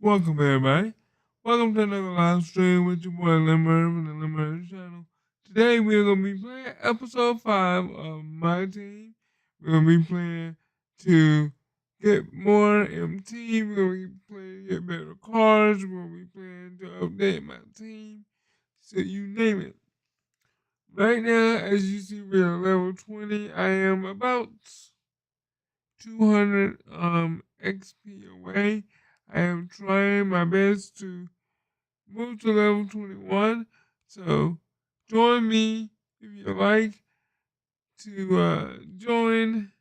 Welcome, everybody. Welcome to another live stream with your boy Lindberg from the Lindberg channel. Today, we're going to be playing episode 5 of My Team. We're going to be playing to get more MT. We're going to be playing to get better cars. We're going to be playing to update my team. So, you name it. Right now, as you see, we're at level 20. I am about 200 XP away. I am trying my best to move to level 21. So join me if you like to join,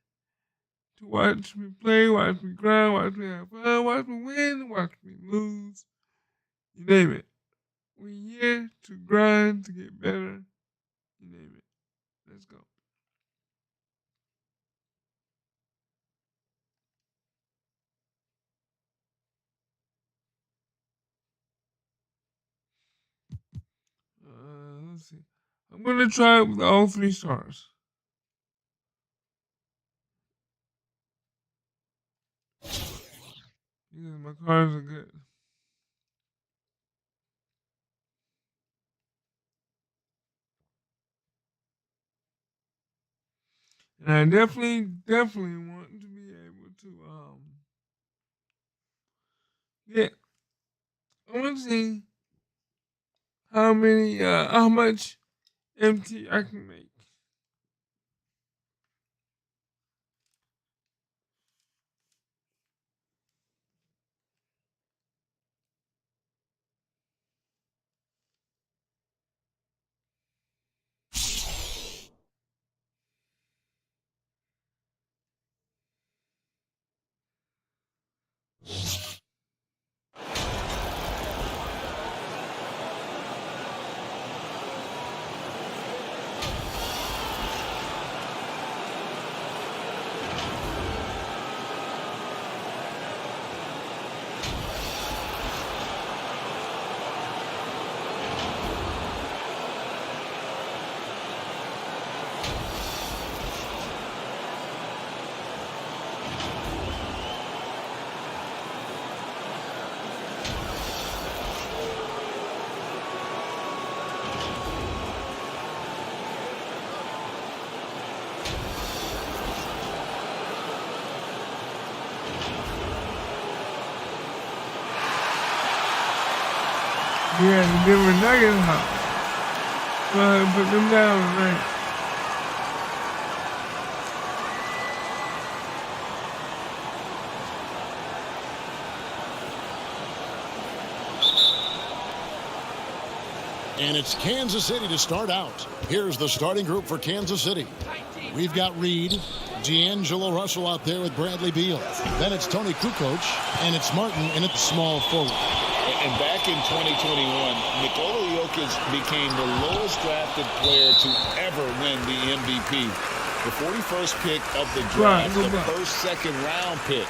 to watch me play, watch me grind, watch me have fun, watch me win, watch me lose. You name it. We're here to grind, to get better. You name it. Let's go. Let's see. I'm going to try it with all 3 stars. Because my cars are good. And I definitely want to be able to get. I want to see how much MT I can make. Yeah, the Denver Nuggets house. Go ahead and put them down, right? And it's Kansas City to start out. Here's the starting group for Kansas City. We've got Reed, D'Angelo Russell out there with Bradley Beal. Then it's Tony Kukoc, and it's Martin in at the small forward. And back in 2021, Nikola Jokic became the lowest drafted player to ever win the MVP. The 41st pick of the draft, the first second-round pick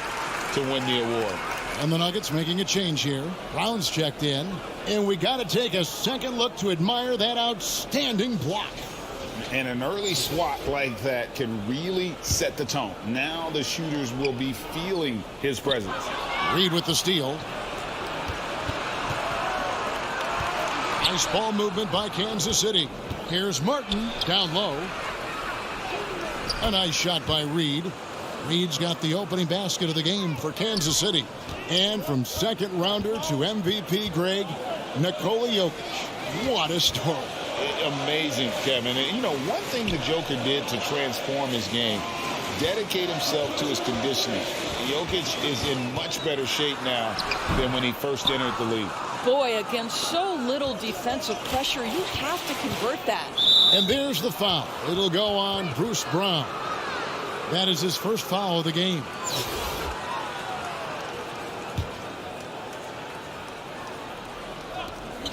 to win the award. And the Nuggets making a change here. Brown's checked in. And we got to take a second look to admire that outstanding block. And an early swat like that can really set the tone. Now the shooters will be feeling his presence. Reed with the steal. Nice ball movement by Kansas City. Here's Martin down low. A nice shot by Reed. Reed's got the opening basket of the game for Kansas City. And from second rounder to MVP Greg, Nikola Jokic. What a story. Amazing, Kevin. And, you know, one thing the Joker did to transform his game, dedicate himself to his conditioning. Jokic is in much better shape now than when he first entered the league. Boy, against so little defensive pressure, you have to convert that. And there's the foul. It'll go on Bruce Brown. That is his first foul of the game.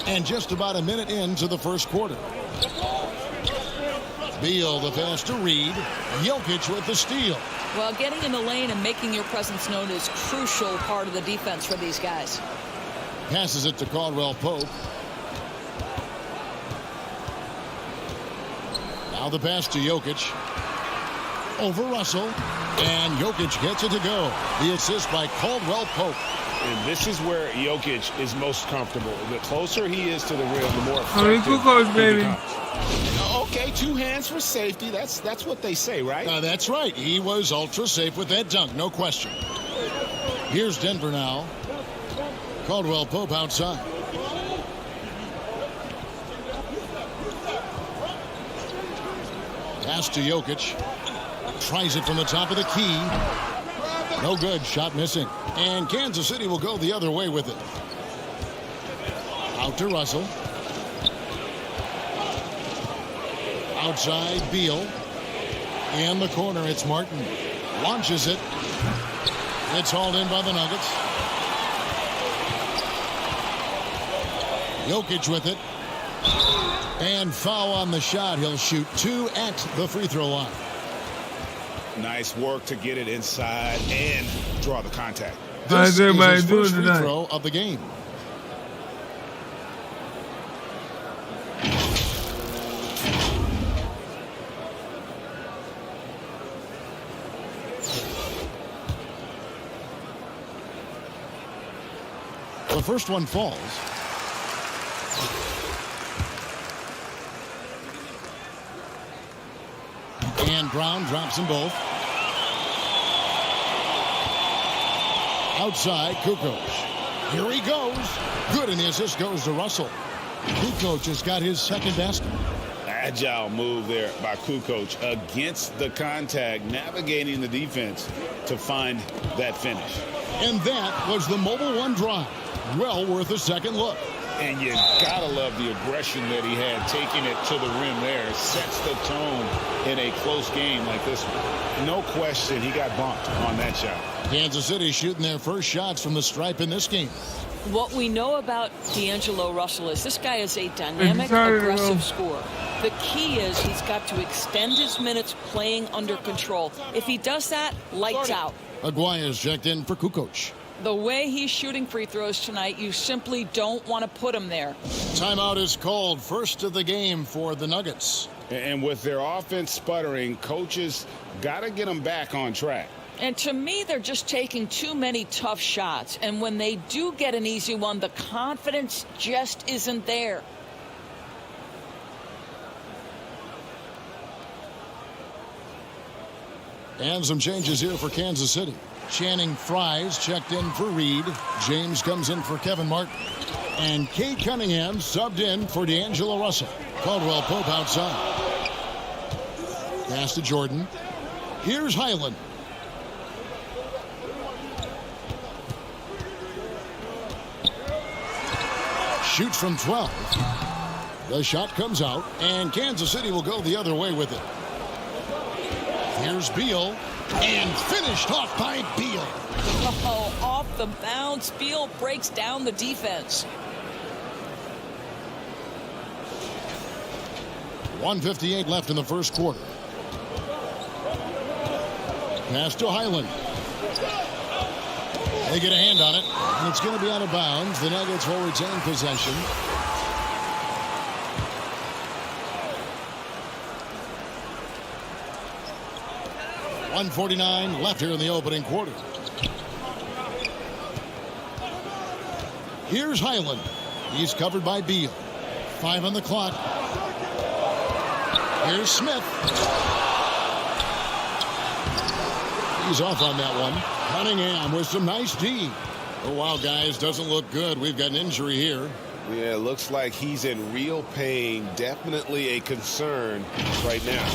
And just about a minute into the first quarter. Beal the pass to Reed. Jokic with the steal. Well, getting in the lane and making your presence known is a crucial part of the defense for these guys. Passes it to Caldwell Pope. Now the pass to Jokic. Over Russell. And Jokic gets it to go. The assist by Caldwell Pope. And this is where Jokic is most comfortable. The closer he is to the rim, the more Honey effective Kukoc, he baby. becomes. Okay, 2 hands for safety. That's what they say, right? That's right. He was ultra safe with that dunk, no question. Here's Denver now. Caldwell Pope outside. Pass to Jokic. Tries it from the top of the key. No good. Shot missing. And Kansas City will go the other way with it. Out to Russell. Outside, Beal. In the corner, it's Martin. Launches it. It's hauled in by the Nuggets. Jokic with it. And foul on the shot. He'll shoot 2 at the free throw line. Nice work to get it inside and draw the contact. This is his first free throw of the game. The first one falls. And Brown drops them both. Outside, Kukoc. Here he goes. Good, and the assist goes to Russell. Kukoc has got his second basket. Agile move there by Kukoc against the contact, navigating the defense to find that finish. And that was the Mobile One drive. Well worth a second look. And you gotta love the aggression that he had, taking it to the rim there. Sets the tone in a close game like this one. No question he got bumped on that shot. Kansas City shooting their first shots from the stripe in this game. What we know about D'Angelo Russell is this guy is a dynamic, aggressive scorer. The key is he's got to extend his minutes playing under control. If he does that, lights out. Aguirre's checked in for Kukoc. The way he's shooting free throws tonight, you simply don't want to put him there. Timeout is called. First of the game for the Nuggets. And with their offense sputtering, coaches got to get them back on track. And to me, they're just taking too many tough shots. And when they do get an easy one, the confidence just isn't there. And some changes here for Kansas City. Channing Fries checked in for Reed. James comes in for Kevin Martin. And Kate Cunningham subbed in for D'Angelo Russell. Caldwell Pope outside. Pass to Jordan. Here's Highland. Shoots from 12. The shot comes out, and Kansas City will go the other way with it. Here's Beal, and finished off by Beal. Oh, off the bounce. Beal breaks down the defense. 1:58 left in the first quarter. Pass to Highland. They get a hand on it, and it's going to be out of bounds. The Nuggets will retain possession. .149 left here in the opening quarter. Here's Highland. He's covered by Beal. 5 on the clock. Here's Smith. He's off on that one. Cunningham with some nice D. Oh, wow, guys, doesn't look good. We've got an injury here. Yeah, it looks like he's in real pain. Definitely a concern right now.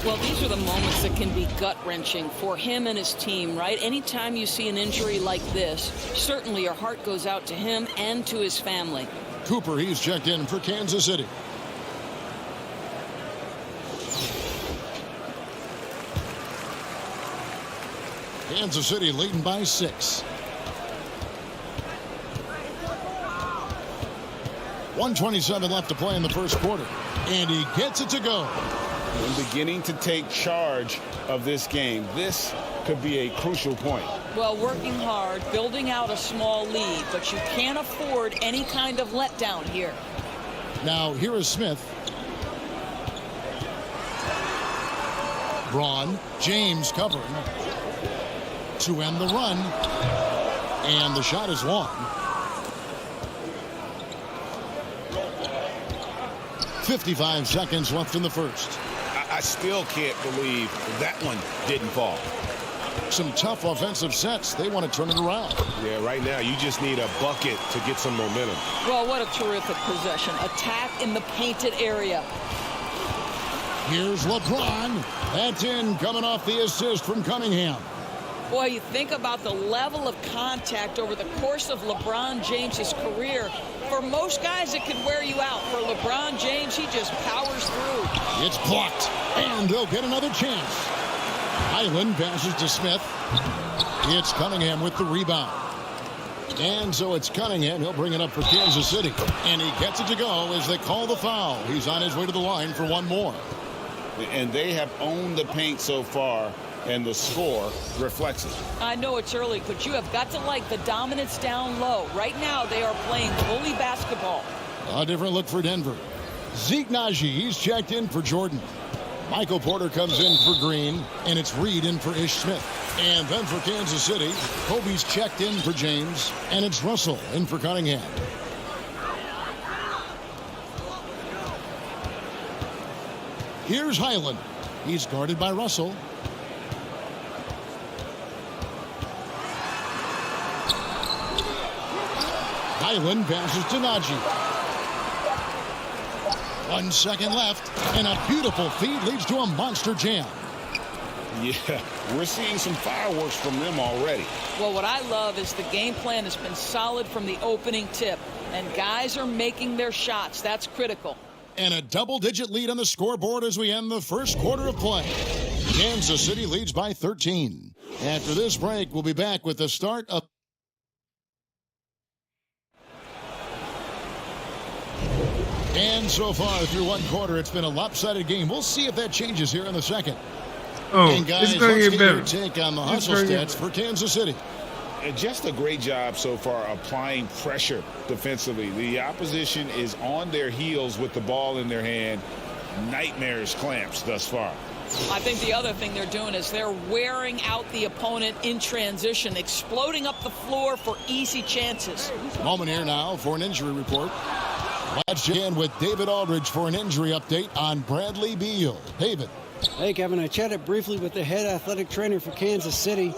Well, these are the moments that can be gut-wrenching for him and his team, right? Anytime you see an injury like this, certainly your heart goes out to him and to his family. Cooper, he's checked in for Kansas City. Kansas City leading by 6. 1:27 left to play in the first quarter. And he gets it to go. And beginning to take charge of this game. This could be a crucial point. Well, working hard, building out a small lead, but you can't afford any kind of letdown here. Now, here is Smith. Braun, James covering to end the run. And the shot is long. 55 seconds left in the first. I still can't believe that one didn't fall. Some tough offensive sets. They want to turn it around. Yeah, right now you just need a bucket to get some momentum. Well, what a terrific possession. Attack in the painted area. Here's LeBron. That's in, coming off the assist from Cunningham. Boy, you think about the level of contact over the course of LeBron James's career. For most guys, it can wear you out. For LeBron James, he just powers through. It's blocked, and they'll get another chance. Highland passes to Smith. It's Cunningham with the rebound. And so it's Cunningham. He'll bring it up for Kansas City. And he gets it to go as they call the foul. He's on his way to the line for one more. And they have owned the paint so far, and the score reflects it. I know it's early, but you have got to like the dominance down low. Right now, they are playing bully basketball. A different look for Denver. Zeke Naji, he's checked in for Jordan. Michael Porter comes in for Green, and it's Reed in for Ish Smith. And then for Kansas City, Kobe's checked in for James, and it's Russell in for Cunningham. Here's Highland. He's guarded by Russell. Highland passes to Naji. 1 second left, and a beautiful feed leads to a monster jam. Yeah, we're seeing some fireworks from them already. Well, what I love is the game plan has been solid from the opening tip, and guys are making their shots. That's critical. And a double-digit lead on the scoreboard as we end the first quarter of play. Kansas City leads by 13. After this break, we'll be back with the start of... And so far through one quarter, it's been a lopsided game. We'll see if that changes here in the second. Oh, and guys, it's going to get better. Your take on the hustle stats for Kansas City. Just a great job so far applying pressure defensively. The opposition is on their heels with the ball in their hand. Nightmarish clamps thus far. I think the other thing they're doing is they're wearing out the opponent in transition, exploding up the floor for easy chances. Moment here now for an injury report. Let's check in with David Aldridge for an injury update on Bradley Beal. David. Hey, Kevin, I chatted briefly with the head athletic trainer for Kansas City.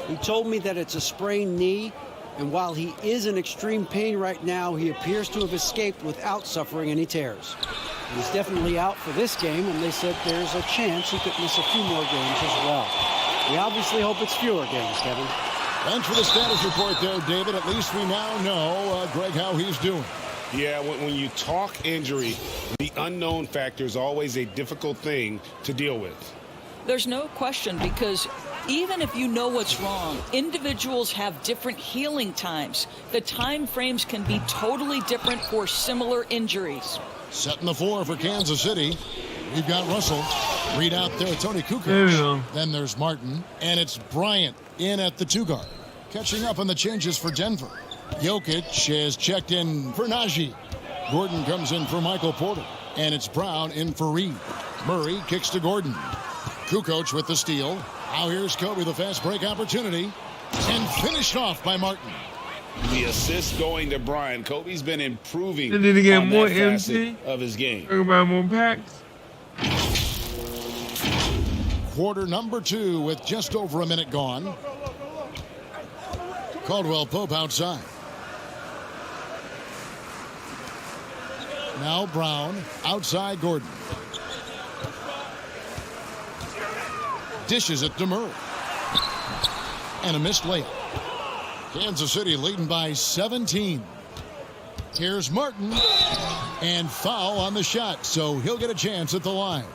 He told me that it's a sprained knee, and while he is in extreme pain right now, he appears to have escaped without suffering any tears. He's definitely out for this game, and they said there's a chance he could miss a few more games as well. We obviously hope it's fewer games, Kevin. Thanks for the status report there, David. At least we now know, Greg, how he's doing. Yeah, when you talk injury, the unknown factor is always a difficult thing to deal with. There's no question, because even if you know what's wrong, individuals have different healing times. The time frames can be totally different for similar injuries. Setting the floor for Kansas City. We've got Russell. Read out there, Tony Kukoc. Then there's Martin. And it's Bryant in at the 2 guard. Catching up on the changes for Denver. Jokic has checked in for Naji. Gordon comes in for Michael Porter. And it's Brown in for Reed. Murray kicks to Gordon. Kukoc with the steal. Now here's Kobe, the fast break opportunity. And finished off by Martin. The assist going to Brian. Kobe's been improving They need to get on more that MC facet of his game. Talk about more packs. Quarter number 2 with just over a minute gone. Caldwell Pope outside. Now Brown outside Gordon. Dishes it to Murray. And a missed layup. Kansas City leading by 17. Here's Martin. And foul on the shot, so he'll get a chance at the line.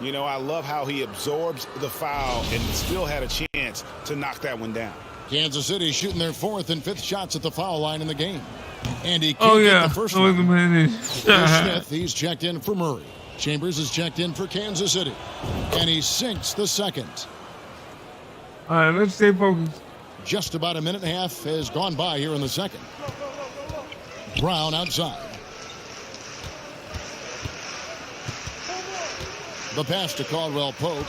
You know, I love how he absorbs the foul and still had a chance to knock that one down. Kansas City shooting their 4th and 5th shots at the foul line in the game. And he can't get the first one. Here's Smith, he's checked in for Murray. Chambers is checked in for Kansas City. And he sinks the second. All right, let's stay focused. Just about a minute and a half has gone by here in the second. Brown outside. The pass to Caldwell Pope.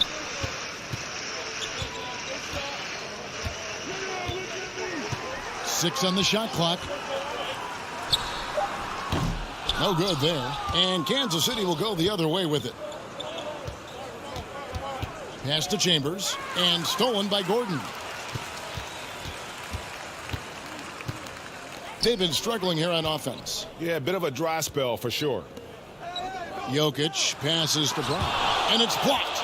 6 on the shot clock. No good there. And Kansas City will go the other way with it. Pass to Chambers. And stolen by Gordon. They've been struggling here on offense. Yeah, a bit of a dry spell for sure. Jokic passes to Brown. And it's blocked.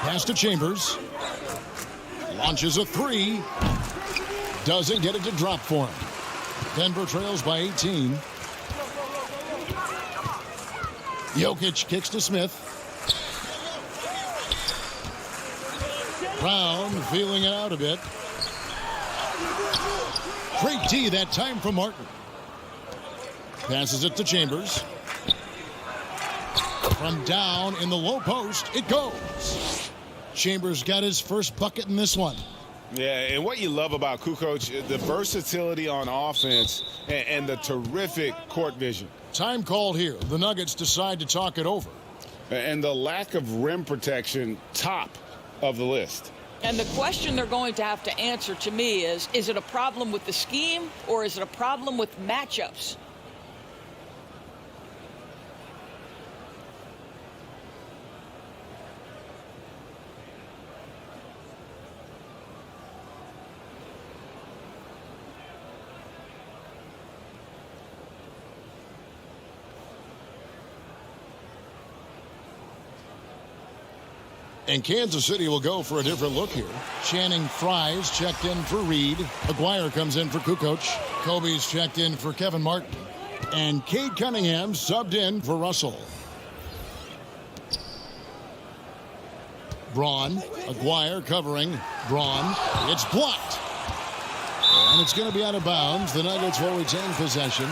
Pass to Chambers. Launches a 3. Doesn't get it to drop for him. Denver trails by 18. Jokic kicks to Smith. Brown feeling it out a bit. Great D that time from Martin. Passes it to Chambers. From down in the low post, it goes. Chambers got his first bucket in this one. Yeah, and what you love about Kukoc, the versatility on offense and the terrific court vision. Time called here. The Nuggets decide to talk it over. And the lack of rim protection, top of the list. And the question they're going to have to answer to me is it a problem with the scheme or is it a problem with matchups? And Kansas City will go for a different look here. Channing Frye's checked in for Reed. Aguirre comes in for Kukoc. Kobe's checked in for Kevin Martin. And Cade Cunningham subbed in for Russell. Braun. Aguirre covering. Braun. It's blocked. And it's going to be out of bounds. The Nuggets will retain possession.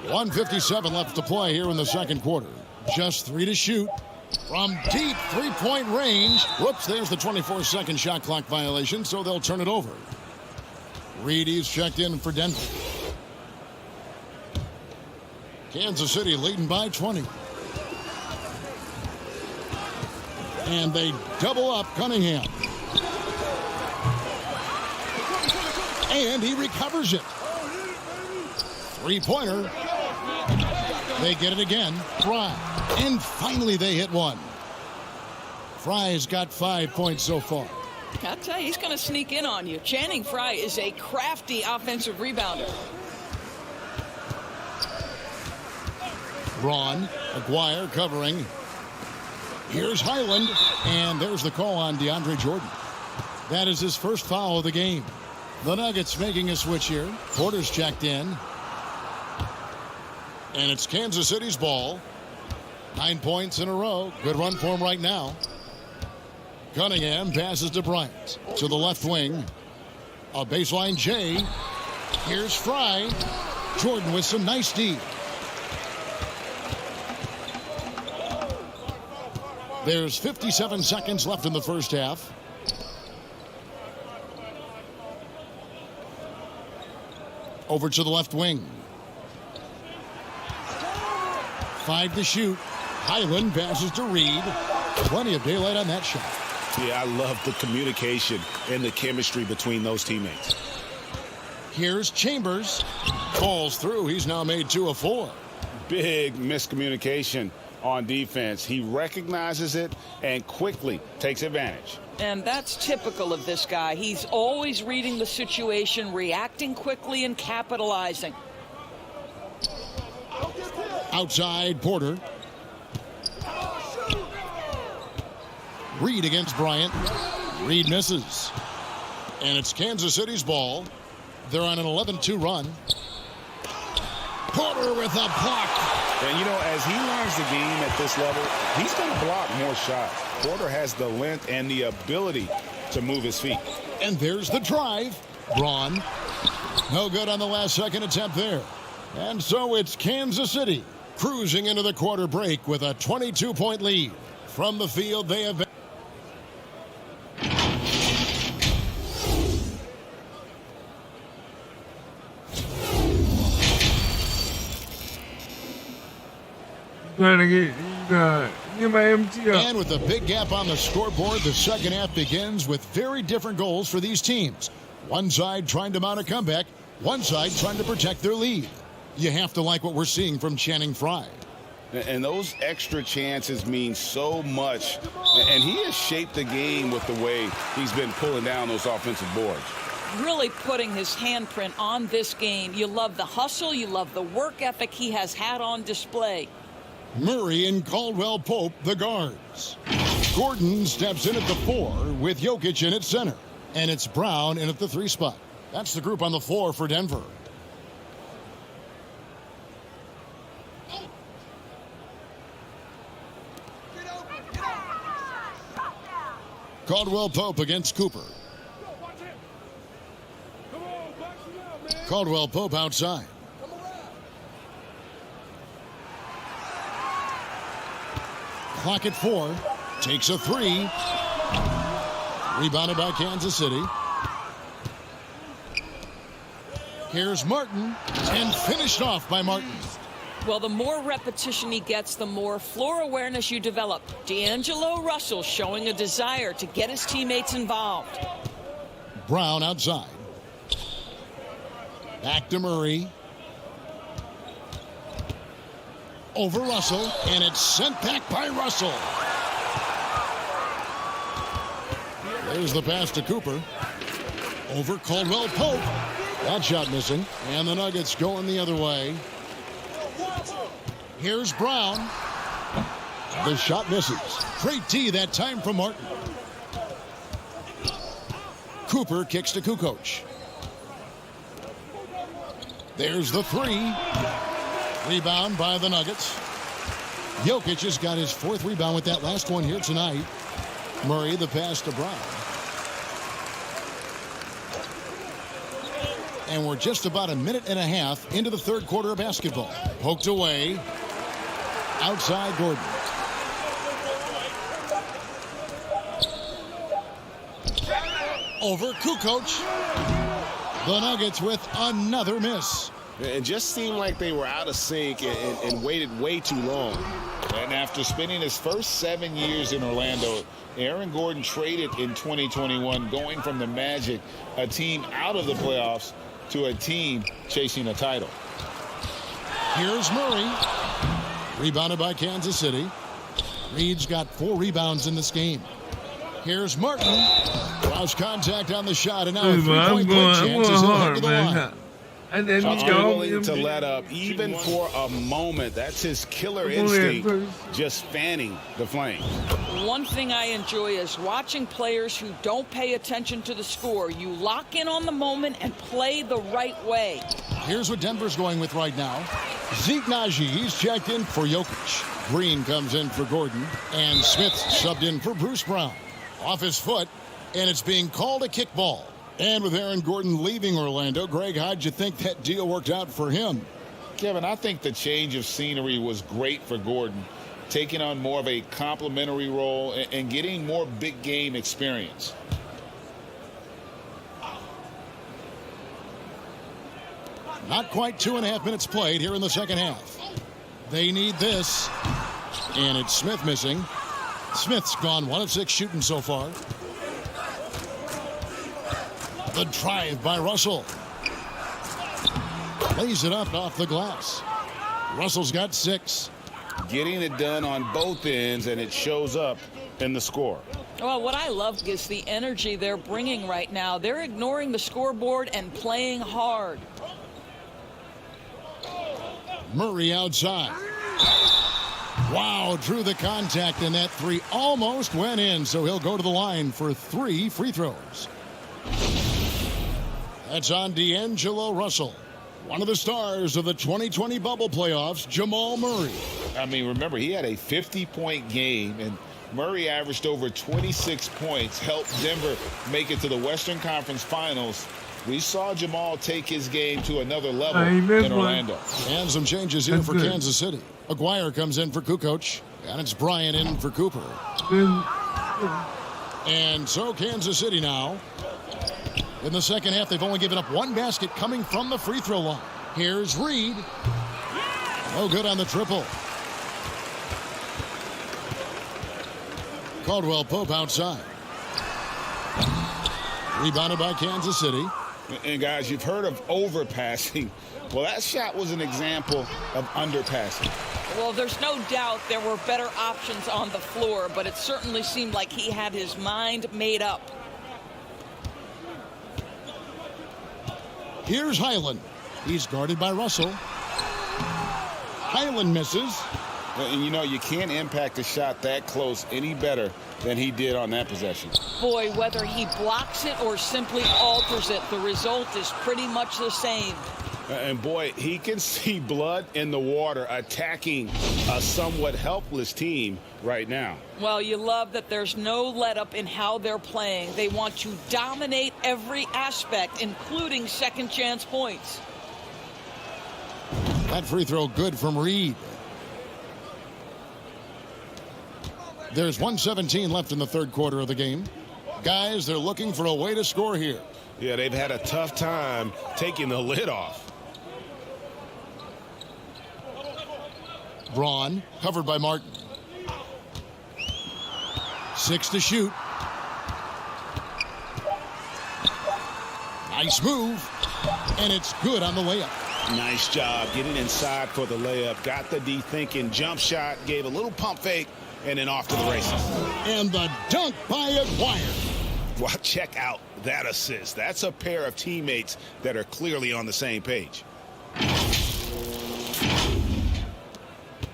.157 left to play here in the second quarter. Just 3 to shoot. From deep three-point range. Whoops, there's the 24-second shot clock violation, so they'll turn it over. Reedy's checked in for Denver. Kansas City leading by 20. And they double up Cunningham. And he recovers it. Three-pointer. They get it again. Fry. And finally they hit one. Fry's got 5 points so far. I'll tell you, he's going to sneak in on you. Channing Frye is a crafty offensive rebounder. Braun. Aguirre covering. Here's Highland. And there's the call on DeAndre Jordan. That is his first foul of the game. The Nuggets making a switch here. Porter's checked in. And it's Kansas City's ball. 9 points in a row. Good run for him right now. Cunningham passes to Bryant. To the left wing. A baseline J. Here's Fry. Jordan with some nice D. There's 57 seconds left in the first half. Over to the left wing. 5 to shoot. Highland passes to Reed. Plenty of daylight on that shot. Yeah, I love the communication and the chemistry between those teammates. Here's Chambers. Falls through. He's now made 2 of 4. Big miscommunication on defense. He recognizes it and quickly takes advantage. And that's typical of this guy. He's always reading the situation, reacting quickly, and capitalizing. Outside, Porter. Reed against Bryant. Reed misses. And it's Kansas City's ball. They're on an 11-2 run. Porter with a block. And, you know, as he learns the game at this level, he's going to block more shots. Porter has the length and the ability to move his feet. And there's the drive. Braun. No good on the last second attempt there. And so it's Kansas City cruising into the quarter break with a 22-point lead. From the field, they have been. trying to get my MT up. And with a big gap on the scoreboard, the second half begins with very different goals for these teams. One side trying to mount a comeback, one side trying to protect their lead. You have to like what we're seeing from Channing Frye. And those extra chances mean so much. And he has shaped the game with the way he's been pulling down those offensive boards. Really putting his handprint on this game. You love the hustle. You love the work ethic he has had on display. Murray and Caldwell Pope, the guards. Gordon steps in at the 4 with Jokic in at center. And it's Brown in at the 3 spot. That's the group on the floor for Denver. Caldwell Pope against Cooper. Caldwell Pope outside. Clock at 4. Takes a 3. Rebounded by Kansas City. Here's Martin. And finished off by Martin. Well, the more repetition he gets, the more floor awareness you develop. D'Angelo Russell showing a desire to get his teammates involved. Brown outside. Back to Murray. Over Russell, and it's sent back by Russell. There's the pass to Cooper. Over Caldwell Pope. That shot missing, and the Nuggets going the other way. Here's Brown. The shot misses. Great D that time from Martin. Cooper kicks to Kukoc. There's the 3. Rebound by the Nuggets. Jokic has got his 4th rebound with that last one here tonight. Murray the pass to Brown. And we're just about a minute and a half into the third quarter of basketball. Poked away. Outside Gordon. Over Kukoc. The Nuggets with another miss. It just seemed like they were out of sync and waited way too long. And after spending his first 7 years in Orlando, Aaron Gordon traded in 2021, going from the Magic, a team out of the playoffs, to a team chasing a title. Here's Murray. Rebounded by Kansas City. Reed's got 4 rebounds in this game. Here's Martin. Lost contact on the shot, and now a 3-point play chance is ahead to the line. And then willing to let up even for a moment. That's his killer instinct, just fanning the flames. One thing I enjoy is watching players who don't pay attention to the score. You lock in on the moment and play the right way. Here's what Denver's going with right now. Zeke Naji, he's checked in for Jokic. Green comes in for Gordon. And Smith subbed in for Bruce Brown. Off his foot, and it's being called a kickball. And with Aaron Gordon leaving Orlando, Greg, how'd you think that deal worked out for him? Kevin, I think the change of scenery was great for Gordon, taking on more of a complimentary role and getting more big game experience. Not quite 2.5 minutes played here in the second half. They need this. And it's Smith missing. Smith's gone 1 of 6 shooting so far. The drive by Russell. Lays it up off the glass. Russell's got 6. Getting it done on both ends, and it shows up in the score. Well, what I love is the energy they're bringing right now. They're ignoring the scoreboard and playing hard. Murray outside. Wow, drew the contact, and that 3 almost went in, so he'll go to the line for 3 free throws. That's on D'Angelo Russell. One of the stars of the 2020 bubble playoffs, Jamal Murray. I mean, remember, he had a 50-point game, and Murray averaged over 26 points, helped Denver make it to the Western Conference Finals. We saw Jamal take his game to another level in Orlando. And some changes here for Kansas City. Aguirre comes in for Kukoc, and it's Bryant in for Cooper. And so Kansas City now. In the second half, they've only given up 1 basket coming from the free throw line. Here's Reed. No good on the triple. Caldwell Pope outside. Rebounded by Kansas City. And guys, you've heard of overpassing. Well, that shot was an example of underpassing. Well, there's no doubt there were better options on the floor, but it certainly seemed like he had his mind made up. Here's Highland. He's guarded by Russell. Highland misses. And you know, you can't impact a shot that close any better than he did on that possession. Boy, whether he blocks it or simply alters it, the result is pretty much the same. And boy, he can see blood in the water attacking a somewhat helpless team right now. Well, you love that there's no let-up in how they're playing. They want to dominate every aspect, including second-chance points. That free throw good from Reed. There's 1:17 left in the third quarter of the game. Guys, they're looking for a way to score here. Yeah, they've had a tough time taking the lid off. Braun, covered by Martin. 6 to shoot. Nice move. And it's good on the layup. Nice job getting inside for the layup. Got the D thinking jump shot, gave a little pump fake, and then off to the races. And the dunk by Aguirre. Well, check out that assist. That's a pair of teammates that are clearly on the same page.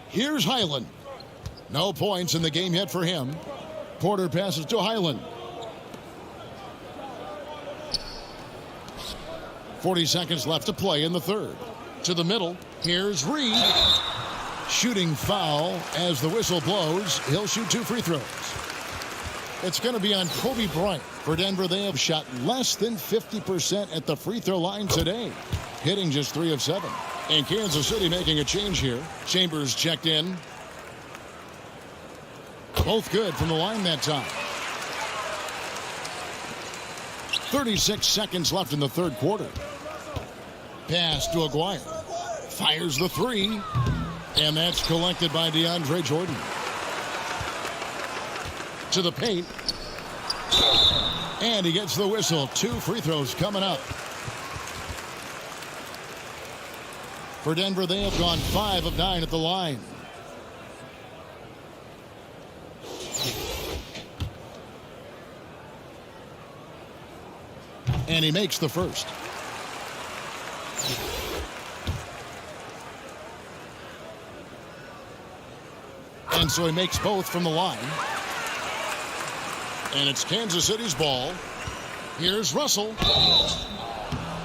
Here's Highland. No points in the game yet for him. Porter passes to Highland. 40 seconds left to play in the third. To the middle. Here's Reed. Shooting foul as the whistle blows. He'll shoot 2 free throws. It's going to be on Kobe Bryant. For Denver, they have shot less than 50% at the free throw line today, hitting just 3 of 7. And Kansas City making a change here. Chambers checked in. Both good from the line that time. 36 seconds left in the third quarter. Pass to Aguirre. Fires the 3. And that's collected by DeAndre Jordan. To the paint. And he gets the whistle. 2 free throws coming up. For Denver, they have gone 5 of 9 at the line. And he makes the first. And so he makes both from the line. And it's Kansas City's ball. Here's Russell.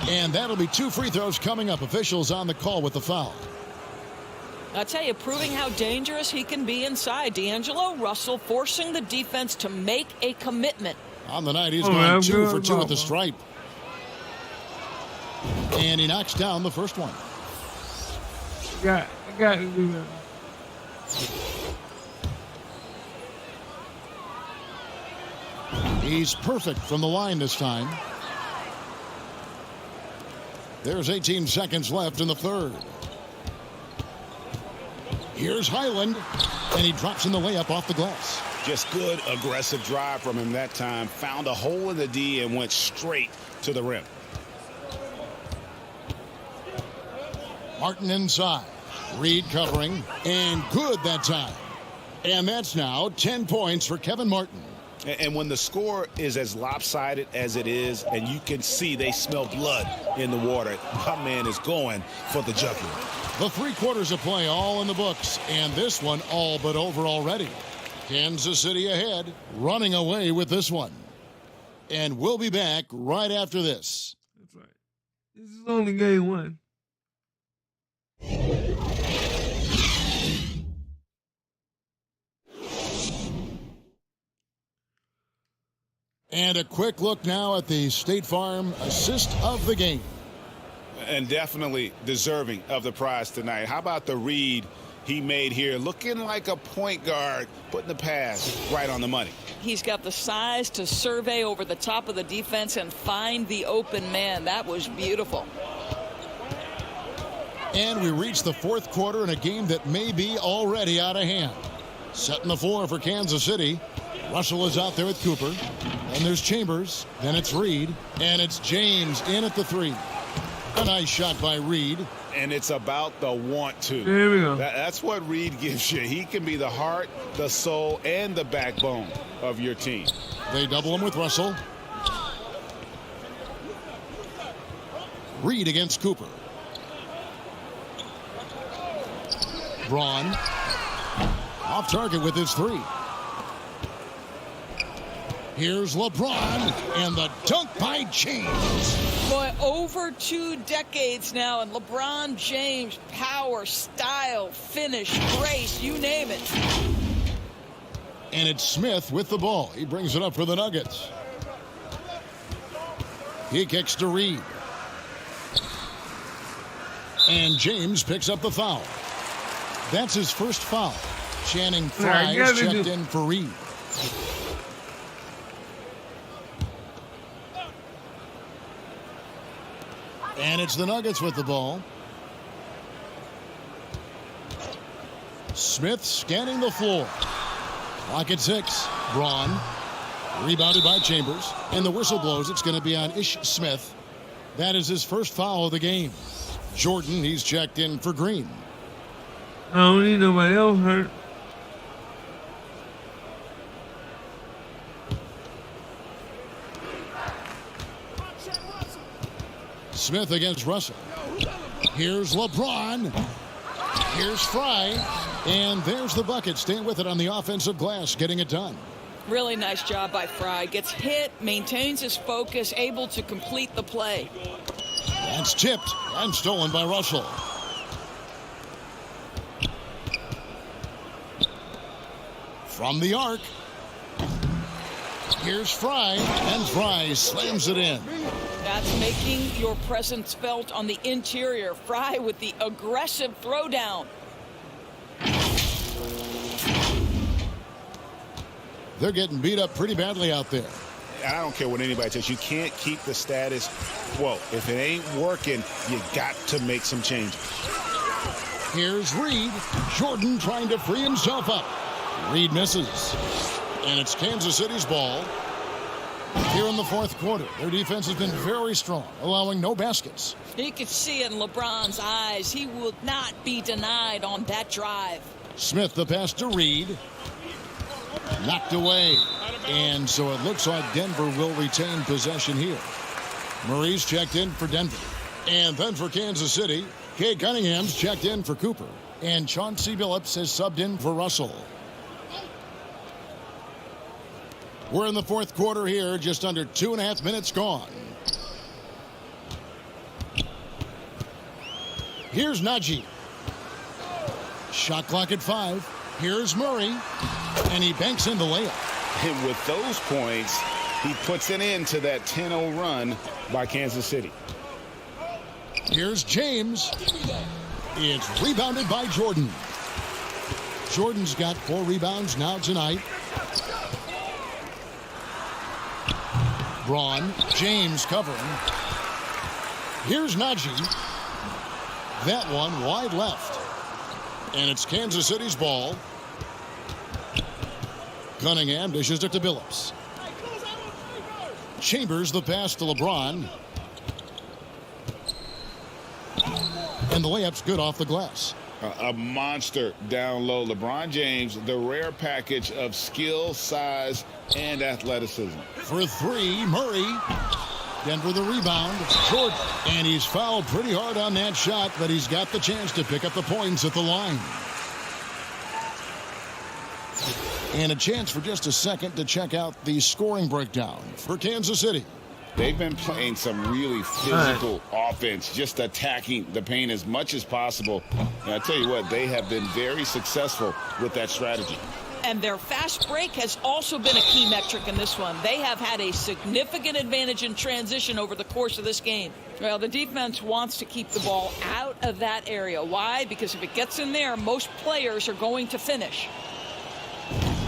And that'll be 2 free throws coming up. Officials on the call with the foul. I'll tell you, proving how dangerous he can be inside. D'Angelo Russell forcing the defense to make a commitment. On the night, he's gone 2 for 2 at the stripe. And he knocks down the first one. I got to do that. He's perfect from the line this time. There's 18 seconds left in the third. Here's Highland, and he drops in the layup off the glass. Just good, aggressive drive from him that time. Found a hole in the D and went straight to the rim. Martin inside. Reed covering, and good that time. And that's now 10 points for Kevin Martin. And when the score is as lopsided as it is, and you can see they smell blood in the water, my man is going for the jugular. The 3 quarters of play all in the books, and this one all but over already. Kansas City ahead, running away with this one. And we'll be back right after this. That's right. This is only game 1. And a quick look now at the State Farm assist of the game. And definitely deserving of the prize tonight. How about the read he made here? Looking like a point guard, putting the pass right on the money. He's got the size to survey over the top of the defense and find the open man. That was beautiful. And we reach the fourth quarter in a game that may be already out of hand. Setting the floor for Kansas City. Russell is out there with Cooper. And there's Chambers. Then it's Reed. And it's James in at the 3. A nice shot by Reed. And it's about the want to. There we go. That's what Reed gives you. He can be the heart, the soul, and the backbone of your team. They double him with Russell. Reed against Cooper. Braun. Off target with his 3. Here's LeBron, and the dunk by James. Boy, over 2 decades now, and LeBron James, power, style, finish, grace, you name it. And it's Smith with the ball. He brings it up for the Nuggets. He kicks to Reed. And James picks up the foul. That's his first foul. Channing Frye is checked in for Reed. And it's the Nuggets with the ball. Smith scanning the floor. Clock at 6. Braun. Rebounded by Chambers. And the whistle blows. It's going to be on Ish Smith. That is his first foul of the game. Jordan, he's checked in for Green. I don't need nobody else hurt. Smith against Russell. Here's LeBron. Here's Frye. And there's the bucket. Staying with it on the offensive glass, getting it done. Really nice job by Frye. Gets hit, maintains his focus, able to complete the play. That's tipped and stolen by Russell. From the arc. Here's Frye, and Frye slams it in. That's making your presence felt on the interior. Frye with the aggressive throwdown. They're getting beat up pretty badly out there. I don't care what anybody says. You can't keep the status quo. If it ain't working, you got to make some changes. Here's Reed. Jordan trying to free himself up. Reed misses. And it's Kansas City's ball. Here in the fourth quarter, their defense has been very strong, allowing no baskets. You could see it in LeBron's eyes. He will not be denied on that drive. Smith, the pass to Reed. Knocked away. And so it looks like Denver will retain possession here. Murray's checked in for Denver. And then for Kansas City, Kay Cunningham's checked in for Cooper. And Chauncey Billups has subbed in for Russell. We're in the fourth quarter here, just under 2.5 minutes gone. Here's Najee. Shot clock at 5. Here's Murray. And he banks in the layup. And with those points, he puts an end to that 10-0 run by Kansas City. Here's James. It's rebounded by Jordan. Jordan's got 4 rebounds now tonight. Braun. James covering. Here's Najee. That one wide left. And it's Kansas City's ball. Cunningham dishes it to Billups. Chambers the pass to LeBron. And the layup's good off the glass. A monster down low. LeBron James, the rare package of skill, size, and athleticism. For 3, Murray. Denver the rebound. Jordan. And he's fouled pretty hard on that shot, but he's got the chance to pick up the points at the line. And a chance for just a second to check out the scoring breakdown for Kansas City. They've been playing some really physical offense, just attacking the paint as much as possible. And I tell you what, they have been very successful with that strategy. And their fast break has also been a key metric in this one. They have had a significant advantage in transition over the course of this game. Well, the defense wants to keep the ball out of that area. Why? Because if it gets in there, most players are going to finish.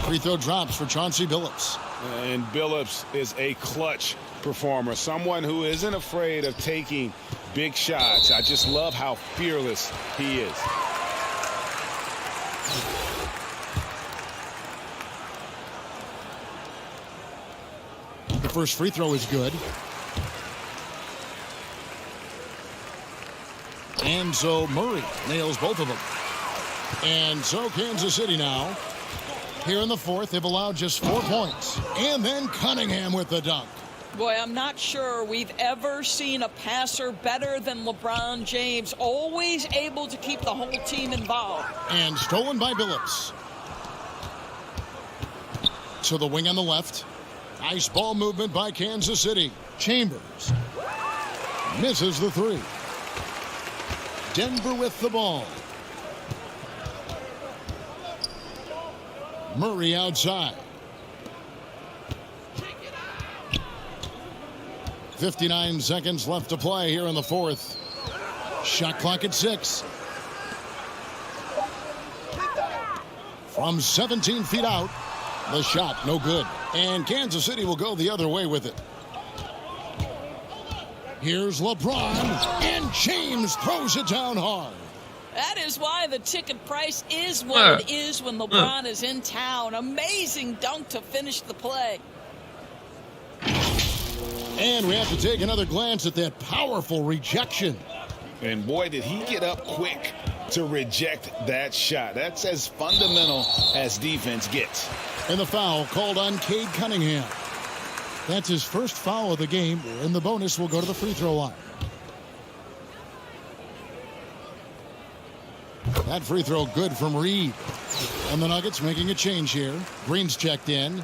Free throw drops for Chauncey Billups. And Billups is a clutch performer, someone who isn't afraid of taking big shots. I just love how fearless he is. first free throw is good. And so Murray nails both of them. And so Kansas City now, here in the fourth, they've allowed just 4 points. And then Cunningham with the dunk. Boy, I'm not sure we've ever seen a passer better than LeBron James, always able to keep the whole team involved. And stolen by Billups. To the wing on the left. Nice ball movement by Kansas City. Chambers misses the three. Denver with the ball. Murray outside. 59 seconds left to play here in the fourth. Shot clock at 6. From 17 feet out, the shot no good. And Kansas City will go the other way with it. Here's LeBron, and James throws it down hard. That is why the ticket price is what it is when LeBron is in town. Amazing dunk to finish the play. And we have to take another glance at that powerful rejection. And boy, did he get up quick to reject that shot. That's as fundamental as defense gets. And the foul called on Cade Cunningham. That's his first foul of the game, and the bonus will go to the free throw line. That free throw good from Reed. And the Nuggets making a change here. Green's checked in.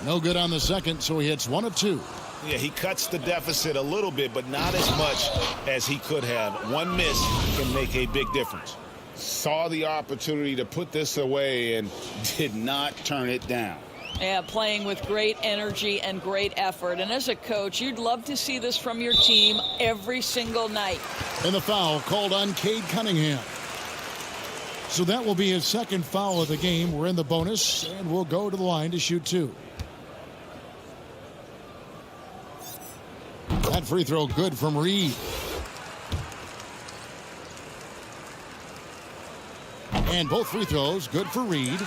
No good on the second, so he hits 1 of 2. Yeah, he cuts the deficit a little bit, but not as much as he could have. One miss can make a big difference. Saw the opportunity to put this away and did not turn it down. Yeah, playing with great energy and great effort. And as a coach, you'd love to see this from your team every single night. And the foul called on Cade Cunningham. So that will be his second foul of the game. We're in the bonus, and we'll go to the line to shoot 2. That free throw good from Reed. And both free throws good for Reed.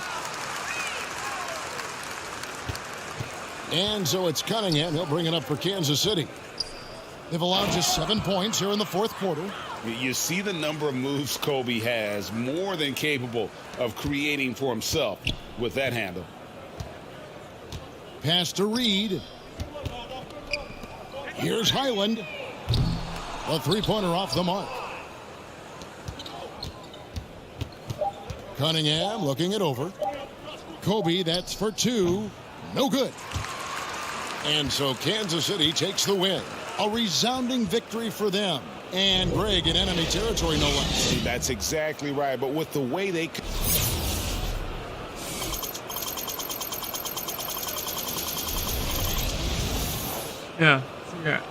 And so it's Cunningham. He'll bring it up for Kansas City. They've allowed just 7 points here in the fourth quarter. You see the number of moves Kobe has, more than capable of creating for himself with that handle. Pass to Reed. Here's Highland. A three-pointer off the mark. Cunningham looking it over. Kobe, that's for 2. No good. And so Kansas City takes the win. A resounding victory for them. And Greg in enemy territory, no less. That's exactly right. But with the way they... Yeah. Yeah.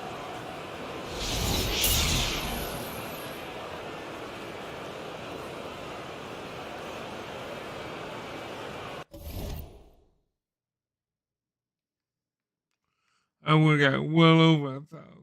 I would have got well over 1,000.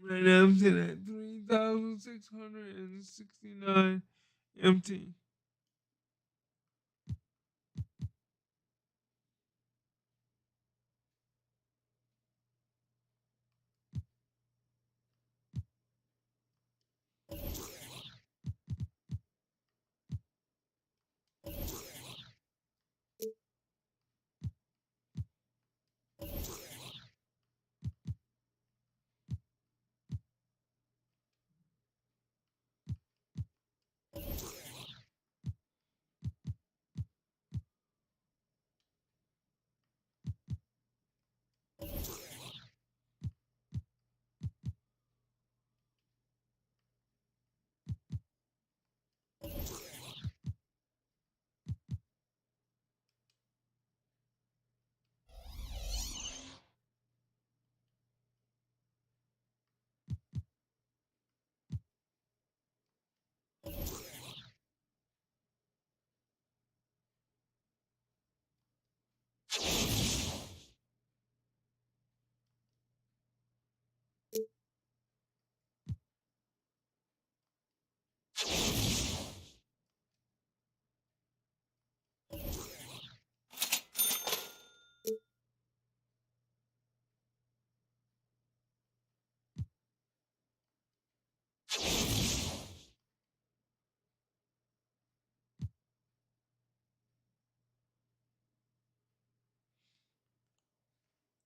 Right now I'm sitting at 3,669 MT.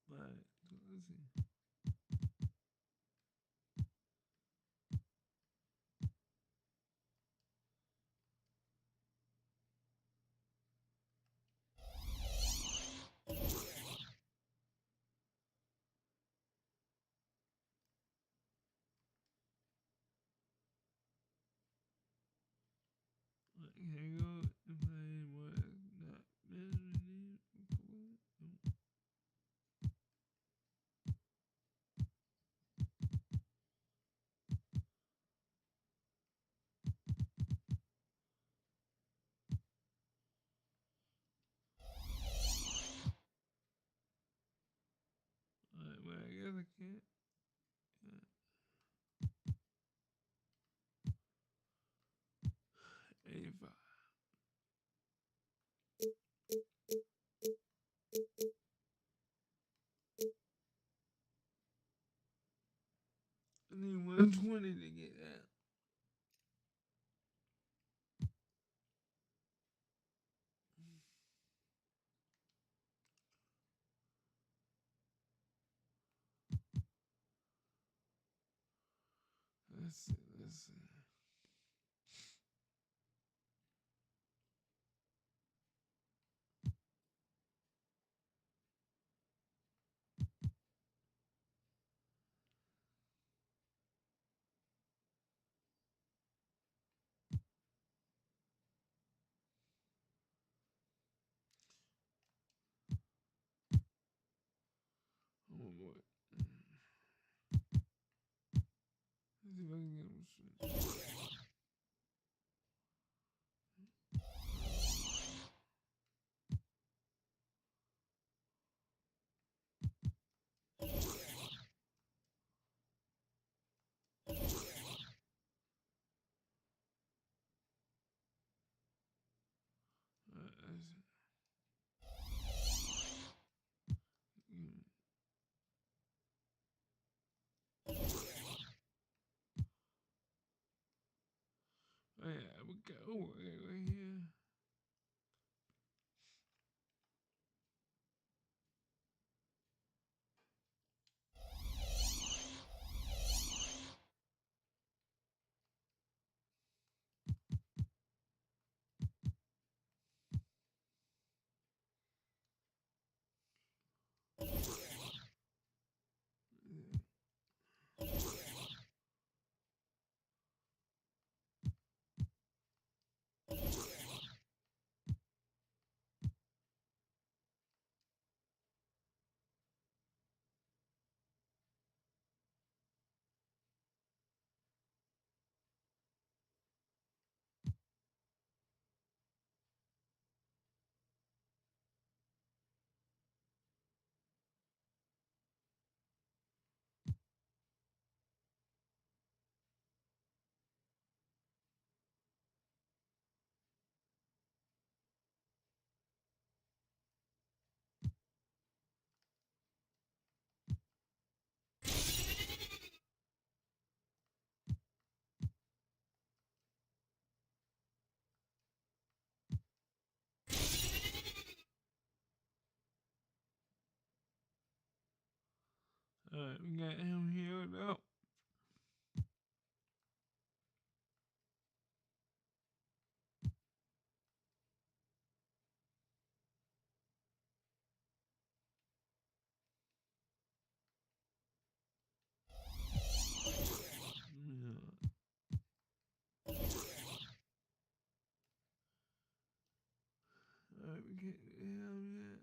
Alright, so let's see. Here you go. If I was not measuring it. Alright, well, I guess I can't. 85. I need 120 to get that. Let's see, let's see. Oh boy. Let's see if I can get him straight. Let's see. Oh yeah, we got right here. Alright, we got him healed up. Alright, we can't get him yet.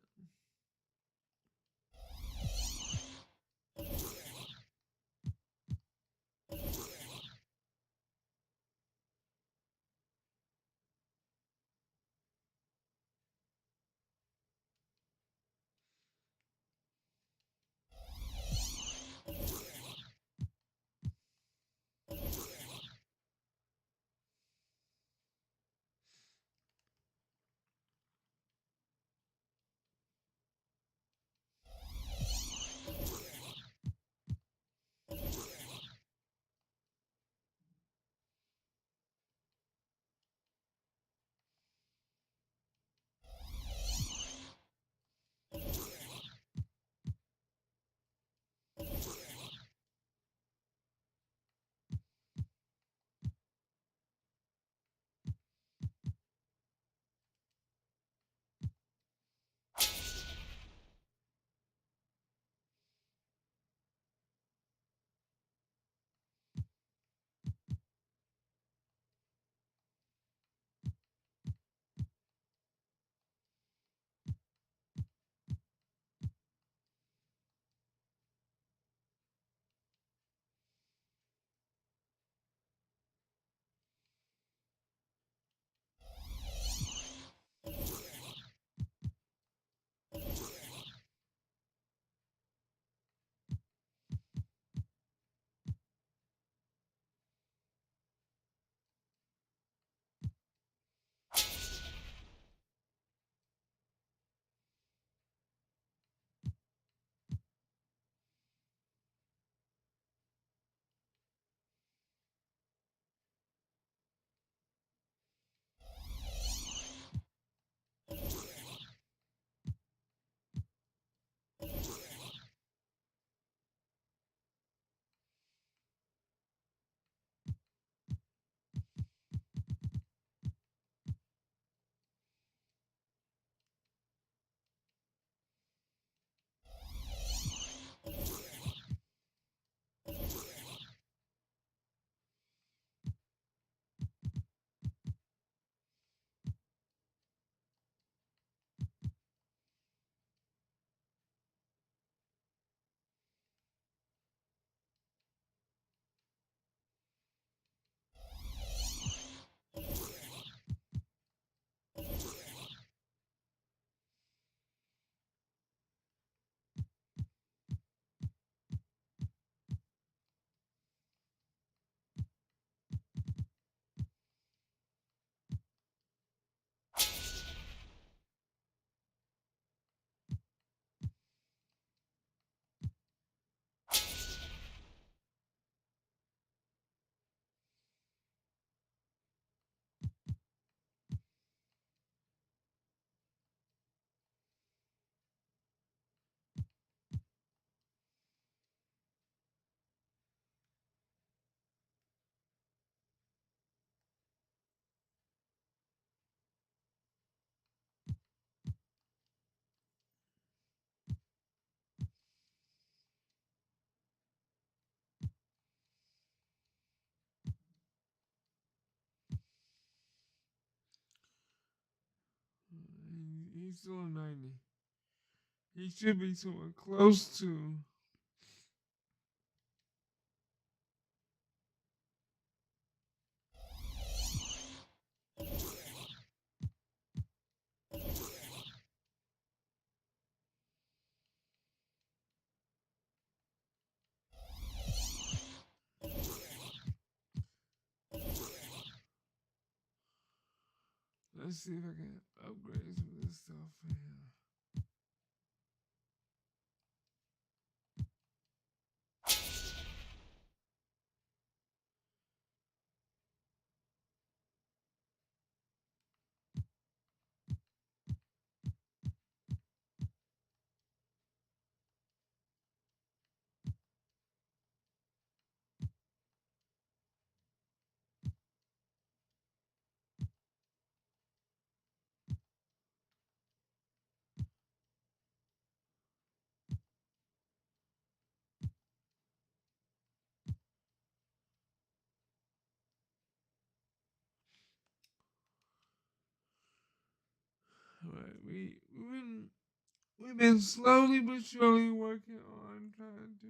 He's still a 90. He should be somewhere close to. Let's see if I can upgrade some of this stuff here. Alright, we've been slowly but surely working on trying to.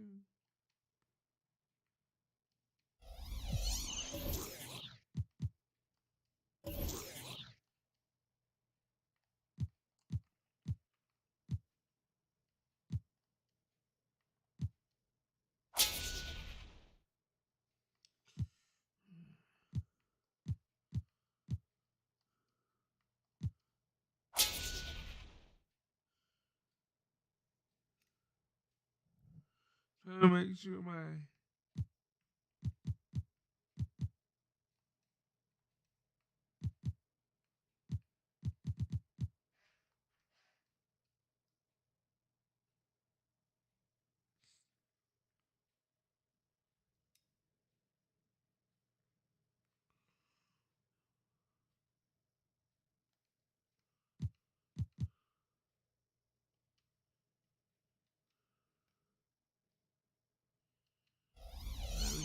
Trying to make sure my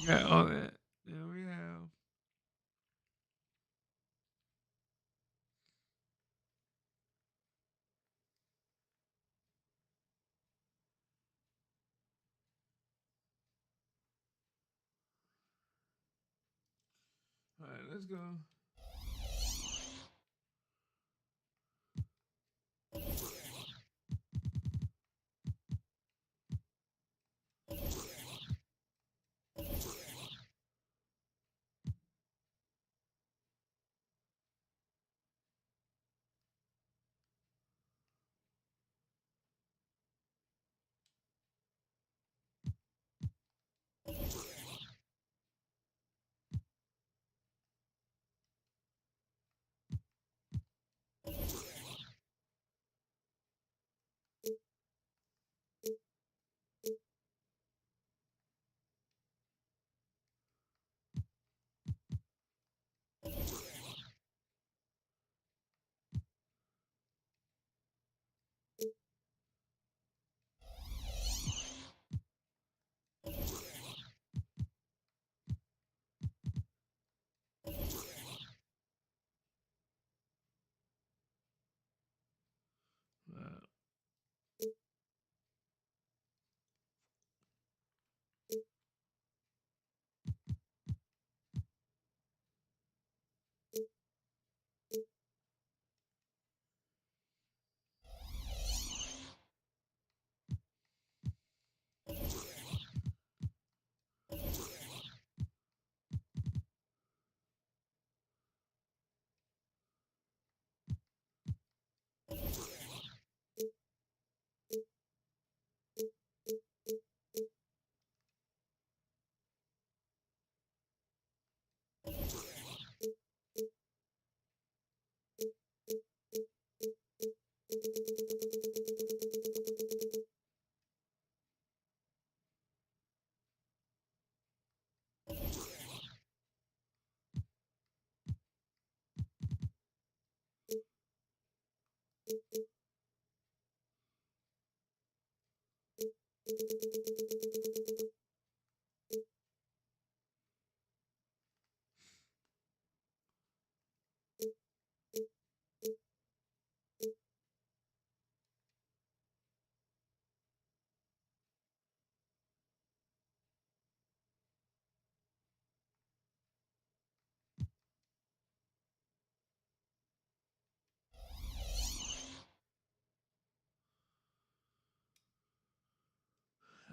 we got all that. Now we have. Alright, let's go.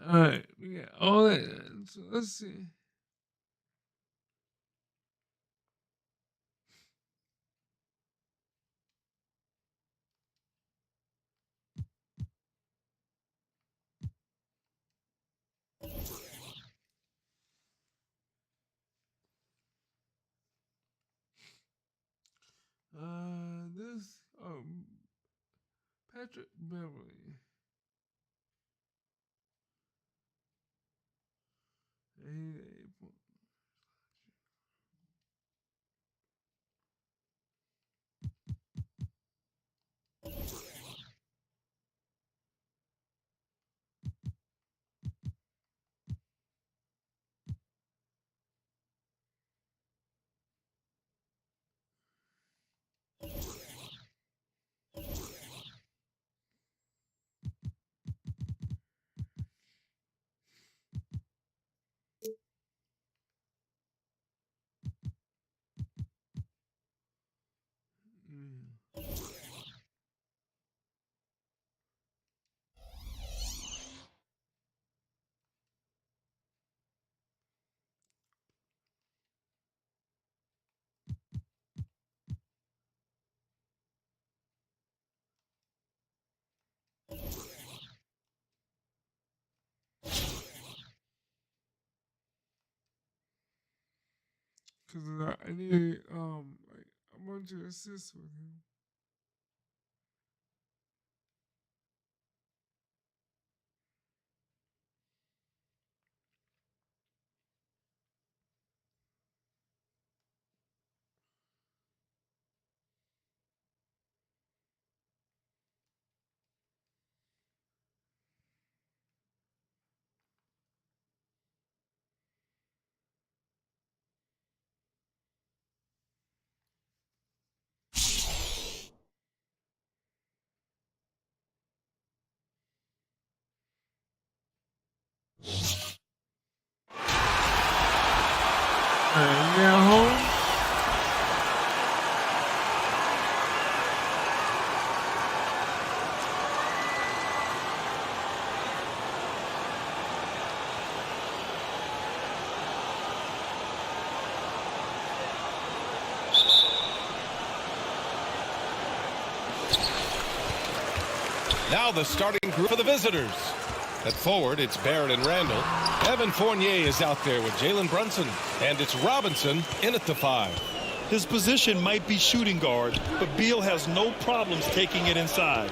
Uh, Alright, we got all that done. So let's see. This Patrick Beverly. 88 point. because I needed like a bunch of assists with him. Yeah, home. Now the starting group for the visitors. At forward, it's Barrett and Randall. Evan Fournier is out there with Jalen Brunson. And it's Robinson in at the 5. His position might be shooting guard, but Beal has no problems taking it inside.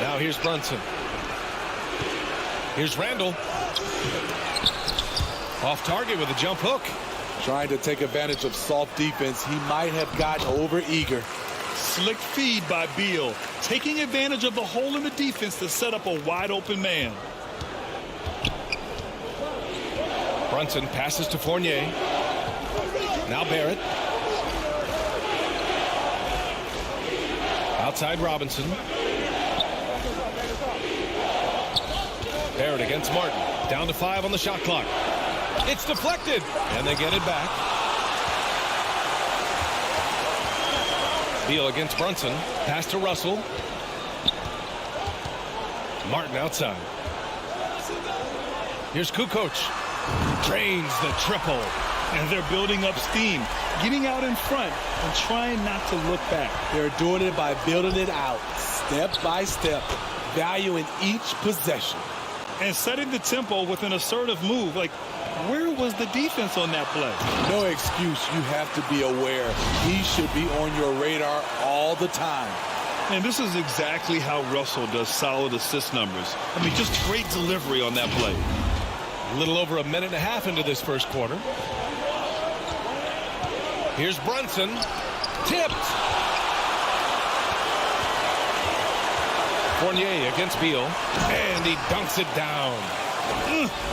Now here's Brunson. Here's Randall. Off target with a jump hook. Trying to take advantage of soft defense. He might have gotten over eager. Slick feed by Beal, taking advantage of the hole in the defense to set up a wide open man. Brunson passes to Fournier. Now Barrett. Outside Robinson. Barrett against Martin. Down to 5 on the shot clock. It's deflected. And they get it back. Beal against Brunson. Pass to Russell. Martin outside. Here's Kukoc. Drains the triple. And they're building up steam, getting out in front and trying not to look back. They're doing it by building it out, step by step, valuing each possession. And setting the tempo with an assertive move. Like, where was the defense on that play? No excuse. You have to be aware. He should be on your radar all the time. And this is exactly how Russell does solid assist numbers. I mean, just great delivery on that play. A little over a minute and a half into this first quarter. Here's Brunson. Tipped. Fournier against Beal. And he dunks it down.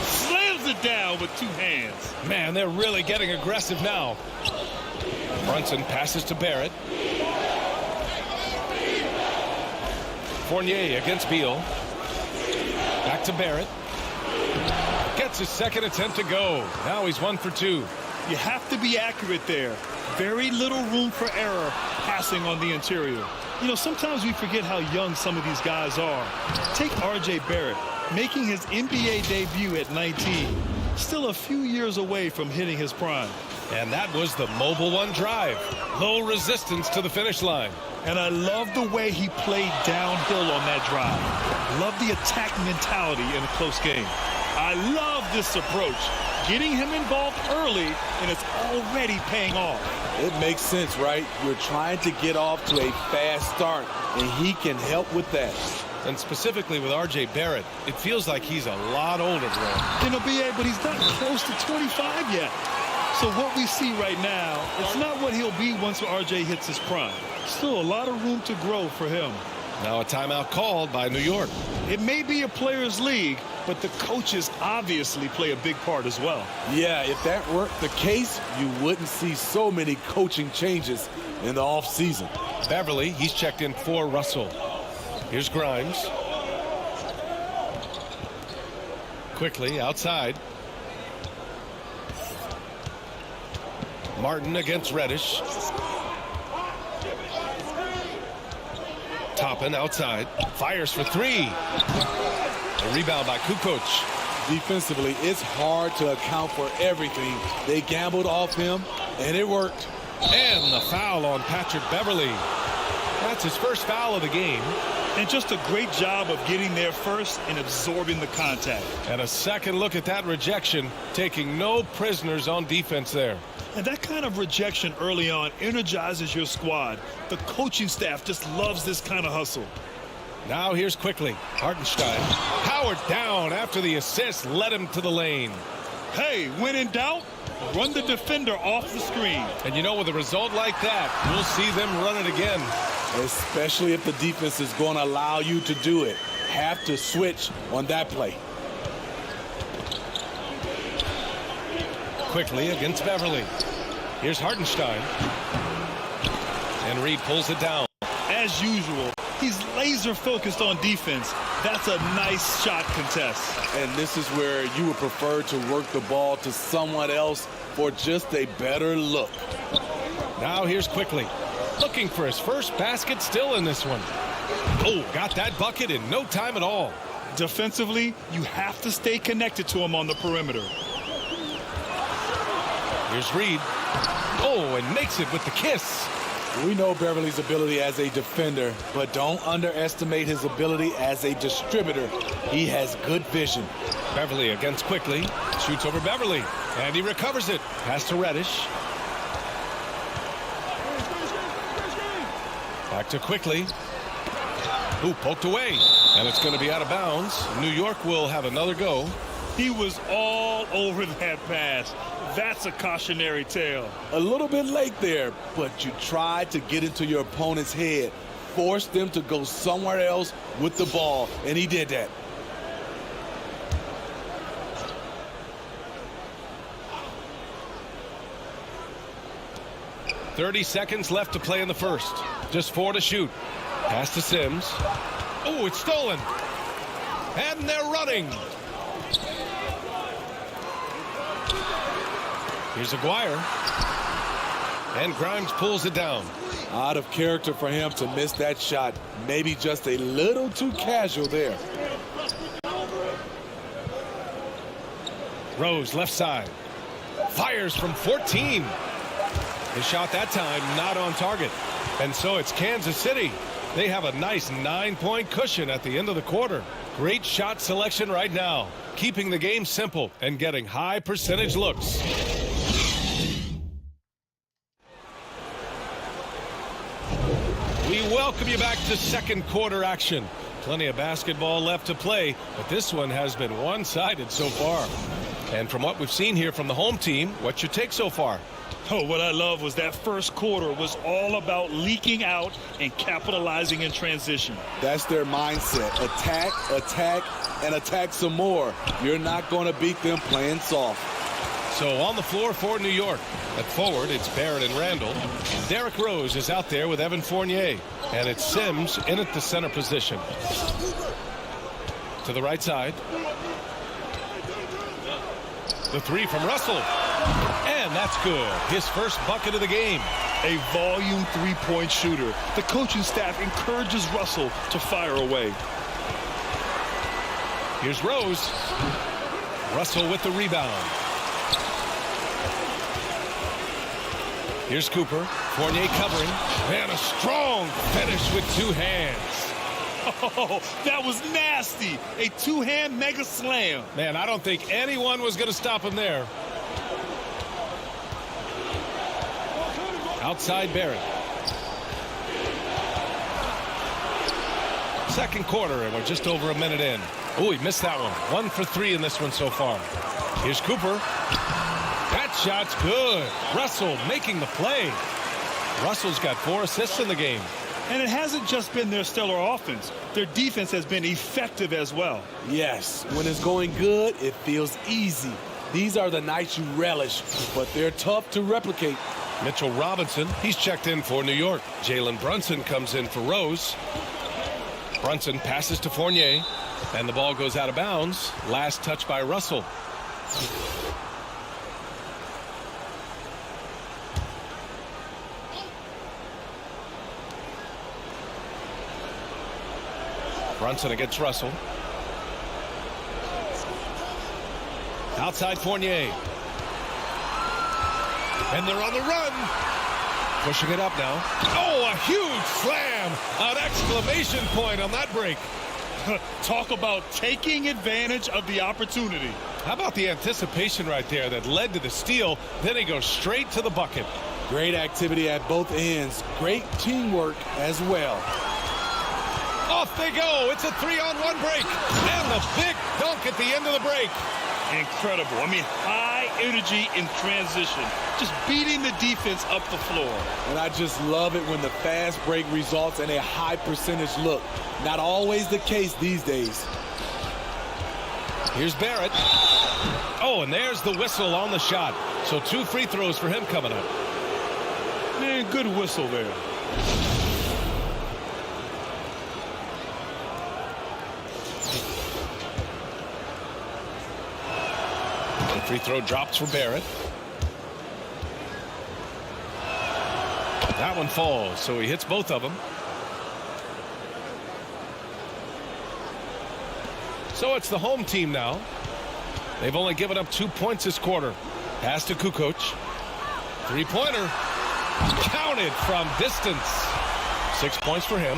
Slams it down with 2 hands. Man, they're really getting aggressive now. Brunson passes to Barrett. Fournier against Beal. Back to Barrett. Gets his second attempt to go. Now he's 1 for 2. You have to be accurate there. Very little room for error passing on the interior. You know, sometimes we forget how young some of these guys are. Take R.J. Barrett, making his NBA debut at 19. Still a few years away from hitting his prime. And that was the Mobile One drive. Low resistance to the finish line. And I love the way he played downhill on that drive. Love the attack mentality in a close game. I love this approach. Getting him involved early, and it's already paying off. It makes sense, right? You're trying to get off to a fast start, and he can help with that. And specifically with R.J. Barrett, it feels like he's a lot older, bro. You know, B.A., but he's not close to 25 yet. So what we see right now, it's not what he'll be once R.J. hits his prime. Still a lot of room to grow for him. Now a timeout called by New York. It may be a players' league, but the coaches obviously play a big part as well. Yeah, if that weren't the case, you wouldn't see so many coaching changes in the offseason. Beverly, he's checked in for Russell. Here's Grimes. Quickly outside. Martin against Reddish. Toppin outside. Fires for 3. A rebound by Kukoc. Defensively, it's hard to account for everything. They gambled off him, and it worked. And the foul on Patrick Beverly. That's his first foul of the game. And just a great job of getting there first and absorbing the contact. And a second look at that rejection, taking no prisoners on defense there. And that kind of rejection early on energizes your squad. The coaching staff just loves this kind of hustle. Now here's quickly Hartenstein. Powered down after the assist led him to the lane. Hey, when in doubt, run the defender off the screen. And you know, with a result like that, we'll see them run it again. Especially if the defense is going to allow you to do it. Have to switch on that play. Quickly against Beverly. Here's Hartenstein. And Reed pulls it down. As usual, he's laser focused on defense. That's a nice shot contest. And this is where you would prefer to work the ball to someone else for just a better look. Now here's quickly. Looking for his first basket still in this one. Oh, got that bucket in no time at all. Defensively, you have to stay connected to him on the perimeter. Here's Reed. Oh, and makes it with the kiss. We know Beverly's ability as a defender, but don't underestimate his ability as a distributor. He has good vision. Beverly against quickly. Shoots over Beverly. And he recovers it. Pass to Reddish. Back to quickly. Ooh, poked away. And it's going to be out of bounds. New York will have another go. He was all over that pass. That's a cautionary tale. A little bit late there, but you tried to get into your opponent's head. Force them to go somewhere else with the ball, and he did that. .30 seconds left to play in the first. Just 4 to shoot. Pass to Sims. Oh, it's stolen. And they're running. Here's Aguirre. And Grimes pulls it down. Out of character for him to miss that shot. Maybe just a little too casual there. Rose left side. Fires from 14. His shot that time not on target. And so it's Kansas City. They have a nice 9-point cushion at the end of the quarter. Great shot selection right now. Keeping the game simple and getting high percentage looks. We welcome you back to second quarter action. Plenty of basketball left to play, but this one has been one-sided so far. And from what we've seen here from the home team, what's your take so far? Oh, what I love was that first quarter was all about leaking out and capitalizing in transition. That's their mindset. Attack, attack, and attack some more. You're not going to beat them playing soft. So on the floor for New York. At forward, it's Barrett and Randall. Derrick Rose is out there with Evan Fournier. And it's Sims in at the center position. To the right side. The three from Russell. And that's good. His first bucket of the game. A volume three-point shooter. The coaching staff encourages Russell to fire away. Here's Rose. Russell with the rebound. Here's Cooper. Fournier covering. And a strong finish with two hands. Oh, that was nasty. A two-hand mega slam. Man, I don't think anyone was going to stop him there. Outside Barrett. Second quarter, and we're just over a minute in. Oh, he missed that one. 1 for 3 in this one so far. Here's Cooper. That shot's good. Russell making the play. Russell's got 4 assists in the game. And it hasn't just been their stellar offense. Their defense has been effective as well. Yes, when it's going good, it feels easy. These are the nights you relish, but they're tough to replicate. Mitchell Robinson, he's checked in for New York. Jalen Brunson comes in for Rose. Brunson passes to Fournier, and the ball goes out of bounds. Last touch by Russell. Brunson against Russell. Outside Fournier. And they're on the run. Pushing it up now. Oh, a huge slam. An exclamation point on that break. Talk about taking advantage of the opportunity. How about the anticipation right there that led to the steal? Then he goes straight to the bucket. Great activity at both ends. Great teamwork as well. Off they go. It's a 3-on-1 break. And the big dunk at the end of the break. Incredible. I mean, high energy in transition. Just beating the defense up the floor. And I just love it when the fast break results in a high percentage look. Not always the case these days. Here's Barrett. Oh, and there's the whistle on the shot. So 2 free throws for him coming up. Man, good whistle there. The free throw drops for Barrett. That one falls, so he hits both of them. So it's the home team now. They've only given up 2 points this quarter. Pass to Kukoc. 3-pointer. Counted from distance. 6 points for him.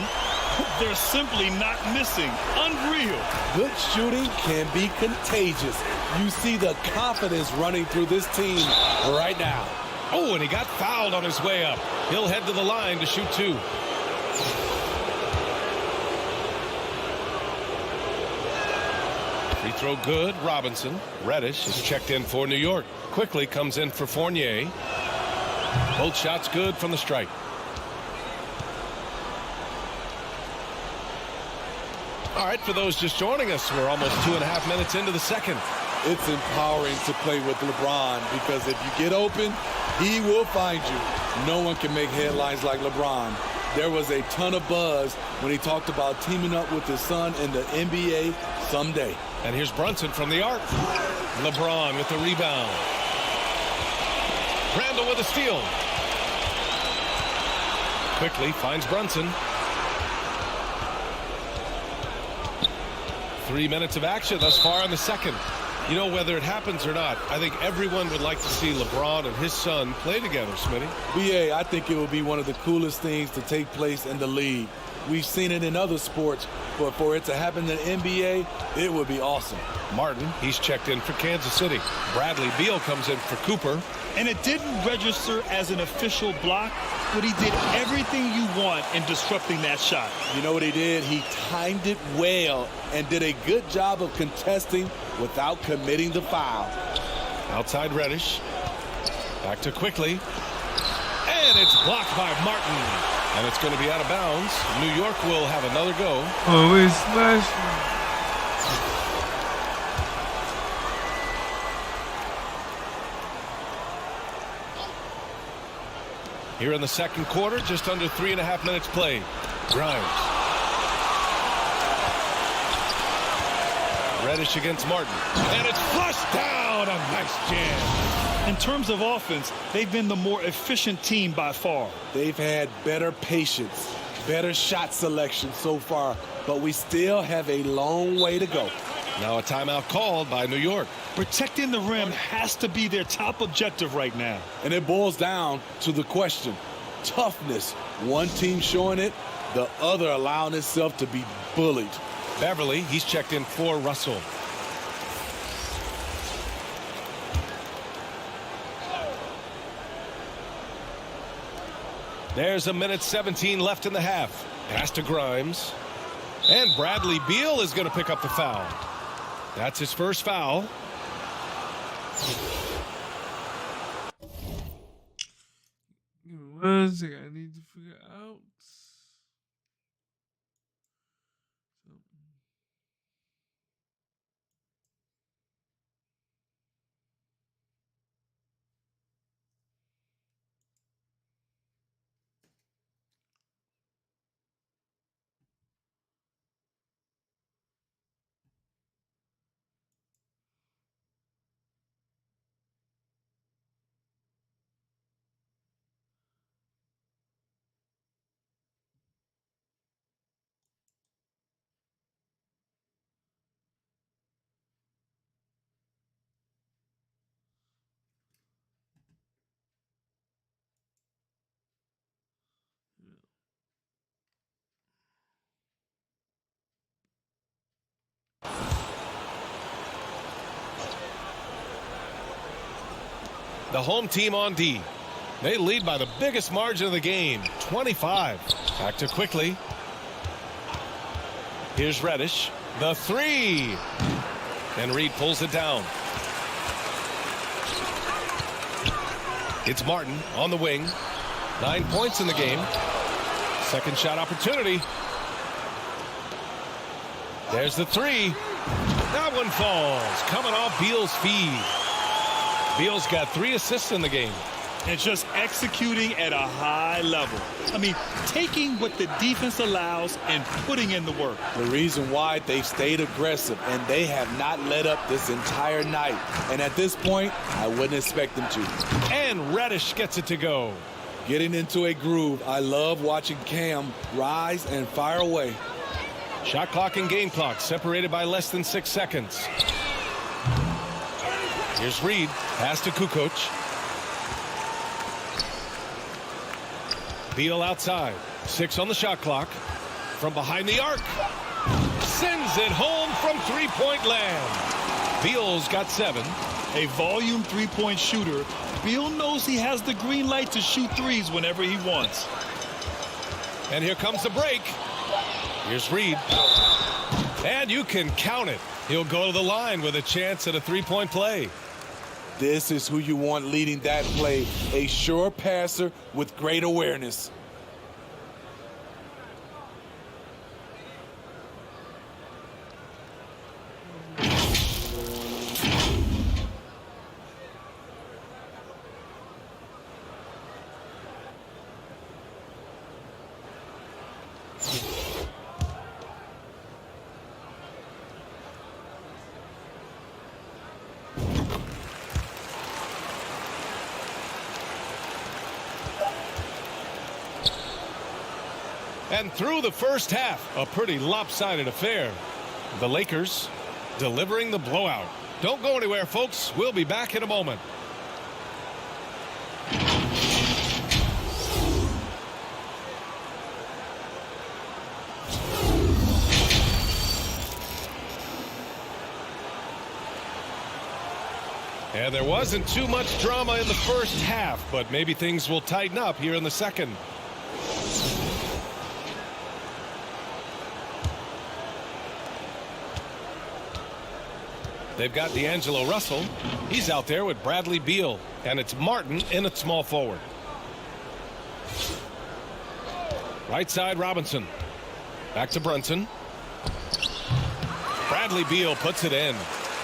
They're simply not missing. Unreal. Good shooting can be contagious. You see the confidence running through this team right now. Oh, and he got fouled on his way up. He'll head to the line to shoot 2. Free throw good. Robinson. Reddish is checked in for New York. Quickly comes in for Fournier. Both shots good from the stripe. All right, for those just joining us, we're almost 2.5 minutes into the second. It's empowering to play with LeBron because if you get open, he will find you. No one can make headlines like LeBron. There was a ton of buzz when he talked about teaming up with his son in the NBA someday. And here's Brunson from the arc. LeBron with the rebound. Randall with a steal. Quickly finds Brunson. 3 minutes of action thus far in the second. You know, whether it happens or not, I think everyone would like to see LeBron and his son play together, Smitty. BA, I think it would be one of the coolest things to take place in the league. We've seen it in other sports, but for it to happen in the NBA, it would be awesome. Martin, he's checked in for Kansas City. Bradley Beal comes in for Cooper. And it didn't register as an official block, but he did everything you want in disrupting that shot. You know what he did? He timed it well and did a good job of contesting without committing the foul. Outside Reddish. Back to Quickly. And it's blocked by Martin. And it's going to be out of bounds. New York will have another go. Oh, it's smashing. Here in the second quarter, just under 3.5 minutes played. Grimes. Reddish against Martin. And it's flushed down. A nice jam. In terms of offense, they've been the more efficient team by far. They've had better patience, better shot selection so far, but we still have a long way to go. Now a timeout called by New York. Protecting the rim has to be their top objective right now. And it boils down to the question. Toughness. One team showing it, the other allowing itself to be bullied. Beverly, he's checked in for Russell. There's 1:17 left in the half. Pass to Grimes. And Bradley Beal is going to pick up the foul. That's his first foul. Give me 1 second. I need to figure out. The home team on D. They lead by the biggest margin of the game, 25. Back to quickly. Here's Reddish. The three. And Reed pulls it down. It's Martin on the wing. 9 points in the game. Second shot opportunity. There's the three. That one falls. Coming off Beal's feed. Beal's got 3 assists in the game. And just executing at a high level. I mean, taking what the defense allows and putting in the work. The reason why they've stayed aggressive and they have not let up this entire night. And at this point, I wouldn't expect them to. And Reddish gets it to go. Getting into a groove. I love watching Cam rise and fire away. Shot clock and game clock separated by less than 6 seconds. Here's Reed. Pass to Kukoc. Beal outside. 6 on the shot clock. From behind the arc. Sends it home from three-point land. Beal's got 7. A volume three-point shooter. Beal knows he has the green light to shoot threes whenever he wants. And here comes the break. Here's Reed. And you can count it. He'll go to the line with a chance at a three-point play. This is who you want leading that play. A sure passer with great awareness. And through the first half, a pretty lopsided affair. The Lakers delivering the blowout. Don't go anywhere, folks. We'll be back in a moment. And there wasn't too much drama in the first half, but maybe things will tighten up here in the second. They've got D'Angelo Russell. He's out there with Bradley Beal. And it's Martin in at small forward. Right side, Robinson. Back to Brunson. Bradley Beal puts it in.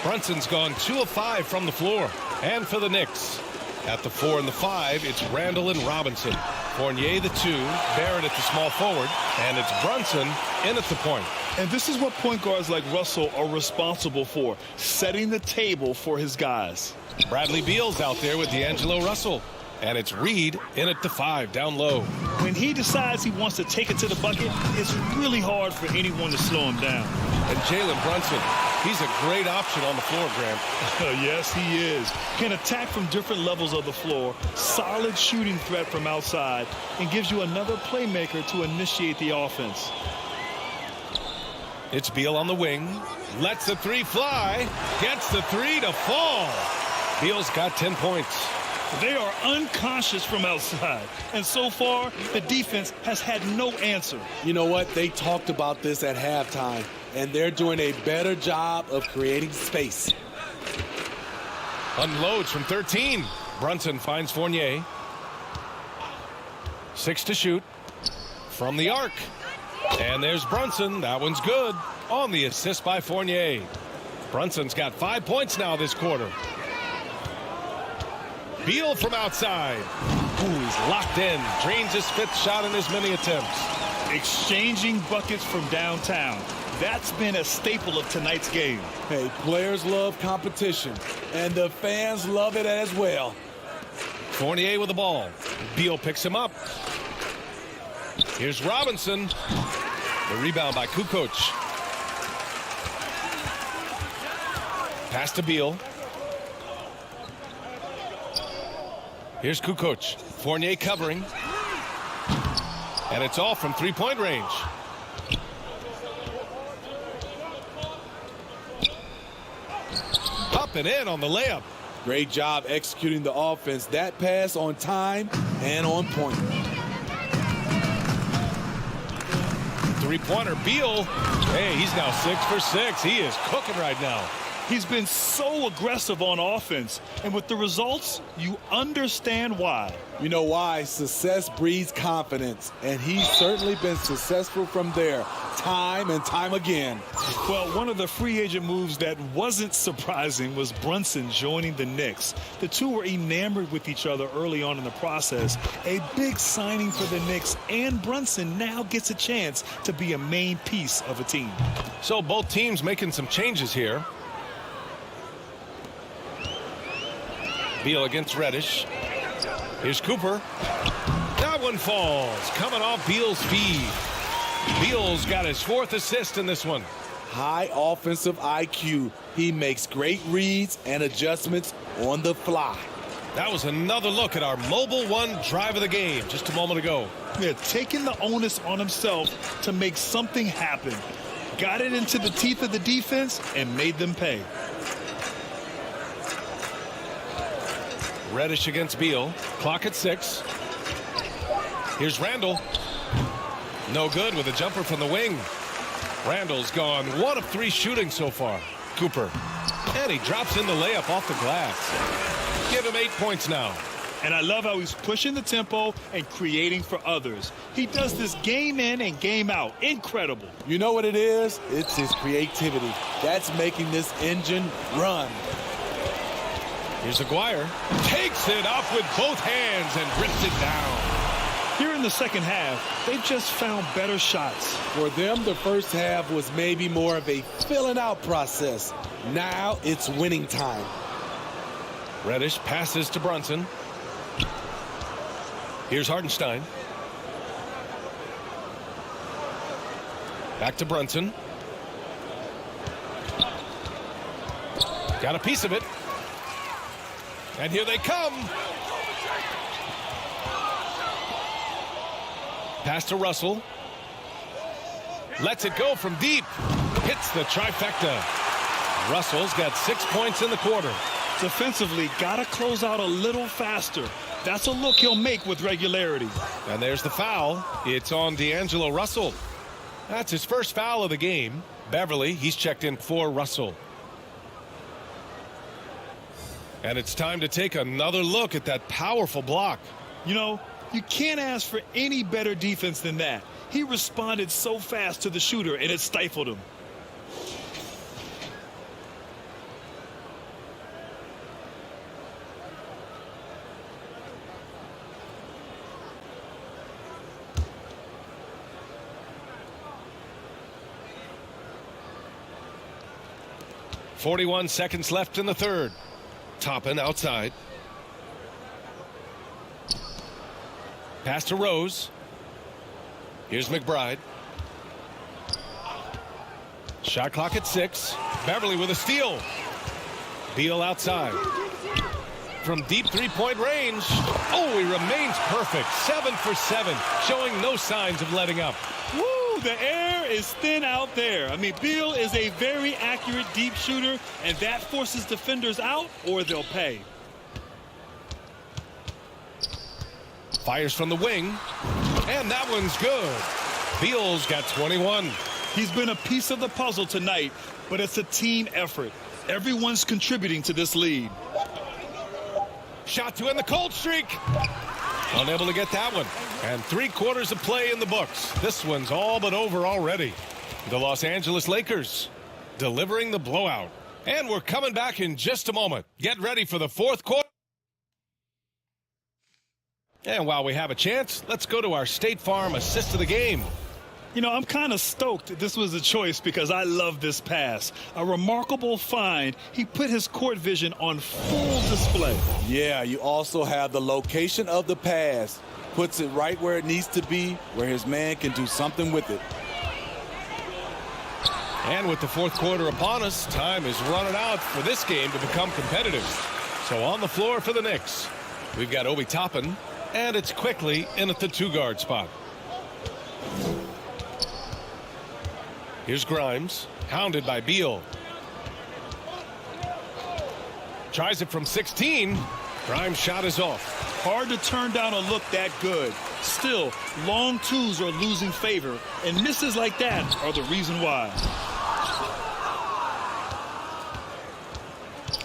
Brunson's gone 2 of 5 from the floor. And for the Knicks, at the 4 and the 5, it's Randall and Robinson. Fournier the 2, Barrett at the small forward, and it's Brunson in at the point. And this is what point guards like Russell are responsible for, setting the table for his guys. Bradley Beal's out there with D'Angelo Russell. And it's Reed in at the 5, down low. When he decides he wants to take it to the bucket, it's really hard for anyone to slow him down. And Jalen Brunson, he's a great option on the floor, Graham. Yes, he is. Can attack from different levels of the floor, solid shooting threat from outside, and gives you another playmaker to initiate the offense. It's Beal on the wing. Lets the 3 fly. Gets the 3 to fall. Beal's got 10 points. They are unconscious from outside. And so far, the defense has had no answer. You know what? They talked about this at halftime, and they're doing a better job of creating space. Unloads from 13. Brunson finds Fournier. 6 to shoot. From the arc. And there's Brunson. That one's good. On the assist by Fournier. Brunson's got 5 points now this quarter. Beal from outside. Ooh, he's locked in. Drains his 5th shot in as many attempts. Exchanging buckets from downtown. That's been a staple of tonight's game. Hey, players love competition, and the fans love it as well. Fournier with the ball. Beal picks him up. Here's Robinson. The rebound by Kukoc. Pass to Beal. Here's Kukoc. Fournier covering. And it's all from three-point range. Up and in on the layup. Great job executing the offense. That pass on time and on point. Three-pointer, Beal. Hey, he's now 6 for 6. He is cooking right now. He's been so aggressive on offense, and with the results, you understand why. You know why? Success breeds confidence, and he's certainly been successful from there, time and time again. Well, one of the free agent moves that wasn't surprising was Brunson joining the Knicks. The two were enamored with each other early on in the process. A big signing for the Knicks, and Brunson now gets a chance to be a main piece of a team. So both teams making some changes here. Beal against Reddish. Here's Cooper. That one falls. Coming off Beal's feed. Beal's got his 4th assist in this one. High offensive IQ. He makes great reads and adjustments on the fly. That was another look at our Mobile One drive of the game just a moment ago. Yeah, taking the onus on himself to make something happen. Got it into the teeth of the defense and made them pay. Reddish against Beal. Clock at 6. Here's Randall. No good with a jumper from the wing. Randall's gone 1 of 3 shooting so far. Cooper. And he drops in the layup off the glass. Give him 8 points now. And I love how he's pushing the tempo and creating for others. He does this game in and game out. Incredible. You know what it is? It's his creativity. That's making this engine run. Here's Aguirre. Takes it up with both hands and rips it down. Here in the second half, they've just found better shots. For them, the first half was maybe more of a filling out process. Now it's winning time. Reddish passes to Brunson. Here's Hartenstein. Back to Brunson. Got a piece of it. And here they come. Pass to Russell. Lets it go from deep. Hits the trifecta. Russell's got 6 points in the quarter. Defensively, got to close out a little faster. That's a look he'll make with regularity. And there's the foul. It's on D'Angelo Russell. That's his first foul of the game. Beverly, he's checked in for Russell. And it's time to take another look at that powerful block. You know, you can't ask for any better defense than that. He responded so fast to the shooter, and it stifled him. .41 seconds left in the third. Toppin outside. Pass to Rose. Here's McBride. Shot clock at 6. Beverly with a steal. Beal outside. From deep three-point range. Oh, he remains perfect. 7 for 7. Showing no signs of letting up. Woo, the air is thin out there. I mean, Beal is a very accurate deep shooter, and that forces defenders out or they'll pay. Fires from the wing. And that one's good. Beal's got 21. He's been a piece of the puzzle tonight, but it's a team effort. Everyone's contributing to this lead. Shot to end the cold streak. Unable to get that one. And 3 quarters of play in the books. This one's all but over already. The Los Angeles Lakers delivering the blowout. And we're coming back in just a moment. Get ready for the fourth quarter. And while we have a chance, let's go to our State Farm assist of the game. You know, I'm kind of stoked this was a choice because I love this pass. A remarkable find. He put his court vision on full display. Yeah, you also have the location of the pass. Puts it right where it needs to be, where his man can do something with it. And with the fourth quarter upon us, time is running out for this game to become competitive. So on the floor for the Knicks, we've got Obi Toppin, and it's quickly in at the 2-guard spot. Here's Grimes, hounded by Beal. Tries it from 16. Grimes' shot is off. Hard to turn down a look that good. Still, long twos are losing favor, and misses like that are the reason why.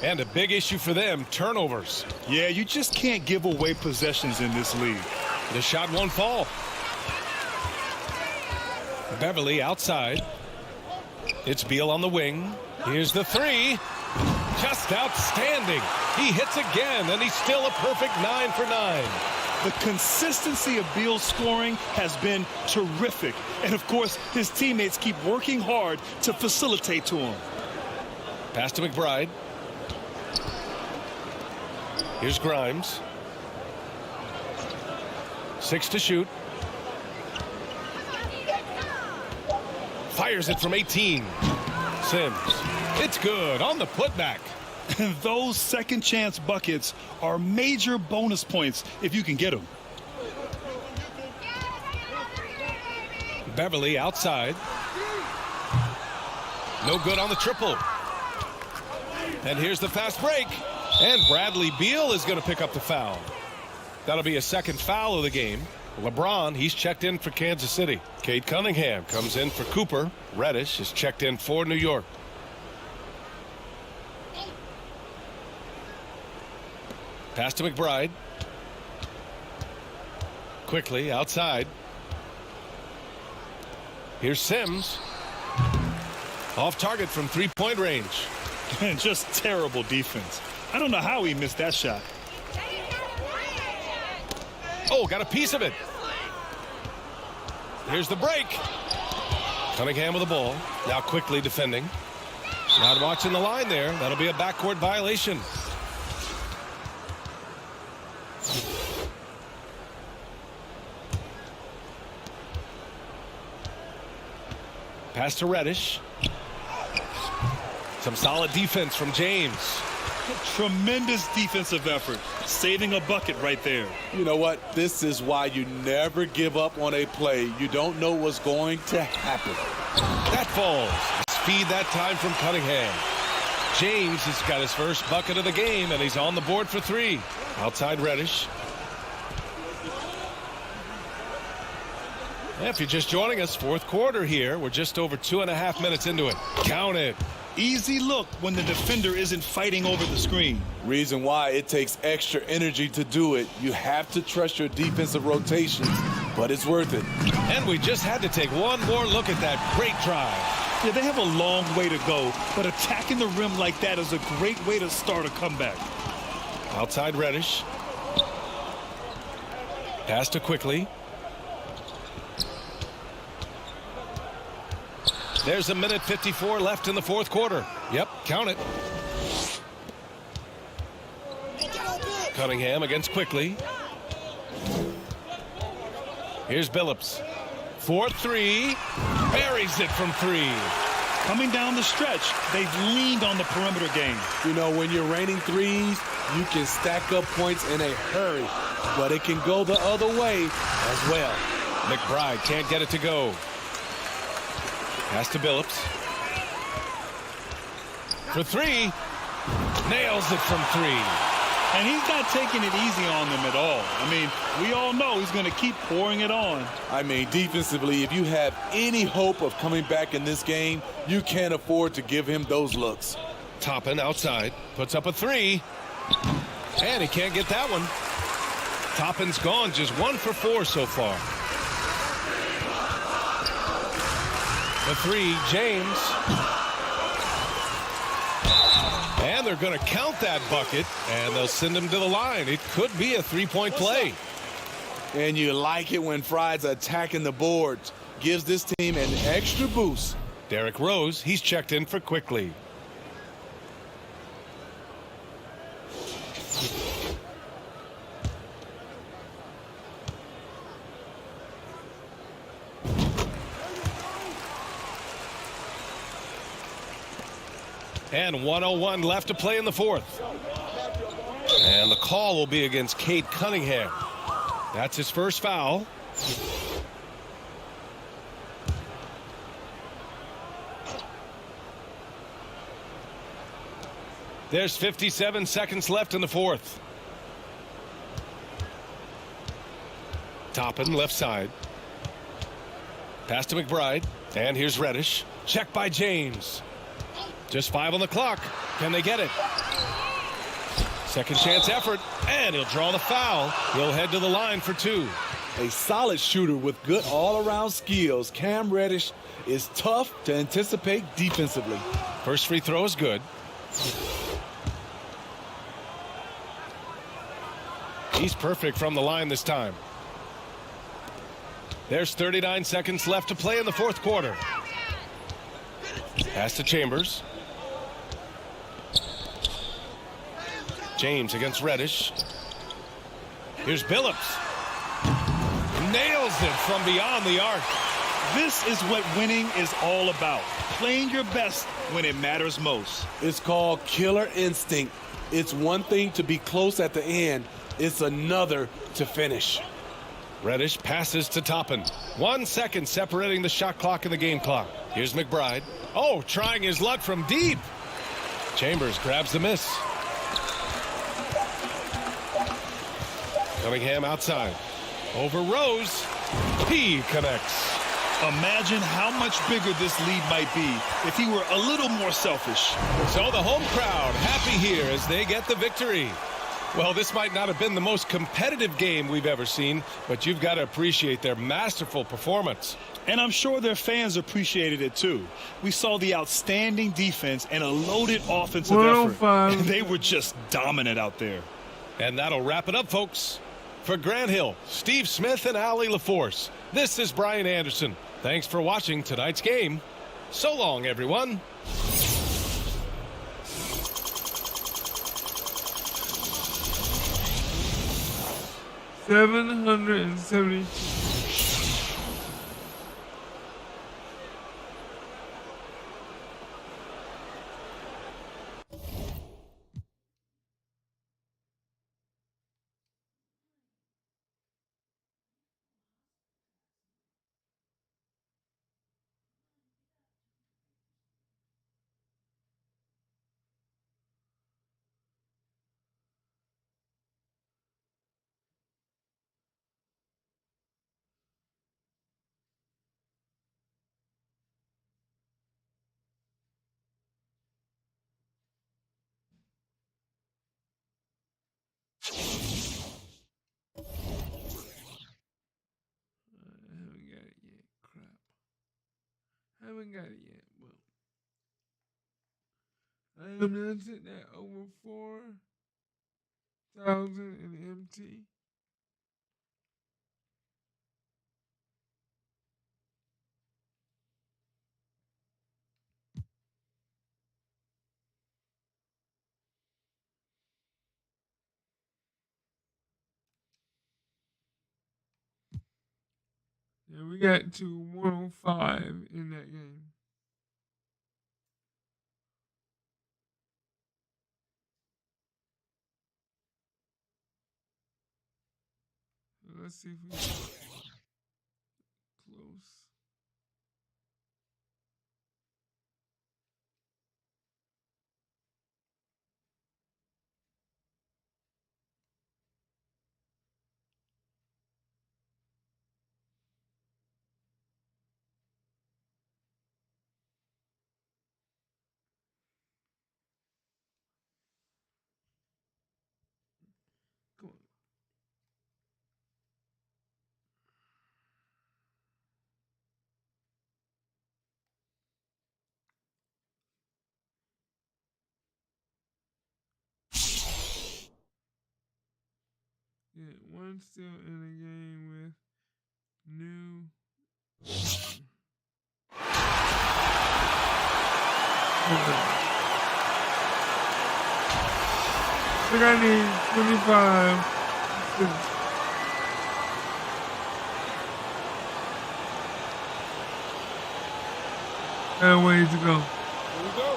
And a big issue for them, turnovers. Yeah, you just can't give away possessions in this league. The shot won't fall. Beverly outside. It's Beal on the wing. Here's the three. Just outstanding. He hits again, and he's still a perfect 9 for 9. The consistency of Beal's scoring has been terrific. And, of course, his teammates keep working hard to facilitate to him. Pass to McBride. Here's Grimes. 6 to shoot. Fires it from 18. Sims. It's good on the putback. And those second chance buckets are major bonus points if you can get them. Beverly outside. No good on the triple. And here's the fast break. And Bradley Beal is going to pick up the foul. That'll be a second foul of the game. LeBron, he's checked in for Kansas City. Cade Cunningham comes in for Cooper. Reddish is checked in for New York. Pass to McBride. Quickly outside. Here's Sims. Off target from three-point range. And just terrible defense. I don't know how he missed that shot. Oh, got a piece of it. Here's the break. Cunningham with the ball. Now quickly defending. Not watching the line there. That'll be a backcourt violation. Pass to Reddish. Some solid defense from James. Tremendous defensive effort. Saving a bucket right there. You know what? This is why you never give up on a play. You don't know what's going to happen. That falls. Speed that time from Cunningham. James has got his first bucket of the game, and he's on the board for 3. Outside Reddish. If you're just joining us, fourth quarter here. We're just over 2.5 minutes into it. Count it. Easy look when the defender isn't fighting over the screen. Reason why it takes extra energy to do it. You have to trust your defensive rotations, but it's worth it. And we just had to take one more look at that great drive. Yeah, they have a long way to go, but attacking the rim like that is a great way to start a comeback. Outside Reddish. Pass to Quickly. There's 1:54 left in the fourth quarter. Yep, count it. Cunningham against Quickly. Here's Billups. 4-3. Buries it from 3. Coming down the stretch, they've leaned on the perimeter game. You know, when you're raining threes, you can stack up points in a hurry, but it can go the other way as well. McBride can't get it to go. Pass to Billups. For 3. Nails it from 3. And he's not taking it easy on them at all. I mean, we all know he's going to keep pouring it on. I mean, defensively, if you have any hope of coming back in this game, you can't afford to give him those looks. Toppin outside. Puts up a 3. And he can't get that one. Toppin's gone just 1 for 4 so far. The 3, James. And they're going to count that bucket, and they'll send him to the line. It could be a 3-point play. And you like it when Fry's attacking the boards. Gives this team an extra boost. Derrick Rose, he's checked in for Quickly. And 1:01 left to play in the fourth. And the call will be against Cade Cunningham. That's his first foul. There's 57 seconds left in the fourth. Toppin left side. Pass to McBride. And here's Reddish. Check by James. Just 5 on the clock. Can they get it? Second chance effort. And he'll draw the foul. He'll head to the line for 2. A solid shooter with good all-around skills. Cam Reddish is tough to anticipate defensively. First free throw is good. He's perfect from the line this time. There's 39 seconds left to play in the fourth quarter. Pass to Chambers. James against Reddish. Here's Billups. Nails it from beyond the arc. This is what winning is all about. Playing your best when it matters most. It's called killer instinct. It's one thing to be close at the end. It's another to finish. Reddish passes to Toppin. 1 second separating the shot clock and the game clock. Here's McBride. Oh, trying his luck from deep. Chambers grabs the miss. Cunningham outside. Over Rose. He connects. Imagine how much bigger this lead might be if he were a little more selfish. So the home crowd happy here as they get the victory. Well, this might not have been the most competitive game we've ever seen, but you've got to appreciate their masterful performance. And I'm sure their fans appreciated it too. We saw the outstanding defense and a loaded offensive effort. They were just dominant out there. And that'll wrap it up, folks. For Grant Hill, Steve Smith, and Allie LaForce, this is Brian Anderson. Thanks for watching tonight's game. So long, everyone. $770. Haven't got it yet, but I am not sitting at over 4,000 in MT. Yeah, we got to 105 in that game. Let's see if we can close. Come on. Yeah, one still in the game with new. I think I need 25. And way to go. Here we go.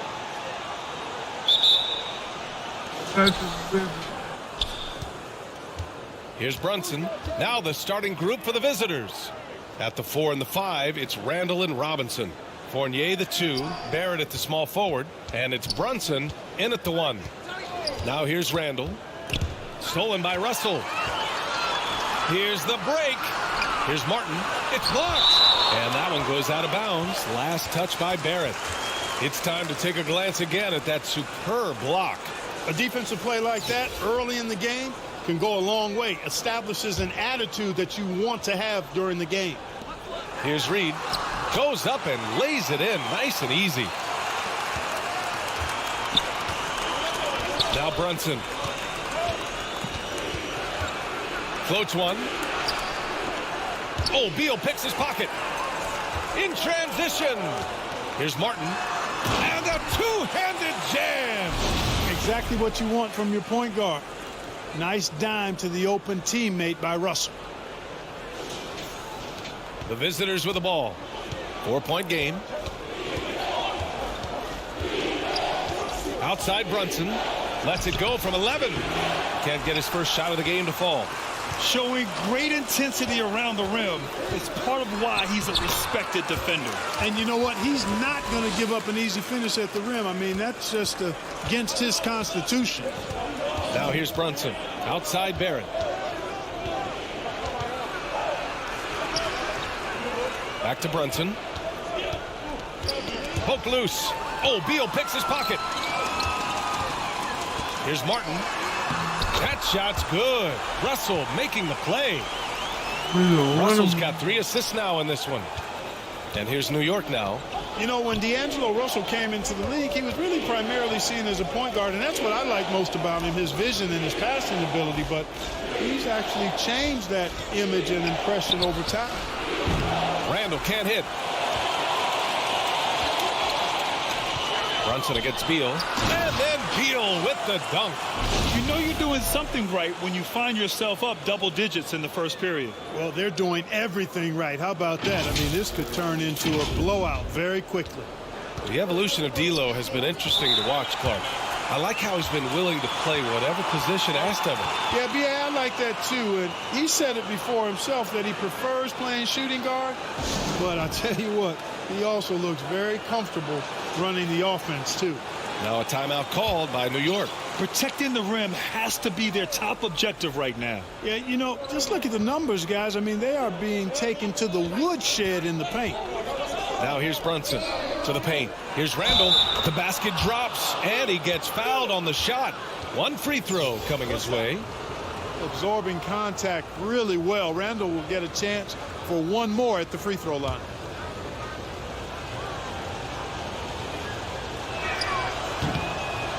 That's the business. Here's Brunson. Now the starting group for the visitors. At the 4 and the 5, it's Randall and Robinson. Fournier the 2, Barrett at the small forward, and it's Brunson in at the 1. Now here's Randall. Stolen by Russell. Here's the break. Here's Martin. It's blocked. And that one goes out of bounds. Last touch by Barrett. It's time to take a glance again at that superb block. A defensive play like that early in the game can go a long way. Establishes an attitude that you want to have during the game. Here's Reed. Goes up and lays it in. Nice and easy. Now Brunson. Floats one. Oh, Beal picks his pocket. In transition. Here's Martin. And a two-handed jam. Exactly what you want from your point guard. Nice dime to the open teammate by Russell. The visitors with the ball. 4-point game. Outside Brunson. Lets it go from 11. Can't get his first shot of the game to fall. Showing great intensity around the rim. It's part of why he's a respected defender. And you know what? He's not going to give up an easy finish at the rim. I mean, that's just against his constitution. Now here's Brunson. Outside Barrett. Back to Brunson. Poke loose. Oh, Beal picks his pocket. Here's Martin. That shot's good. Russell making the play. Russell's got 3 assists now in this one. And here's New York now. You know, when D'Angelo Russell came into the league, he was really primarily seen as a point guard, and that's what I like most about him, his vision and his passing ability. But he's actually changed that image and impression over time. Randall can't hit. Brunson against Beal. And then Beal with the dunk. You know you're doing something right when you find yourself up double digits in the first period. Well, they're doing everything right. How about that? I mean, this could turn into a blowout very quickly. The evolution of D'Lo has been interesting to watch, Clark. I like how he's been willing to play whatever position asked of him. Yeah, B.A., I like that too. And he said it before himself that he prefers playing shooting guard. But I'll tell you what, he also looks very comfortable running the offense too. Now a timeout called by New York. Protecting the rim has to be their top objective right now. Yeah, you know, just look at the numbers, guys. I mean, they are being taken to the woodshed in the paint. Now here's Brunson to the paint. Here's Randall. The basket drops, and he gets fouled on the shot. One free throw coming his way. Absorbing contact really well. Randall will get a chance for one more at the free throw line.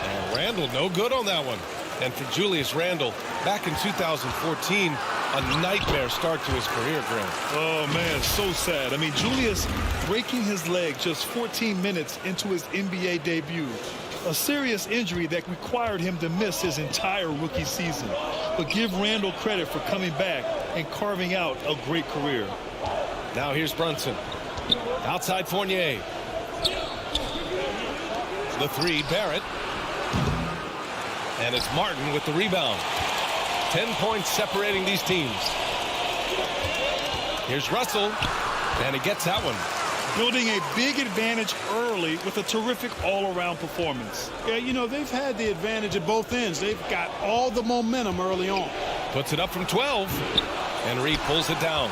And Randall no good on that one. And for Julius Randall, back in 2014, a nightmare start to his career, Grant. Oh, man, so sad. I mean, Julius breaking his leg just 14 minutes into his NBA debut. A serious injury that required him to miss his entire rookie season. But give Randall credit for coming back and carving out a great career. Now here's Brunson. Outside Fournier. The three, Barrett. And it's Martin with the rebound. 10 points separating these teams. Here's Russell, and he gets that one. Building a big advantage early with a terrific all-around performance. Yeah, you know, they've had the advantage at both ends. They've got all the momentum early on. Puts it up from 12, and Reed pulls it down.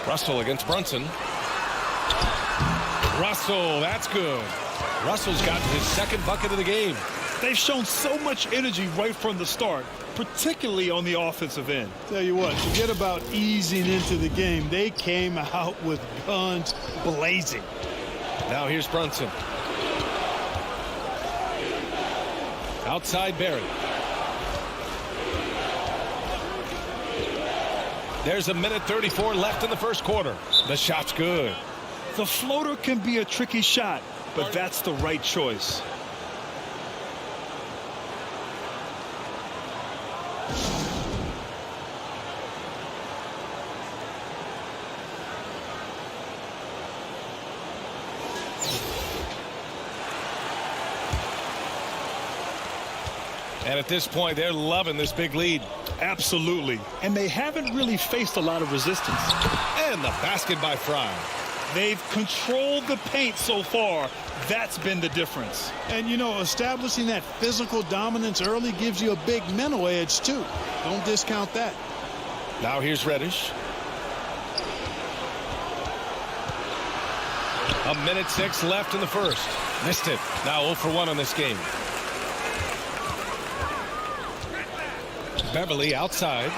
Russell against Brunson. Russell, that's good. Russell's gotten his second bucket of the game. They've shown so much energy right from the start, particularly on the offensive end. Tell you what, forget about easing into the game. They came out with guns blazing. Now here's Brunson. Outside Barrett. There's a minute 34 left in the first quarter. The shot's good. The floater can be a tricky shot, but that's the right choice. And at this point, they're loving this big lead. Absolutely. And they haven't really faced a lot of resistance. And the basket by Fry. They've controlled the paint so far. That's been the difference. And, you know, establishing that physical dominance early gives you a big mental edge, too. Don't discount that. Now here's Reddish. 1:06 left in the first. Missed it. Now 0 for 1 on this game. Beverly outside.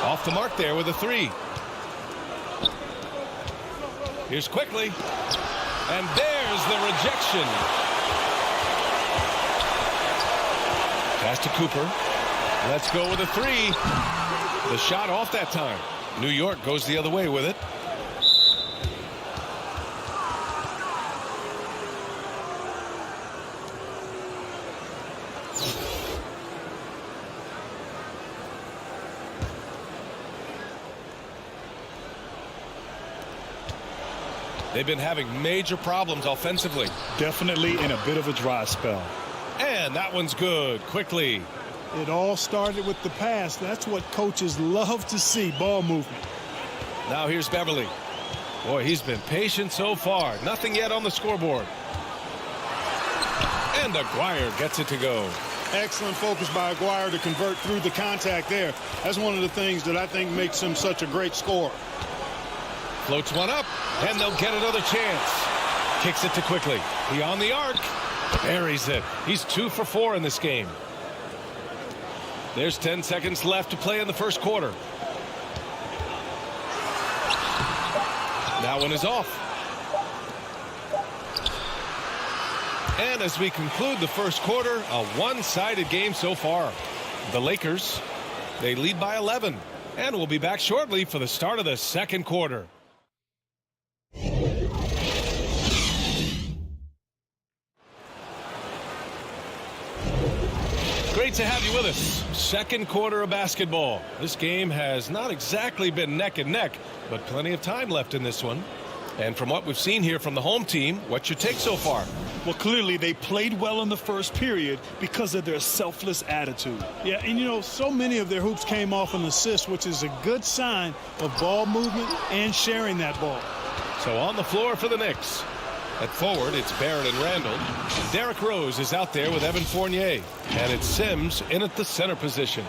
Off the mark there with a 3. Here's Quickly. And there's the rejection. Pass to Cooper. Let's go with a 3. The shot off that time. New York goes the other way with it. They've been having major problems offensively. Definitely in a bit of a dry spell. And that one's good. Quickly. It all started with the pass. That's what coaches love to see, ball movement. Now here's Beverly. Boy, he's been patient so far. Nothing yet on the scoreboard. And Aguirre gets it to go. Excellent focus by Aguirre to convert through the contact there. That's one of the things that I think makes him such a great scorer. Floats one up, and they'll get another chance. Kicks it to Quickly. He on the arc. Buries it. He's 2 for 4 in this game. There's 10 seconds left to play in the first quarter. That one is off. And as we conclude the first quarter, a one-sided game so far. The Lakers, they lead by 11. And we'll be back shortly for the start of the second quarter. Great to have you with us. Second quarter of basketball. This game has not exactly been neck and neck, but plenty of time left in this one. And from what we've seen here from the home team, what's your take so far? Well, clearly they played well in the first period because of their selfless attitude. Yeah, and you know, so many of their hoops came off an assist, which is a good sign of ball movement and sharing that ball. So on the floor for the Knicks. At forward, it's Barrett and Randall. Derrick Rose is out there with Evan Fournier. And it's Sims in at the center position.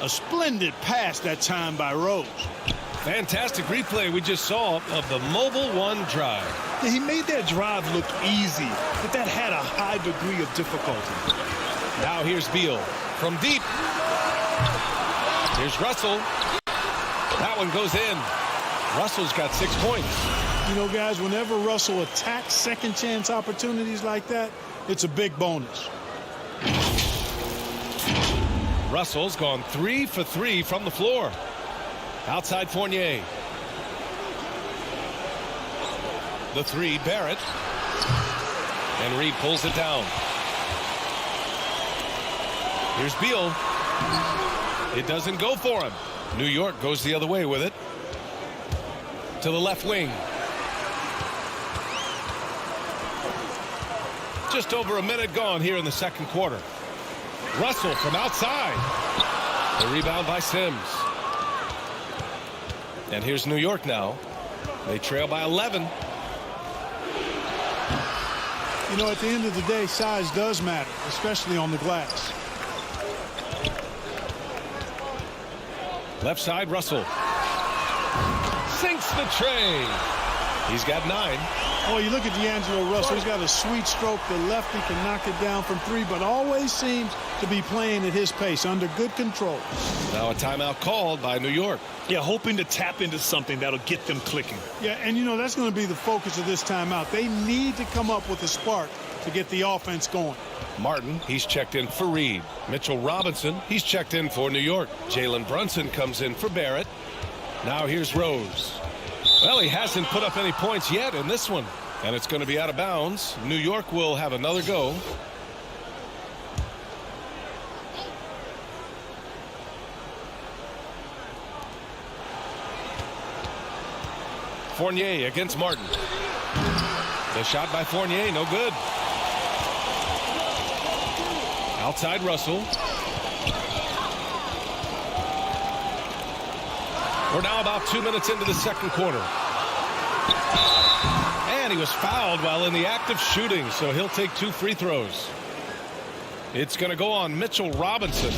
A splendid pass that time by Rose. Fantastic replay we just saw of the Mobile One drive. Yeah, he made that drive look easy, but that had a high degree of difficulty. Now here's Beal from deep. Here's Russell. That one goes in. Russell's got 6 points. You know, guys, whenever Russell attacks second chance opportunities like that, it's a big bonus. Russell's gone 3 for 3 from the floor. Outside Fournier. The 3, Barrett. And Reed pulls it down. Here's Beal. It doesn't go for him. New York goes the other way with it. To the left wing. Just over a minute gone here in the second quarter. Russell from outside. The rebound by Sims. And here's New York now. They trail by 11. You know, at the end of the day, size does matter, especially on the glass. Left side, Russell. Sinks the tray. He's got 9. Oh, you look at D'Angelo Russell. He's got a sweet stroke. The lefty can knock it down from 3, but always seems to be playing at his pace, under good control. Now a timeout called by New York. Yeah, hoping to tap into something that'll get them clicking. Yeah, and you know, that's going to be the focus of this timeout. They need to come up with a spark to get the offense going. Martin, he's checked in for Reed. Mitchell Robinson, he's checked in for New York. Jalen Brunson comes in for Barrett. Now here's Rose. Well, he hasn't put up any points yet in this one. And it's going to be out of bounds. New York will have another go. Fournier against Martin. The shot by Fournier, no good. Outside Russell. We're now about 2 minutes into the second quarter. And he was fouled while in the act of shooting, so he'll take 2 free throws. It's going to go on Mitchell Robinson.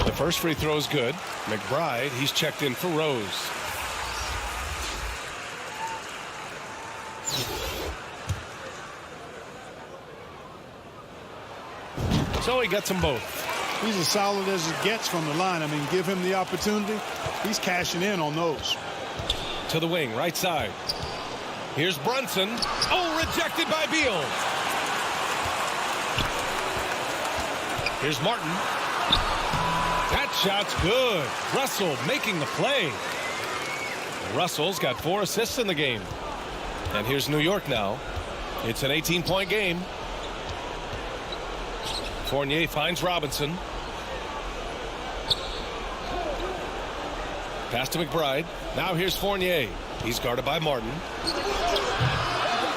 The first free throw is good. McBride, he's checked in for Rose. So he gets them both. He's as solid as it gets from the line. I mean, give him the opportunity. He's cashing in on those. To the wing, right side. Here's Brunson. Oh, rejected by Beal. Here's Martin. That shot's good. Russell making the play. Russell's got 4 assists in the game. And here's New York now. It's an 18-point game. Fournier finds Robinson. Pass to McBride. Now here's Fournier. He's guarded by Martin.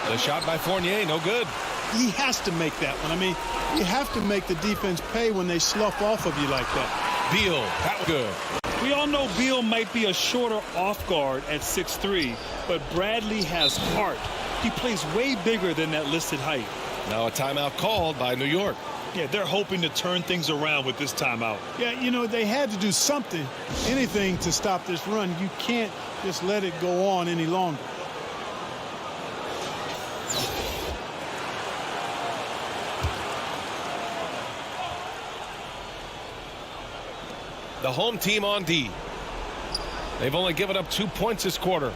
The shot by Fournier, no good. He has to make that one. I mean, you have to make the defense pay when they slough off of you like that. Beal, that was good. We all know Beal might be a shorter off guard at 6'3", but Bradley has heart. He plays way bigger than that listed height. Now a timeout called by New York. Yeah, they're hoping to turn things around with this timeout. Yeah, you know, they had to do something, anything to stop this run. You can't just let it go on any longer. The home team on D. They've only given up 2 points this quarter.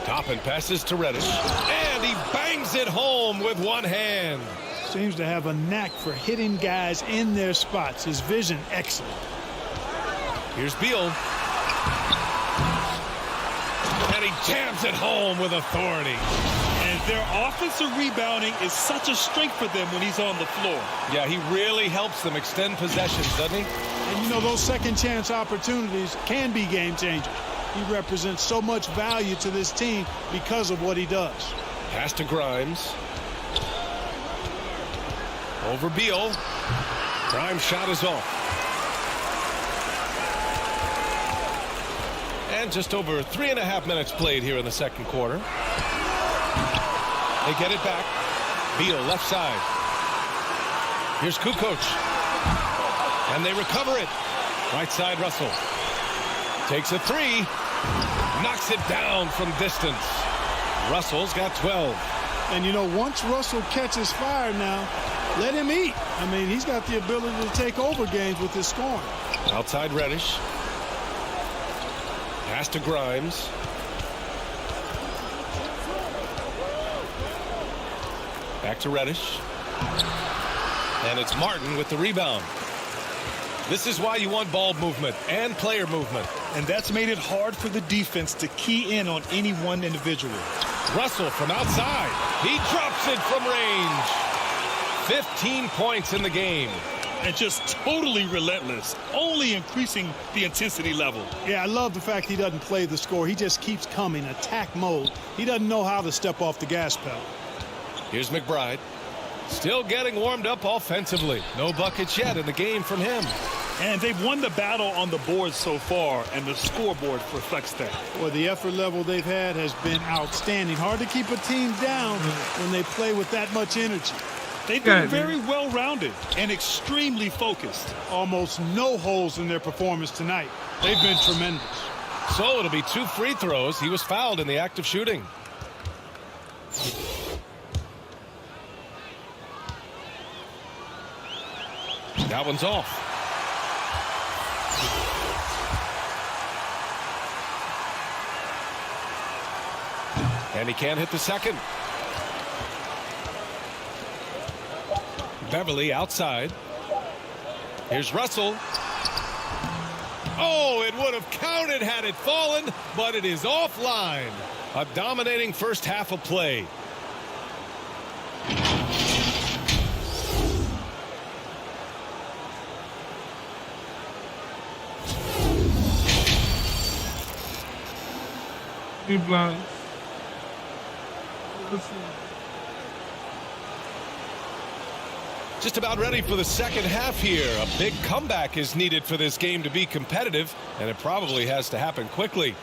Toppin passes to Reddish. And he bangs it home with one hand. Seems to have a knack for hitting guys in their spots. His vision, excellent. Here's Beal. And he jams it home with authority. And their offensive rebounding is such a strength for them when he's on the floor. Yeah, he really helps them extend possessions, doesn't he? And you know, those second chance opportunities can be game changers. He represents so much value to this team because of what he does. Pass to Grimes. Over Beal. Grimes' shot is off. And just over 3.5 minutes played here in the second quarter. They get it back. Beal left side. Here's Kukoc. And they recover it. Right side Russell. Takes a 3. Knocks it down from distance. Russell's got 12. And you know, once Russell catches fire now, let him eat. I mean, he's got the ability to take over games with his scoring. Outside Reddish. Pass to Grimes. Back to Reddish. And it's Martin with the rebound. This is why you want ball movement and player movement. And that's made it hard for the defense to key in on any one individual. Russell from outside. He drops it from range. 15 points in the game. And just totally relentless, only increasing the intensity level. Yeah, I love the fact he doesn't play the score. He just keeps coming, attack mode. He doesn't know how to step off the gas pedal. Here's McBride. Still getting warmed up offensively. No buckets yet in the game from him. And they've won the battle on the board so far, and the scoreboard reflects that. Well, the effort level they've had has been outstanding. Hard to keep a team down when they play with that much energy. They've been very well-rounded and extremely focused. Almost no holes in their performance tonight. They've been tremendous. So it'll be 2 free throws. He was fouled in the act of shooting. That one's off. And he can't hit the second. Beverly outside. Here's Russell. Oh, it would have counted had it fallen, but it is offline. A dominating first half of play. Good block. Just about ready for the second half here. A big comeback is needed for this game to be competitive, and it probably has to happen quickly.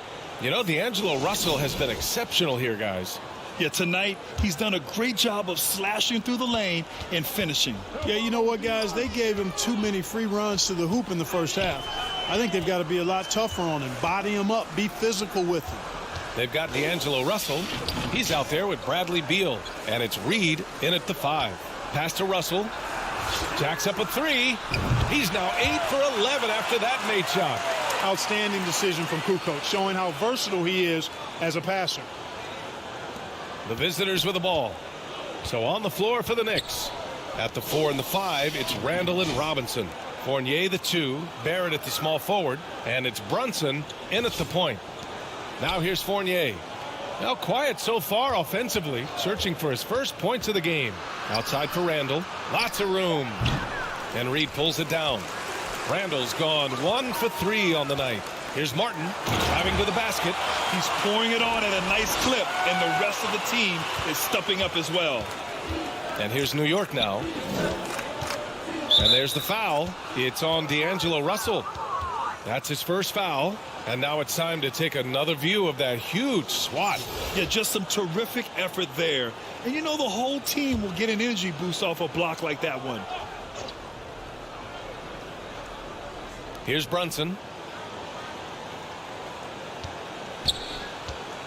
You know, D'Angelo Russell has been exceptional here, guys. Yeah, tonight he's done a great job of slashing through the lane and finishing. Yeah, you know what, guys? They gave him too many free runs to the hoop in the first half. I think they've got to be a lot tougher on him. Body him up. Be physical with him. They've got D'Angelo Russell. He's out there with Bradley Beal, and it's Reed in at the 5. Pass to Russell. Jacks up a 3. He's now 8 for 11 after that made shot. Outstanding decision from Kukoc, showing how versatile he is as a passer. The visitors with the ball. So on the floor for the Knicks. At the 4 and the 5, it's Randall and Robinson. Fournier the 2, Barrett at the small forward, and it's Brunson in at the point. Now here's Fournier. Now quiet so far offensively, searching for his first points of the game. Outside for Randall. Lots of room. And Reed pulls it down. Randall's gone 1 for 3 on the night. Here's Martin driving to the basket. He's pouring it on at a nice clip, and the rest of the team is stepping up as well. And here's New York now. And there's the foul. It's on D'Angelo Russell. That's his first foul. And now it's time to take another view of that huge swat. Yeah, just some terrific effort there. And you know the whole team will get an energy boost off a block like that one. Here's Brunson.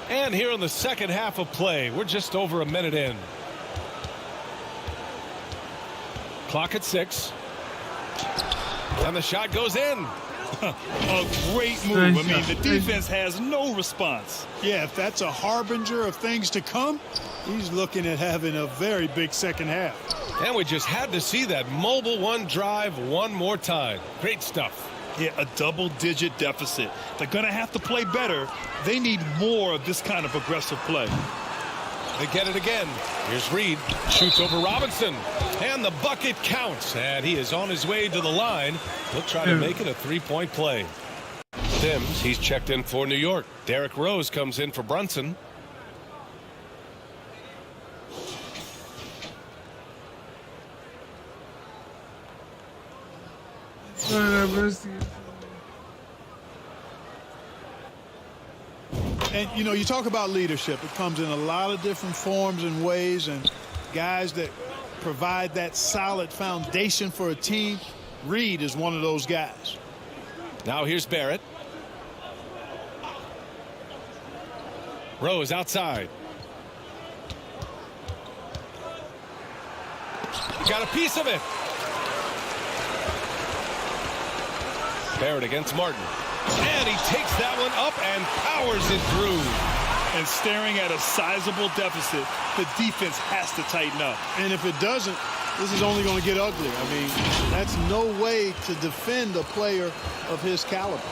And here in the second half of play, we're just over a minute in. Clock at 6. And the shot goes in. A great move. I mean, the defense has no response. Yeah, if that's a harbinger of things to come, he's looking at having a very big second half. And we just had to see that mobile one drive one more time. Great stuff. Yeah, a double-digit deficit. They're going to have to play better. They need more of this kind of aggressive play. They get it again. Here's Reed. Shoots over Robinson. And the bucket counts. And he is on his way to the line. He'll try to make it a three-point play. Sims, he's checked in for New York. Derrick Rose comes in for Brunson. And, you know, you talk about leadership. It comes in a lot of different forms and ways, and guys that provide that solid foundation for a team. Reed is one of those guys. Now here's Barrett. Rose outside. Got a piece of it. Barrett against Martin. And he takes that one up and powers it through. And staring at a sizable deficit, the defense has to tighten up. And if it doesn't, this is only going to get ugly. I mean, that's no way to defend a player of his caliber.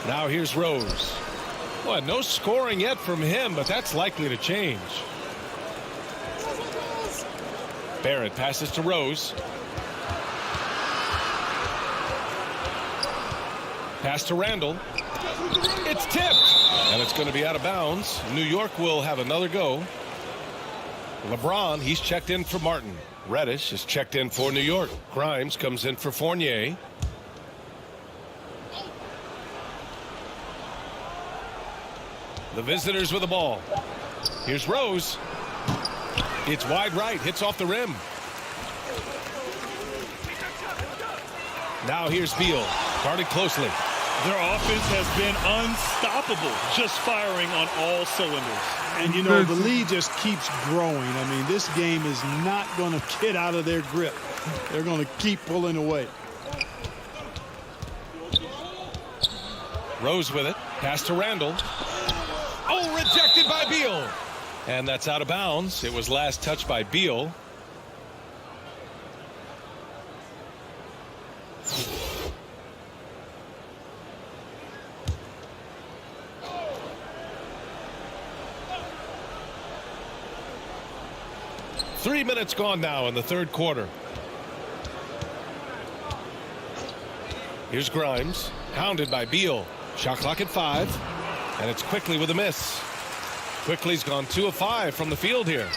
Now here's Rose. Well, no scoring yet from him, but that's likely to change. Barrett passes to Rose. Pass to Randall. It's tipped. And it's going to be out of bounds. New York will have another go. LeBron, he's checked in for Martin. Reddish is checked in for New York. Grimes comes in for Fournier. The visitors with the ball. Here's Rose. It's wide right. Hits off the rim. Now here's Beal. Guarded closely. Their offense has been unstoppable, just firing on all cylinders. And, you know, the lead just keeps growing. I mean, this game is not going to get out of their grip. They're going to keep pulling away. Rose with it. Pass to Randall. Oh, rejected by Beal. And that's out of bounds. It was last touched by Beal. Three minutes gone now in the third quarter. Here's Grimes, hounded by Beal. Shot clock at 5, and it's Quickly with a miss. Quickly's gone 2 of 5 from the field here.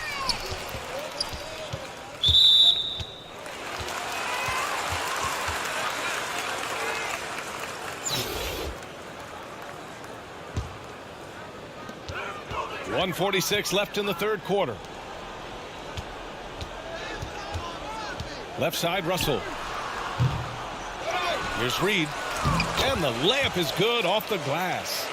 1:46 left in the third quarter. Left side, Russell. Here's Reed. And the layup is good off the glass.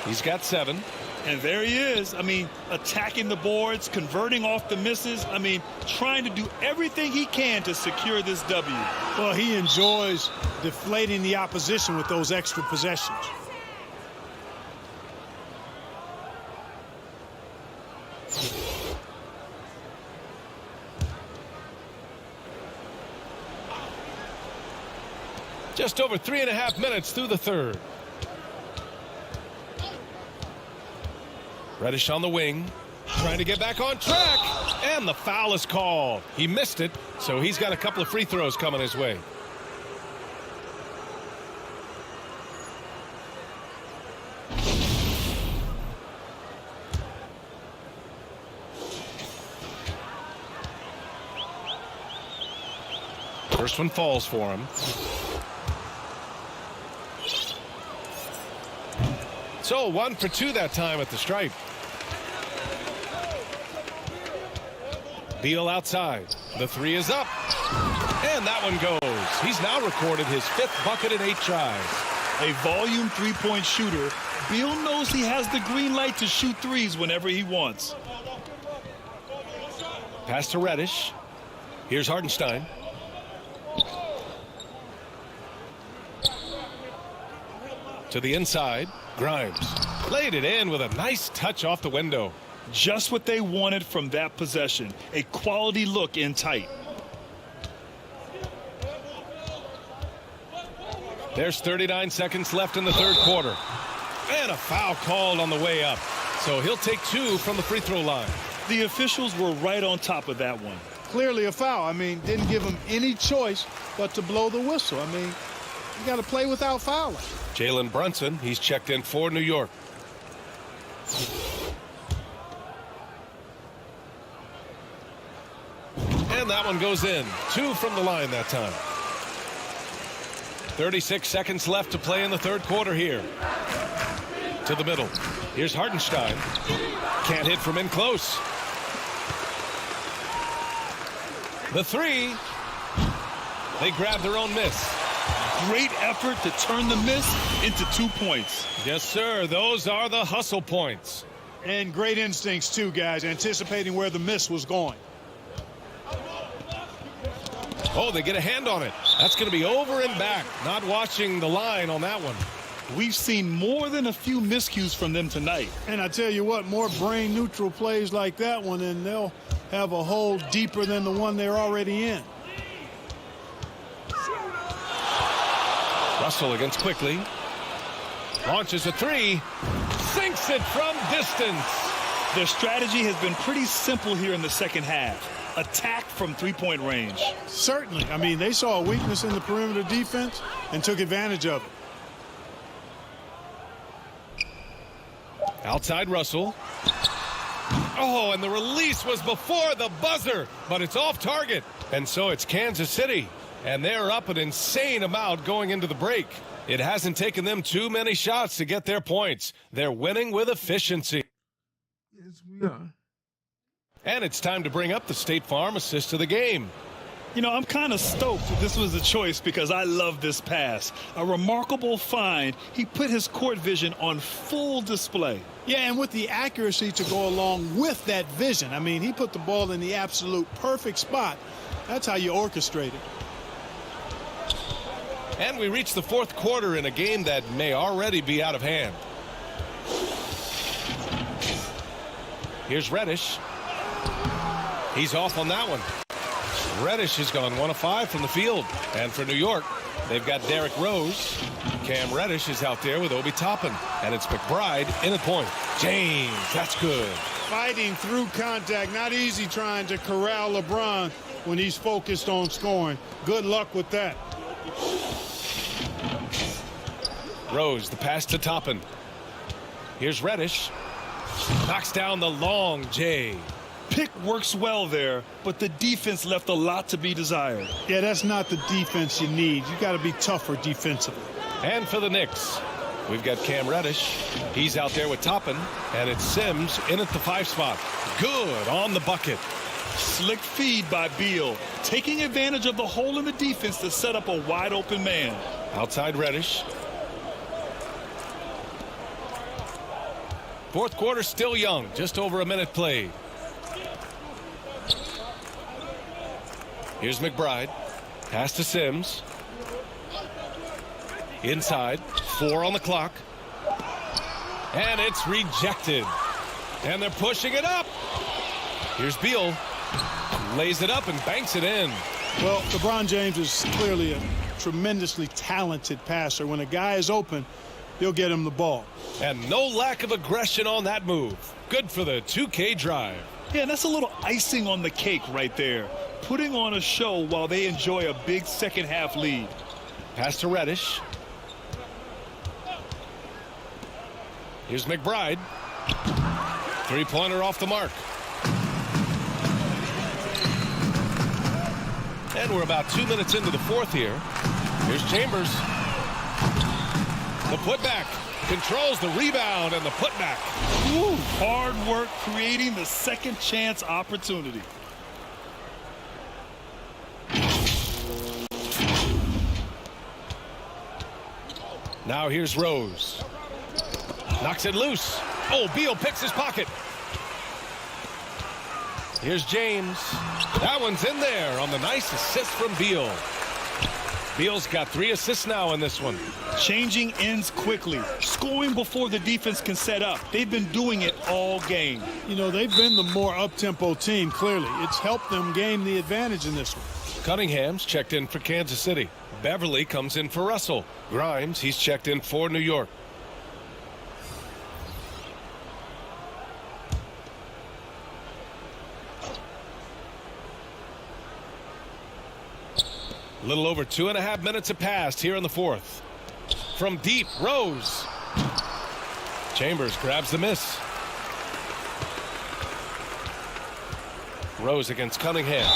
He's got 7. And there he is. I mean, attacking the boards, converting off the misses. I mean, trying to do everything he can to secure this W. Well, he enjoys deflating the opposition with those extra possessions. Just over 3.5 minutes through the third. Reddish on the wing, trying to get back on track, and the foul is called. He missed it, so he's got a couple of free throws coming his way. First one falls for him. So 1 for 2 that time at the stripe. Beal outside. The 3 is up. And that one goes. He's now recorded his 5th bucket in 8 tries. A volume three-point shooter. Beal knows he has the green light to shoot threes whenever he wants. Pass to Reddish. Here's Hartenstein. To the inside. Grimes laid it in with a nice touch off the window. Just what they wanted from that possession. A quality look in tight. There's 39 seconds left in the third quarter. And a foul called on the way up. So he'll take 2 from the free throw line. The officials were right on top of that one. Clearly a foul. I mean, didn't give him any choice but to blow the whistle. I mean, you got to play without fouling. Jalen Brunson, he's checked in for New York. And that one goes in. 2 from the line that time. 36 seconds left to play in the third quarter here. To the middle. Here's Hartenstein. Can't hit from in close. The 3. They grab their own miss. Great effort to turn the miss into 2 points. Yes, sir. Those are the hustle points. And great instincts, too, guys, anticipating where the miss was going. Oh, they get a hand on it. That's going to be over and back. Not watching the line on that one. We've seen more than a few miscues from them tonight. And I tell you what, more brain-neutral plays like that one, and they'll have a hole deeper than the one they're already in. Russell against Quickly. Launches a 3. Sinks it from distance. Their strategy has been pretty simple here in the second half. Attack from three-point range. Certainly. I mean, they saw a weakness in the perimeter defense and took advantage of it. Outside Russell. Oh, and the release was before the buzzer, but it's off target. And so it's Kansas City. And they're up an insane amount going into the break. It hasn't taken them too many shots to get their points. They're winning with efficiency. Yes, we are. And it's time to bring up the State Farm assist of the game. You know, I'm kind of stoked this was a choice because I love this pass. A remarkable find. He put his court vision on full display. Yeah, and with the accuracy to go along with that vision. I mean, he put the ball in the absolute perfect spot. That's how you orchestrate it. And we reach the fourth quarter in a game that may already be out of hand. Here's Reddish. He's off on that one. Reddish has gone 1 of 5 from the field. And for New York, they've got Derrick Rose. Cam Reddish is out there with Obi Toppin. And it's McBride in at point. James, that's good. Fighting through contact. Not easy trying to corral LeBron when he's focused on scoring. Good luck with that. Rose, the pass to Toppin. Here's Reddish. Knocks down the long J. Pick works well there, but the defense left a lot to be desired. Yeah, that's not the defense you need. You got to be tougher defensively. And for the Knicks, We've got Cam Reddish. He's out there with Toppin. And it's Sims in at the 5 spot. Good on the bucket. Slick feed by Beal, taking advantage of the hole in the defense to set up a wide open man. Outside Reddish. Fourth quarter still young. Just over a minute played. Here's McBride. Pass to Sims. Inside. 4 on the clock. And it's rejected. And they're pushing it up. Here's Beal. Lays it up and banks it in. Well, LeBron James is clearly a tremendously talented passer. When a guy is open, he'll get him the ball. And no lack of aggression on that move. Good for the 2K drive. Yeah, that's a little icing on the cake right there. Putting on a show while they enjoy a big second half lead. Pass to Reddish. Here's McBride. 3-pointer off the mark. And we're about 2 minutes into the fourth here. Here's Chambers. The putback. Controls the rebound and the putback. Ooh, hard work creating the second chance opportunity. Now here's Rose. Knocks it loose. Oh, Beal picks his pocket. Here's James. That one's in there on the nice assist from Beal. Beal's got 3 assists now in this one. Changing ends quickly. Scoring before the defense can set up. They've been doing it all game. You know, they've been the more up-tempo team, clearly. It's helped them gain the advantage in this one. Cunningham's checked in for Kansas City. Beverly comes in for Russell. Grimes, he's checked in for New York. A little over 2.5 minutes have passed here in the fourth. From deep, Rose. Chambers grabs the miss. Rose against Cunningham.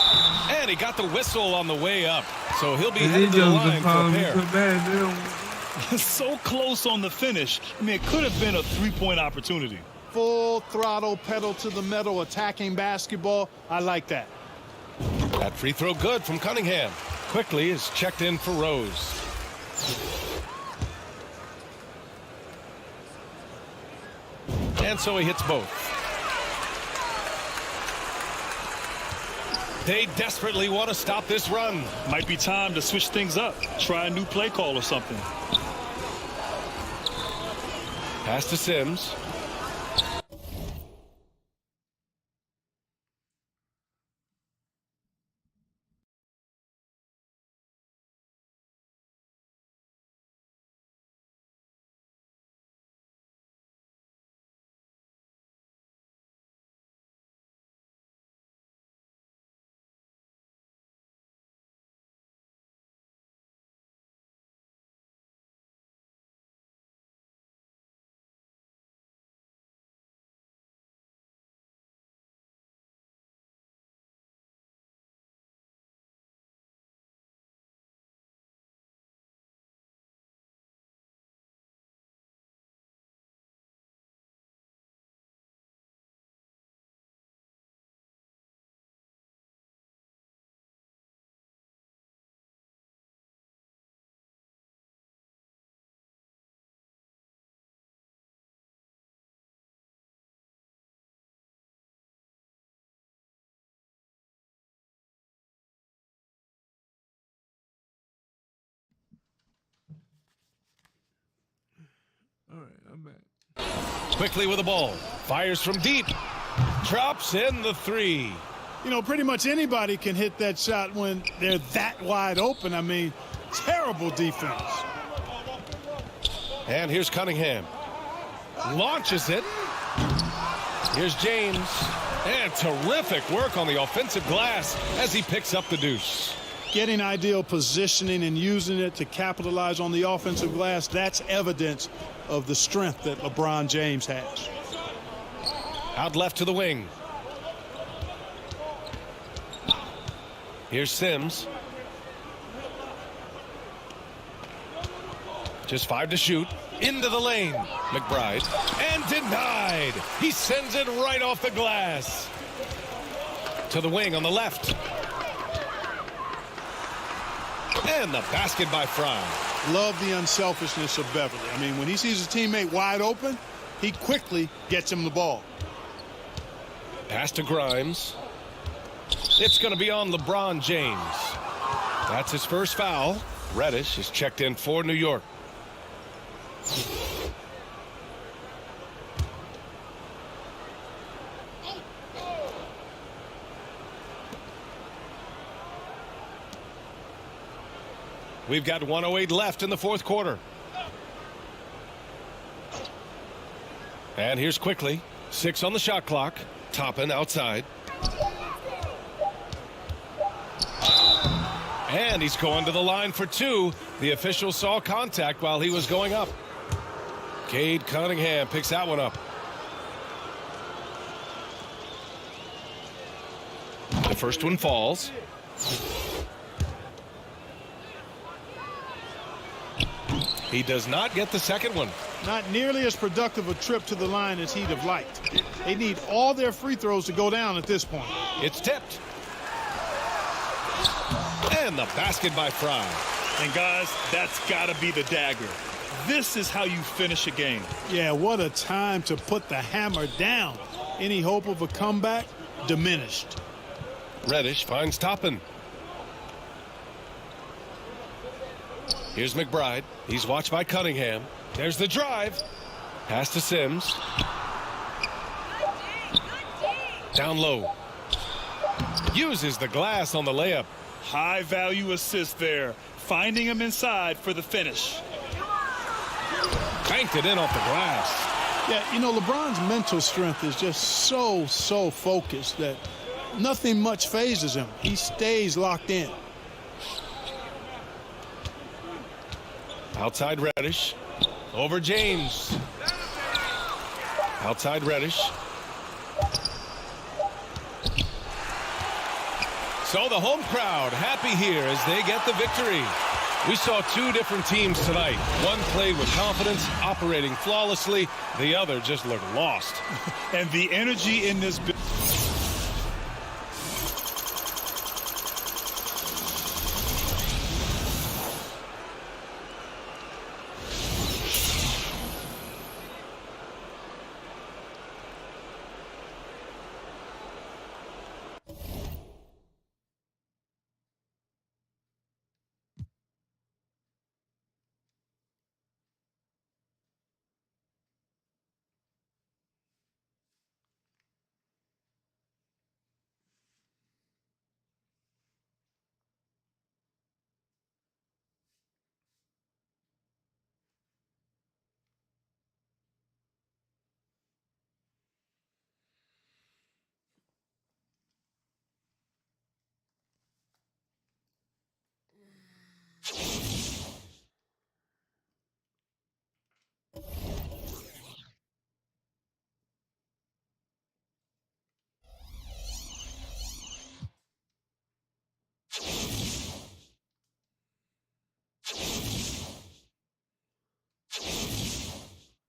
And he got the whistle on the way up. So he'll be headed to the line for a pair. So close on the finish. I mean, it could have been a 3-point opportunity. Full throttle, pedal to the metal, attacking basketball. I like that. That free throw good from Cunningham. Quickly is checked in for Rose. And so he hits both. They desperately want to stop this run. Might be time to switch things up. Try a new play call or something. Pass to Sims. All right, I'm back. Quickly with the ball. Fires from deep. Drops in the 3. You know, pretty much anybody can hit that shot when they're that wide open. I mean, terrible defense. And here's Cunningham. Launches it. Here's James. And terrific work on the offensive glass as he picks up the deuce. Getting ideal positioning and using it to capitalize on the offensive glass, that's evidence of the strength that LeBron James has. Out left to the wing. Here's Sims. Just 5 to shoot. Into the lane. McBride. And denied. He sends it right off the glass. To the wing on the left. And the basket by Fry. Love the unselfishness of Beverly. I mean, when he sees his teammate wide open, he quickly gets him the ball. Pass to Grimes. It's going to be on LeBron James. That's his first foul. Reddish is checked in for New York. We've got 1:08 left in the fourth quarter. And here's quickly. 6 on the shot clock. Toppin outside. And he's going to the line for 2. The official saw contact while he was going up. Cade Cunningham picks that one up. The first one falls. He does not get the second one. Not nearly as productive a trip to the line as he'd have liked. They need all their free throws to go down at this point. It's tipped. And the basket by Fry. And guys, that's got to be the dagger. This is how you finish a game. Yeah, what a time to put the hammer down. Any hope of a comeback diminished. Reddish finds Toppin. Here's McBride. He's watched by Cunningham. There's the drive. Pass to Sims. Down low. Uses the glass on the layup. High value assist there. Finding him inside for the finish. Banked it in off the glass. Yeah, you know, LeBron's mental strength is just so focused that nothing much phases him. He stays locked in. Outside Reddish. Over James. Outside Reddish. So the home crowd happy here as they get the victory. We saw 2 different teams tonight. One played with confidence, operating flawlessly. The other just looked lost. And the energy in this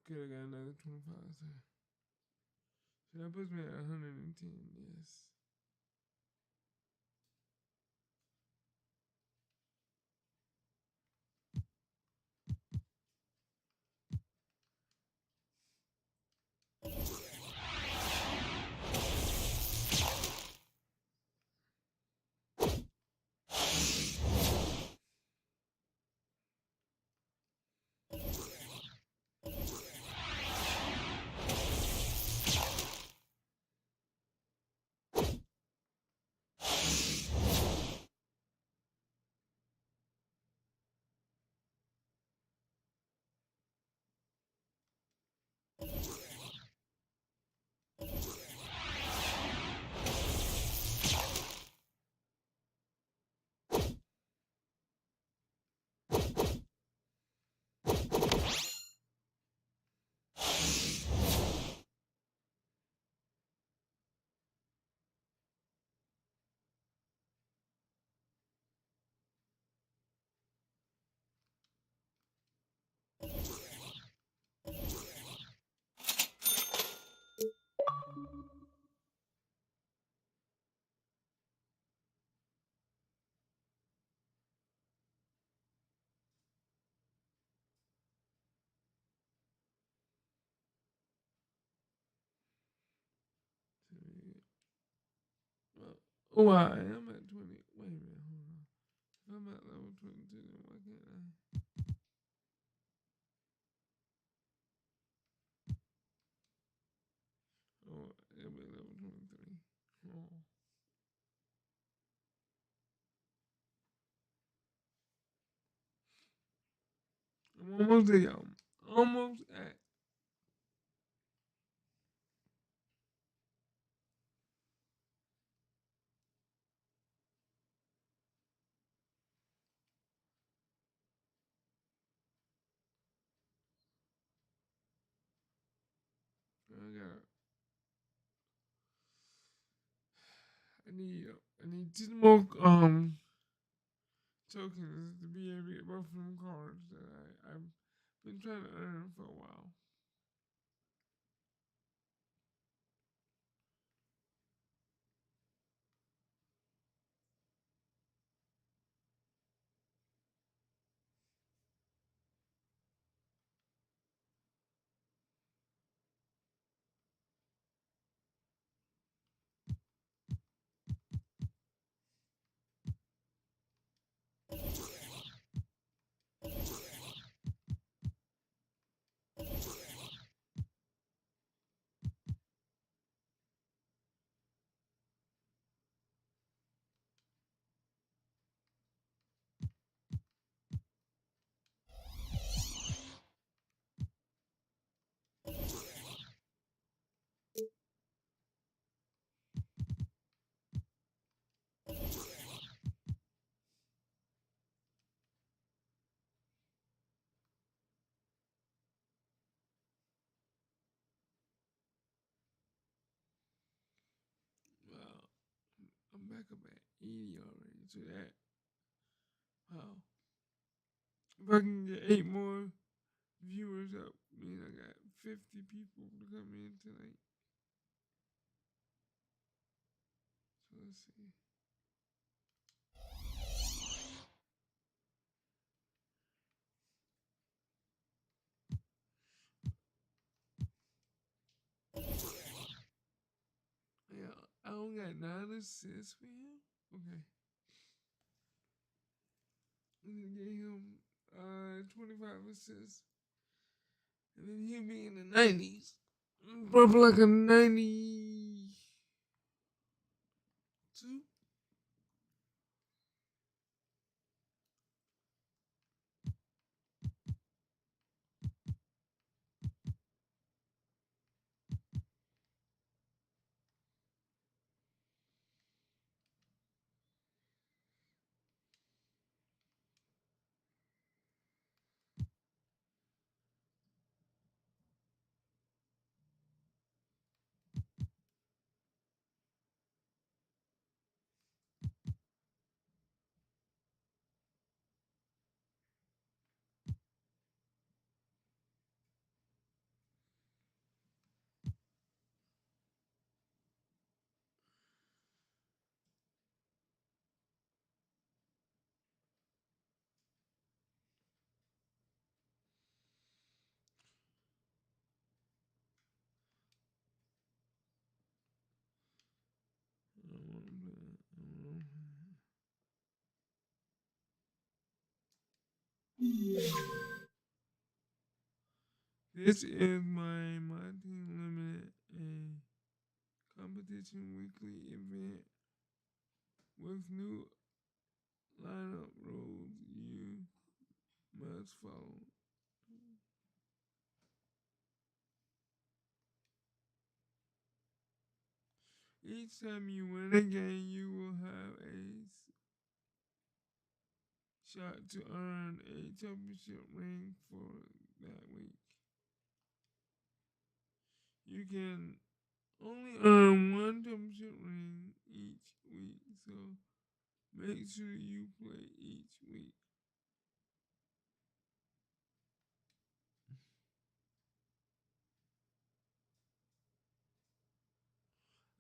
Could have got another 25. So that puts me at 110, yes. Oh, I am at 20. Wait a minute, hold on. If I'm at level 22, then why can't I? Oh, it'll be level 23. Oh. I'm almost there, y'all. Almost at. I need 10 more tokens to be able to get both of them cards that I've been trying to earn for a while. Well, I'm back up at 80 already, so that, wow. If I can get 8 more viewers up, I mean, I got 50 people to come in tonight. So let's see. Yeah, I only got 9 assists for him. Okay. And then gave him 25 assists. And then he'll be in the 90s. Probably like a 92. This is my MYTEAM Limited and competition weekly event with new lineup rules you must follow. Each time you win a game, you will have a shot to earn a championship ring for that week. You can only earn one championship ring each week, so make sure you play each week.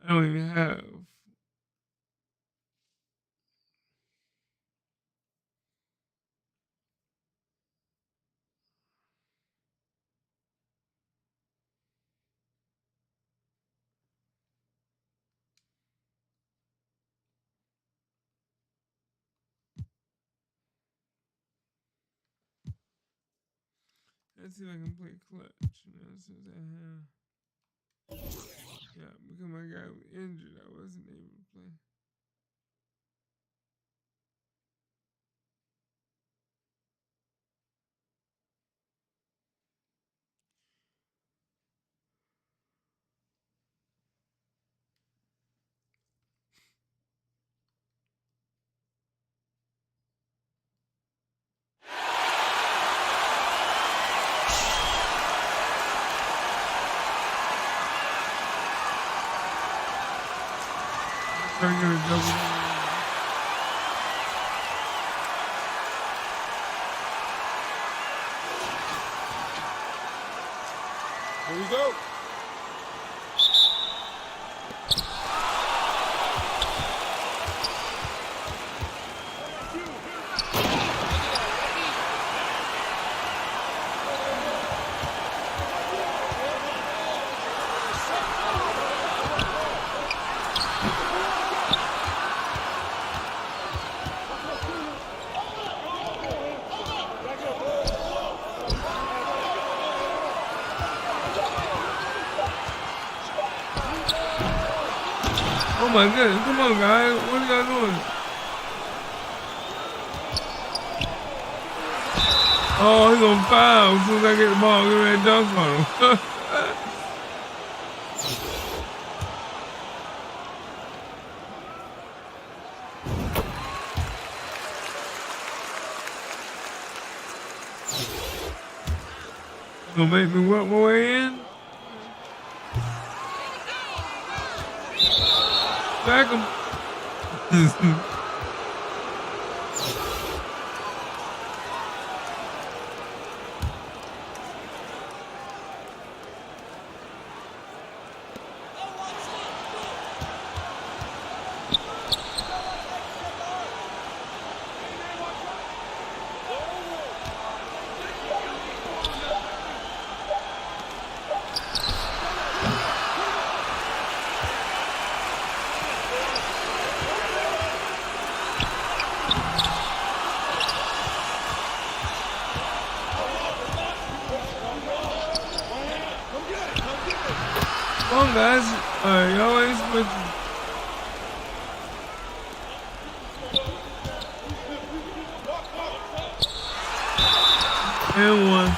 I don't even have. Let's see if I can play clutch. You know, since I have. Yeah, because my guy was injured, I wasn't able to play. I'm gonna double. Here we go. Oh my goodness, come on guys, what are y'all doing? Oh, he's on foul as soon as I get the ball, get ready to dunk on him. Gonna make me work my way in? Back him. Come on, guys. Alright, y'all ain't switching. And one.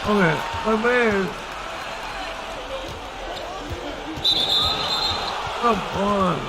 Okay, my man. Come on.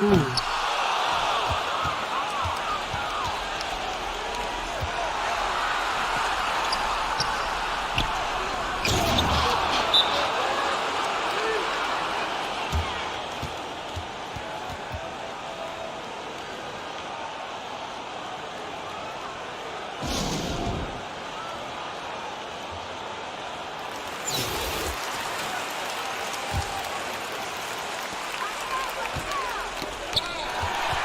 Ooh.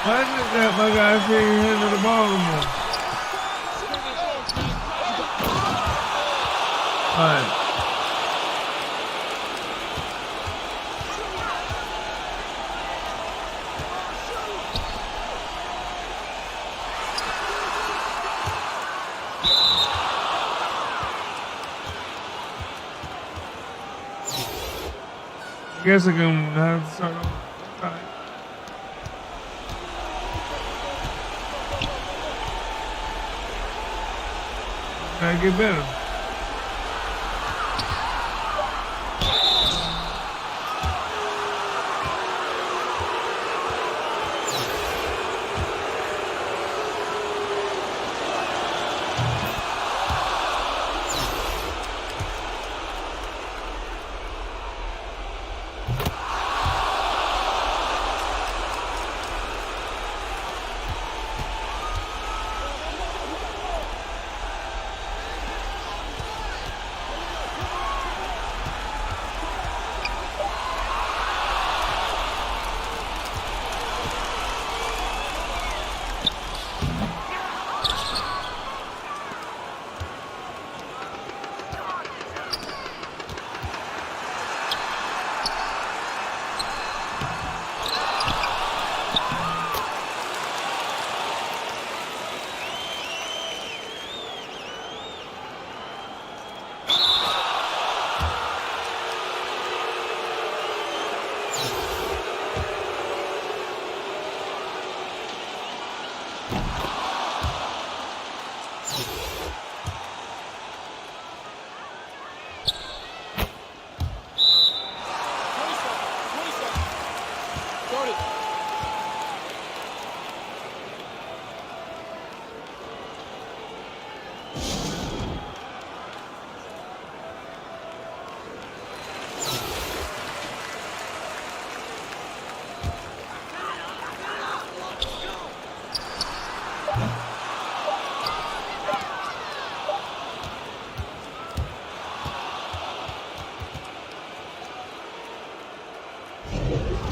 Why is it that my guys can't handle the ball anymore? Alright. I guess I'm gonna have to start over. Alright. Gotta get better.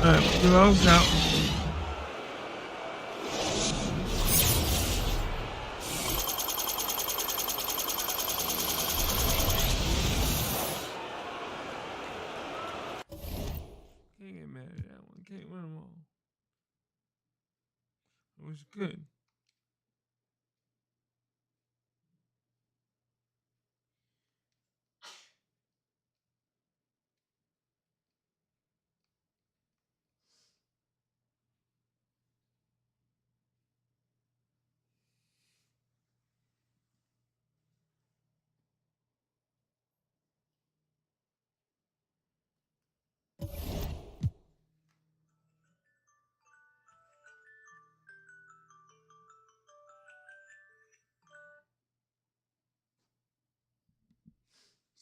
Alright, close out. Can't get mad at that one. Can't win them all. It was good.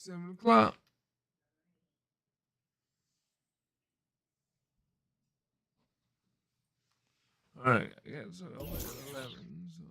Seven o'clock. All right, I got to over at 11. So.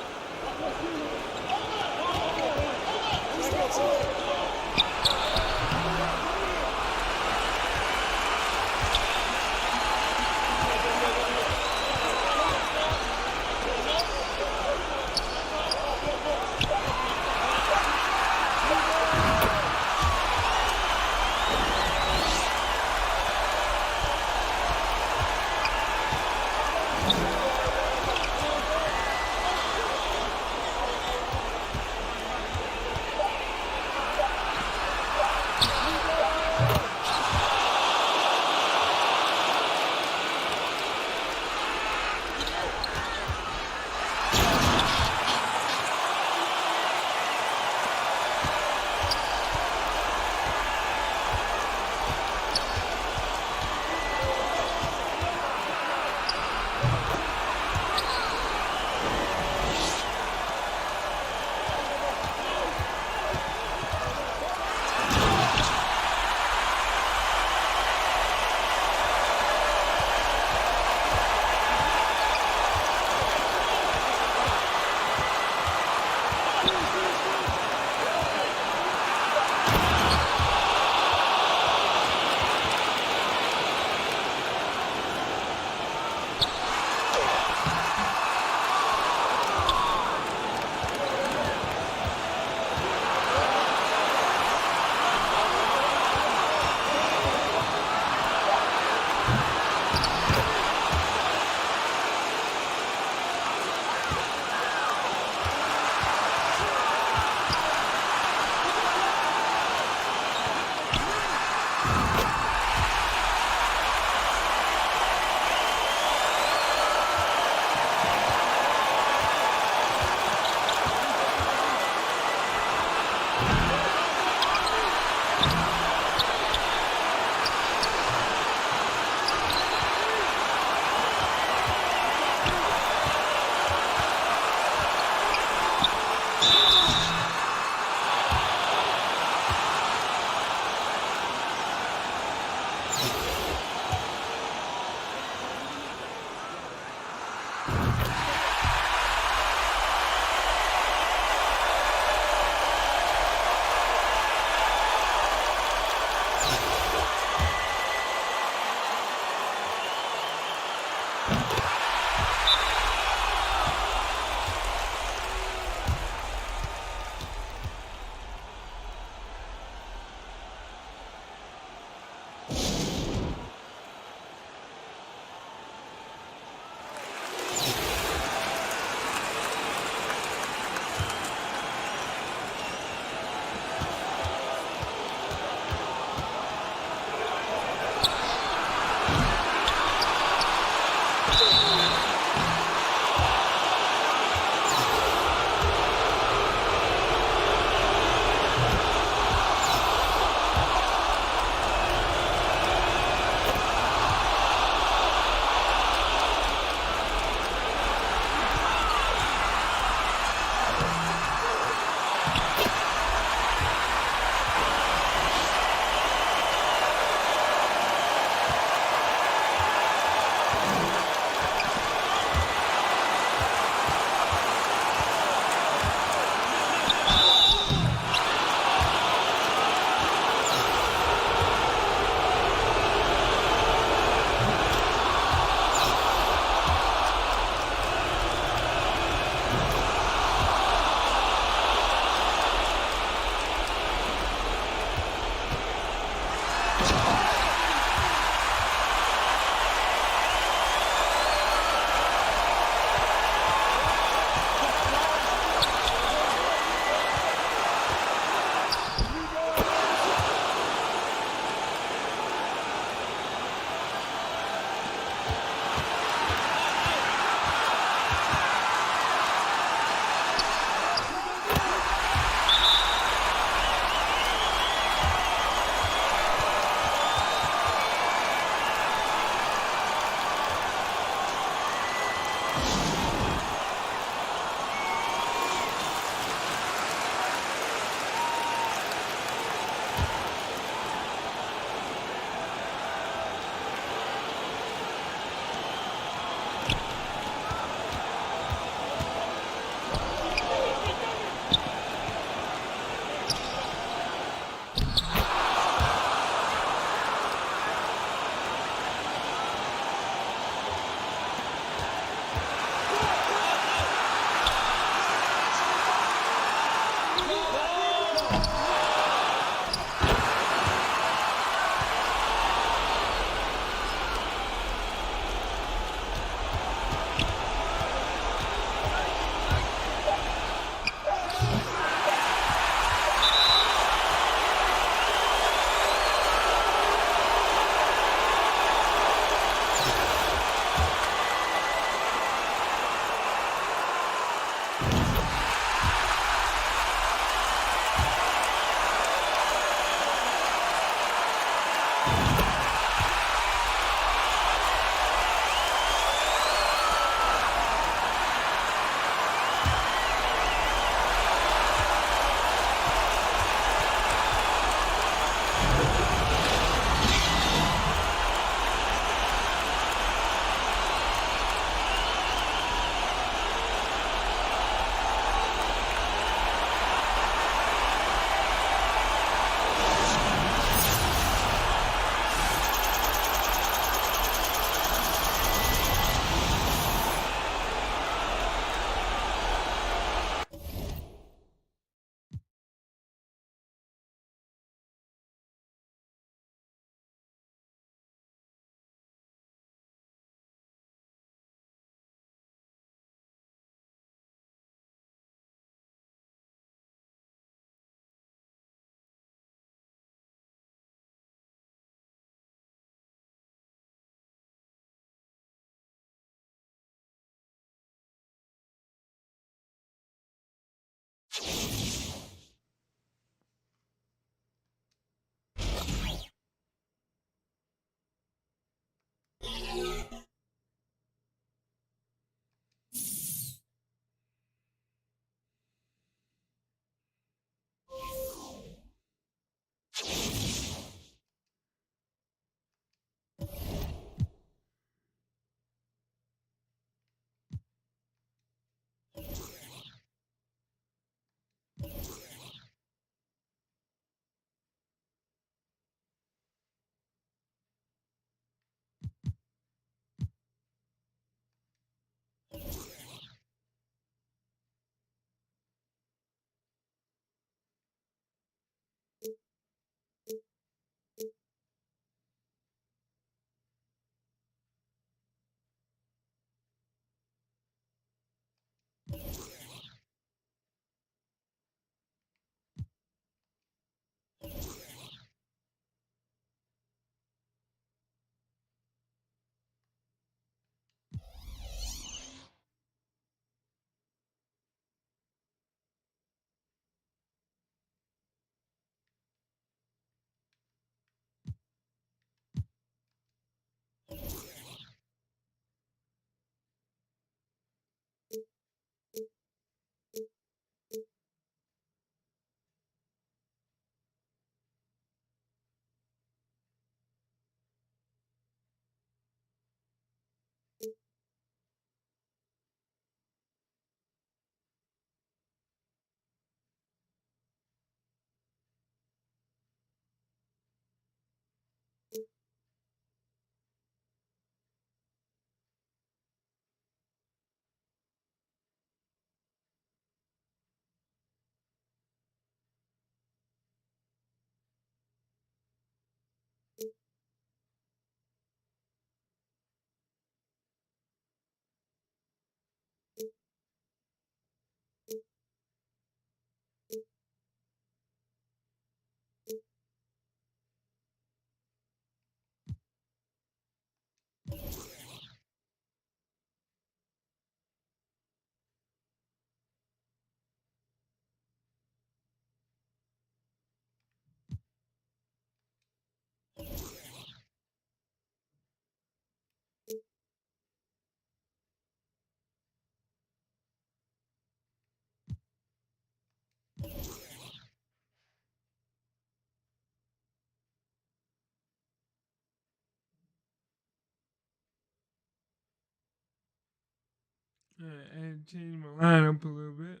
I had to change my lineup a little bit.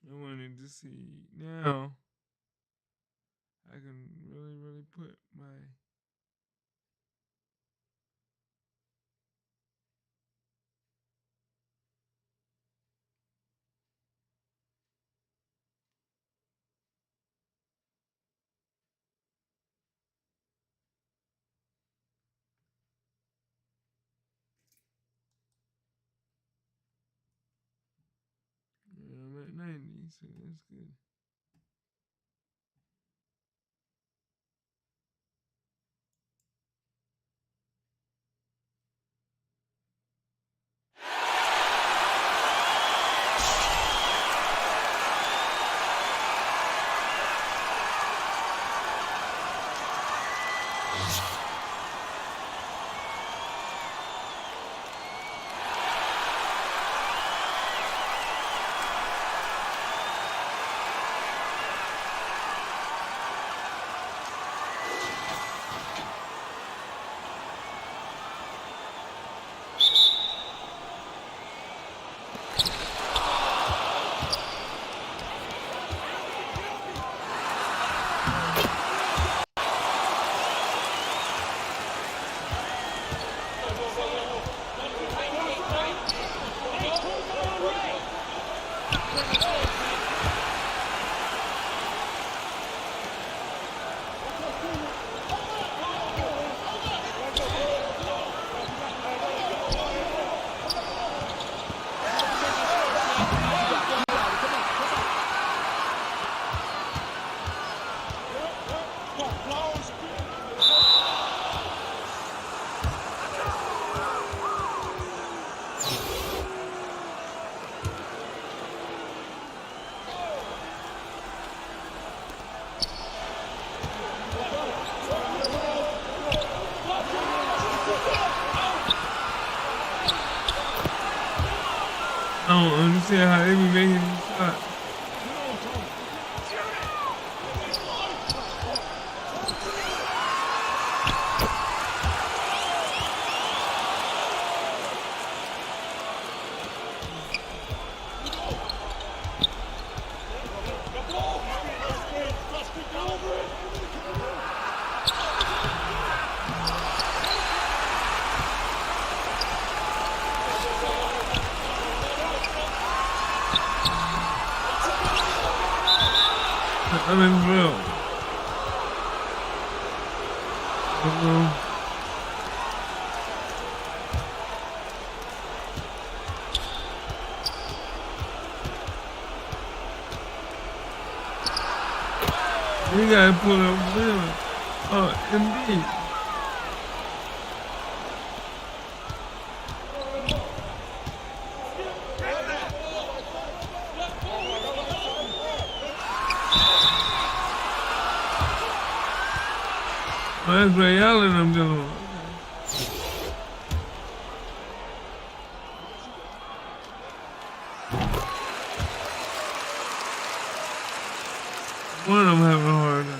I wanted to see now I can really put my I'm at 90, so that's good. I don't understand how they be making these shots. I mean, real. We gotta pull up really. Indeed. Oh, that's Ray Allen I'm dealing with. One of them having a hard time.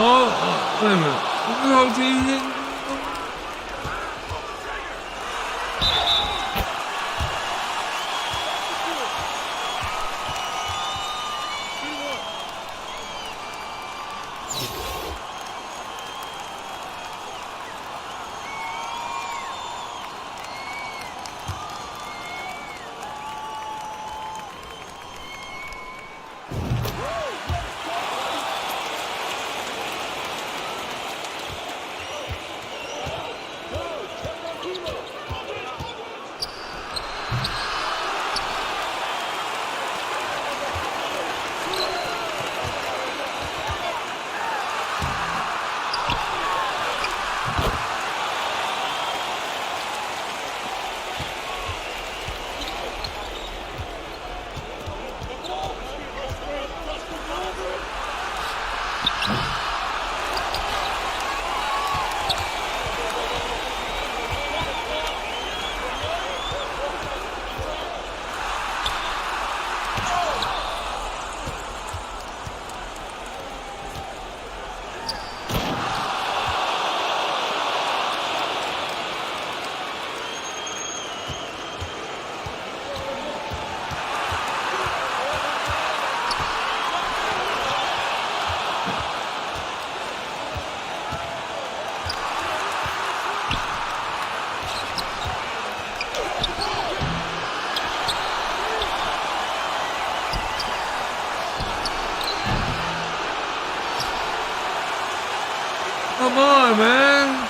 Oh, wait a minute. Is this whole team hitting? Come on, man.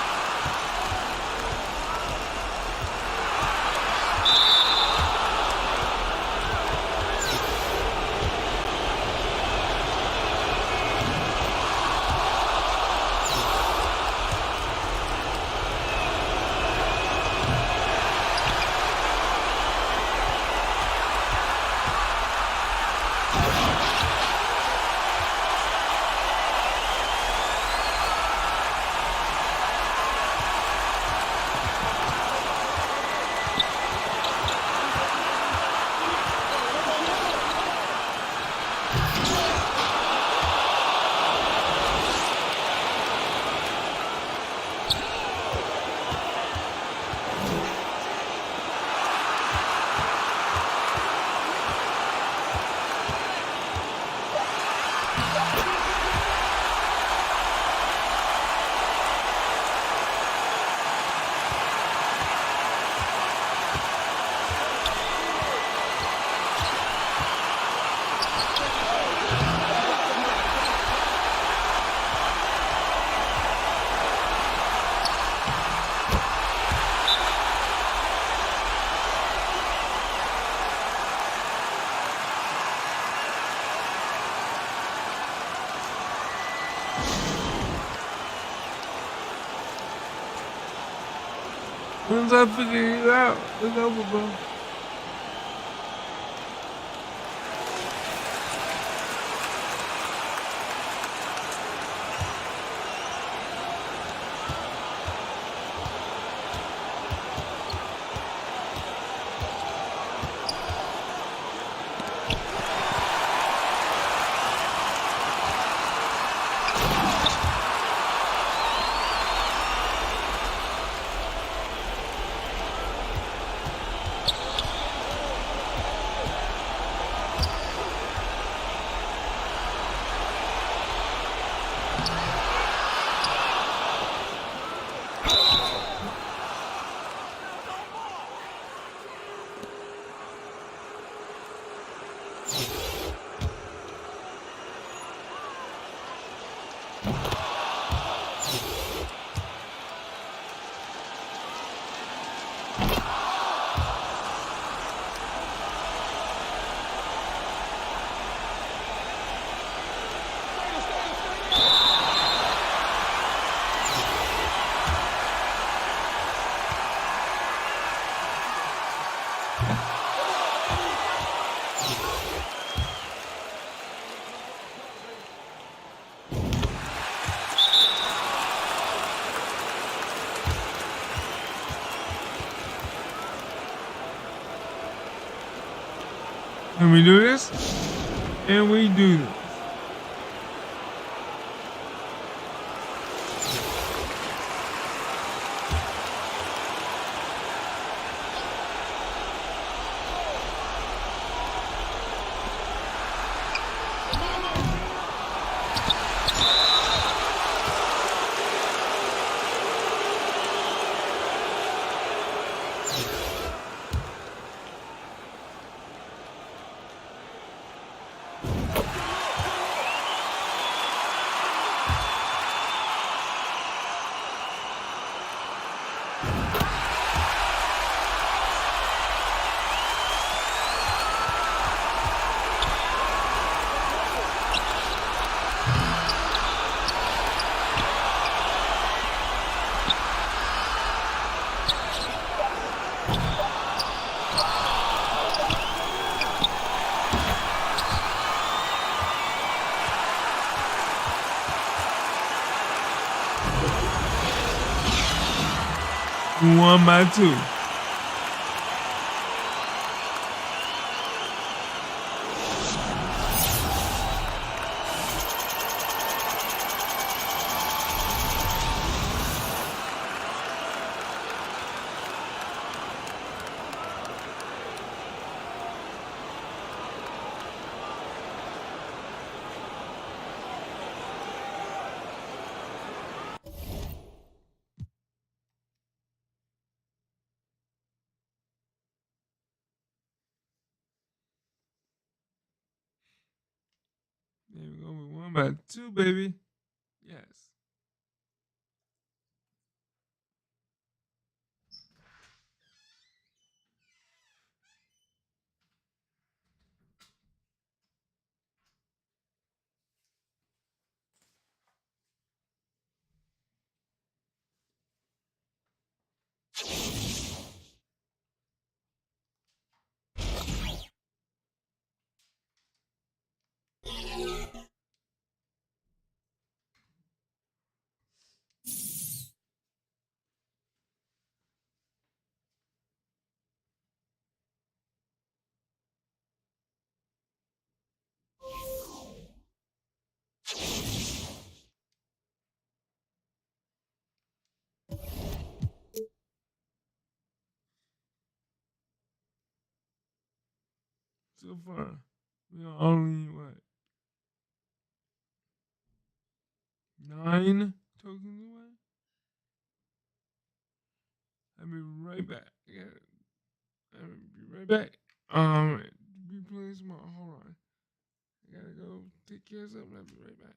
Once I figure it out, it's over, bro. Can we do this? And we do this. We won by 2. There we go. We won by 2, baby. Yes. So far, we are only what 9 tokens away. I'll be right back. I'll be right back. Be playing some more. Hold on. I gotta go take care of something. I'll be right back.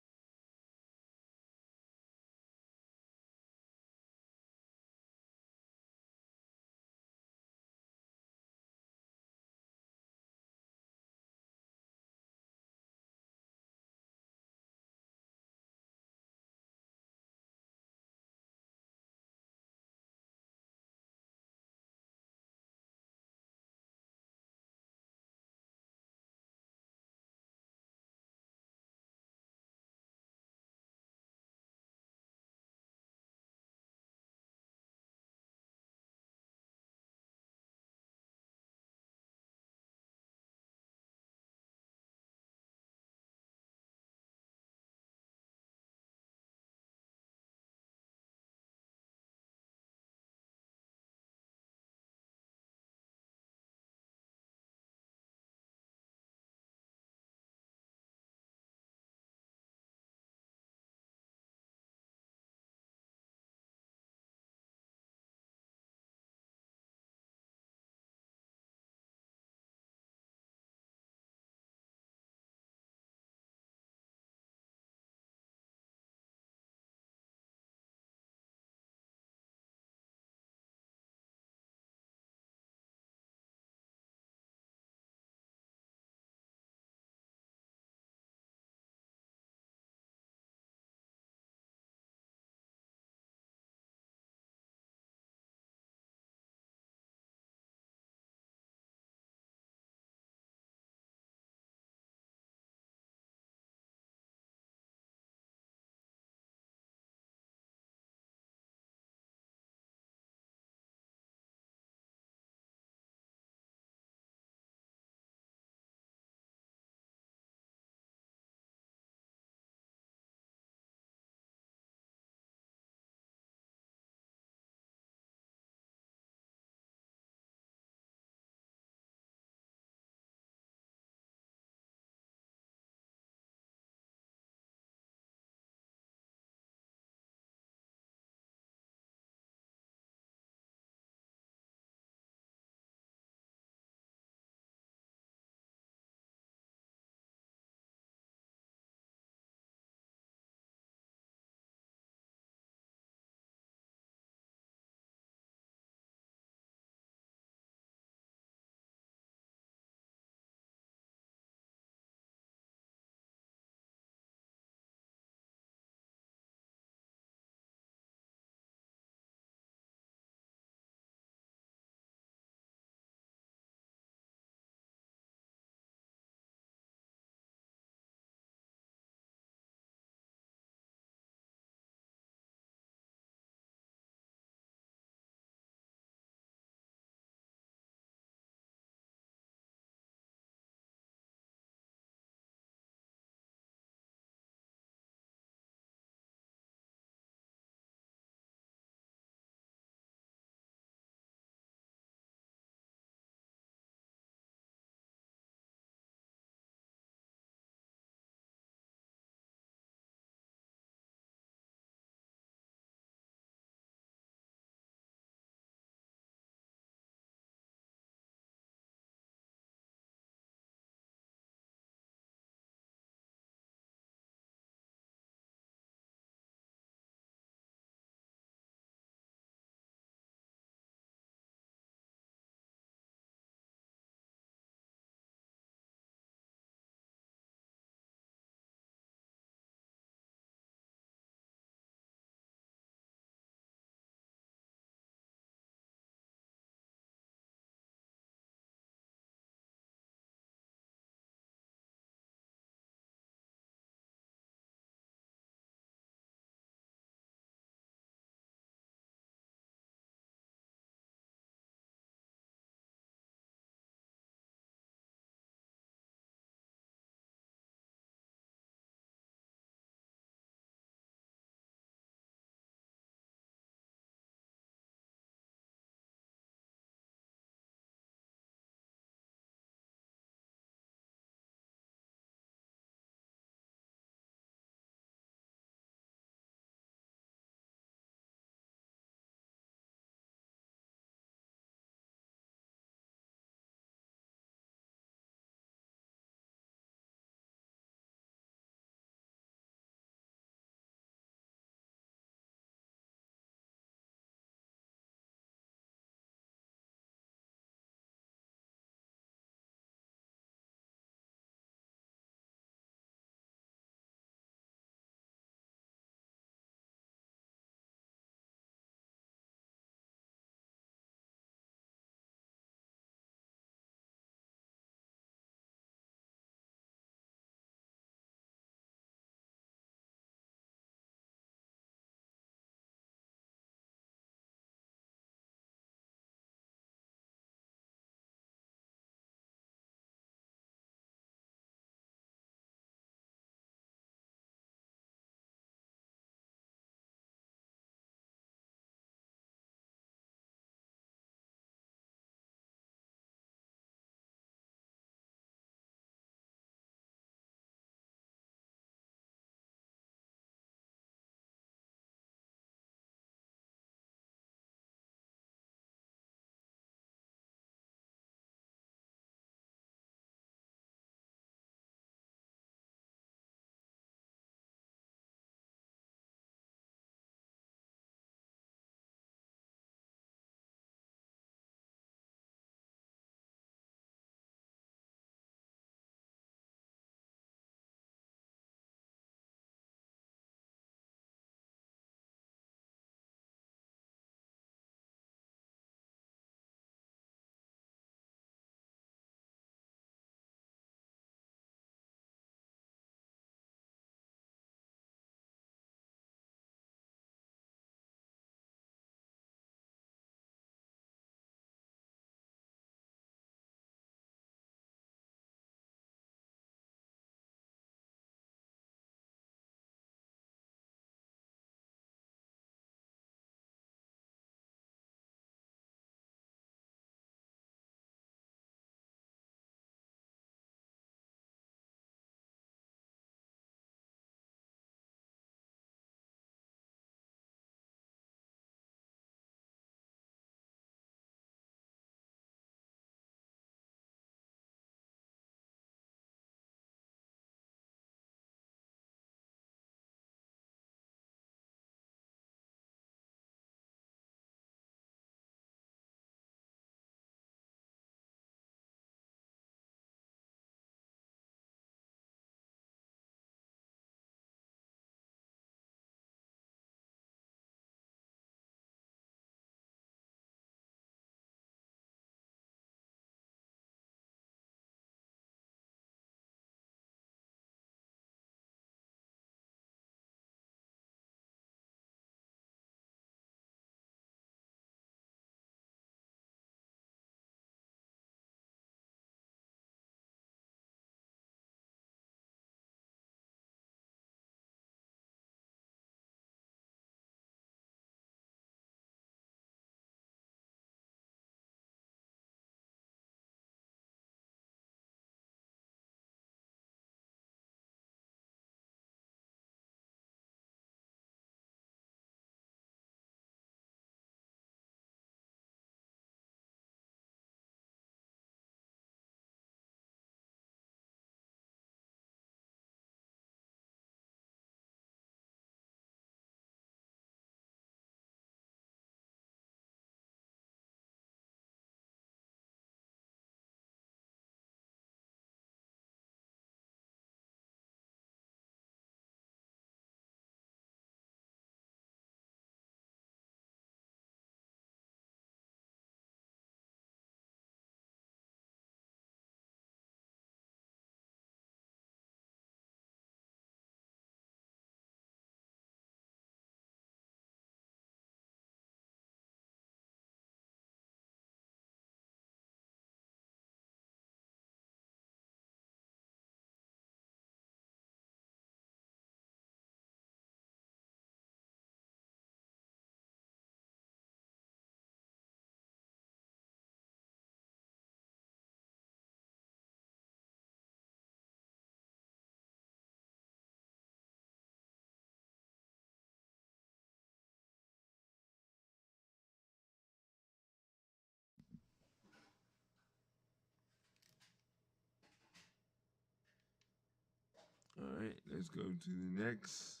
All right, let's go to the next.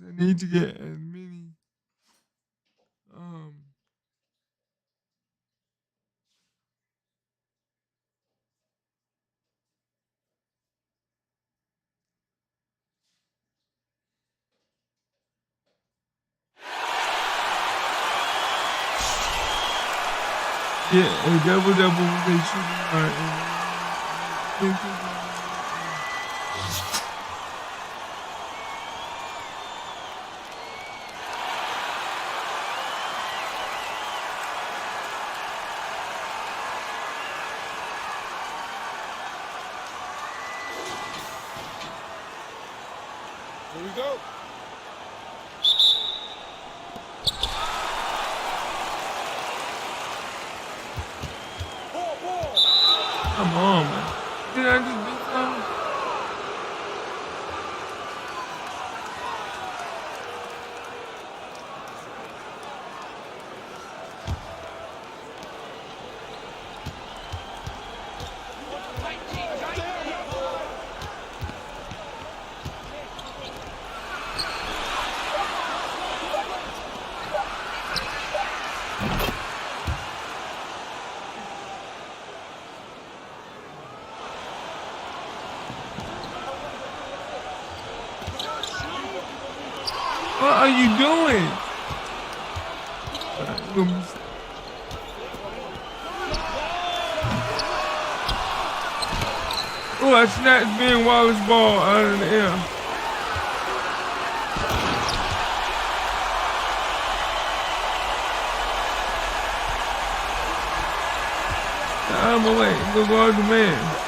I need to get as many a double with a shooting guard. Here we go. Come on, man. Did I just beat them? What are you doing? Oh, I snatched Ben Wallace's ball out of the air. Out of my way. Go guard the man.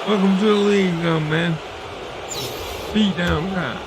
Welcome to the league, man. Beat down time.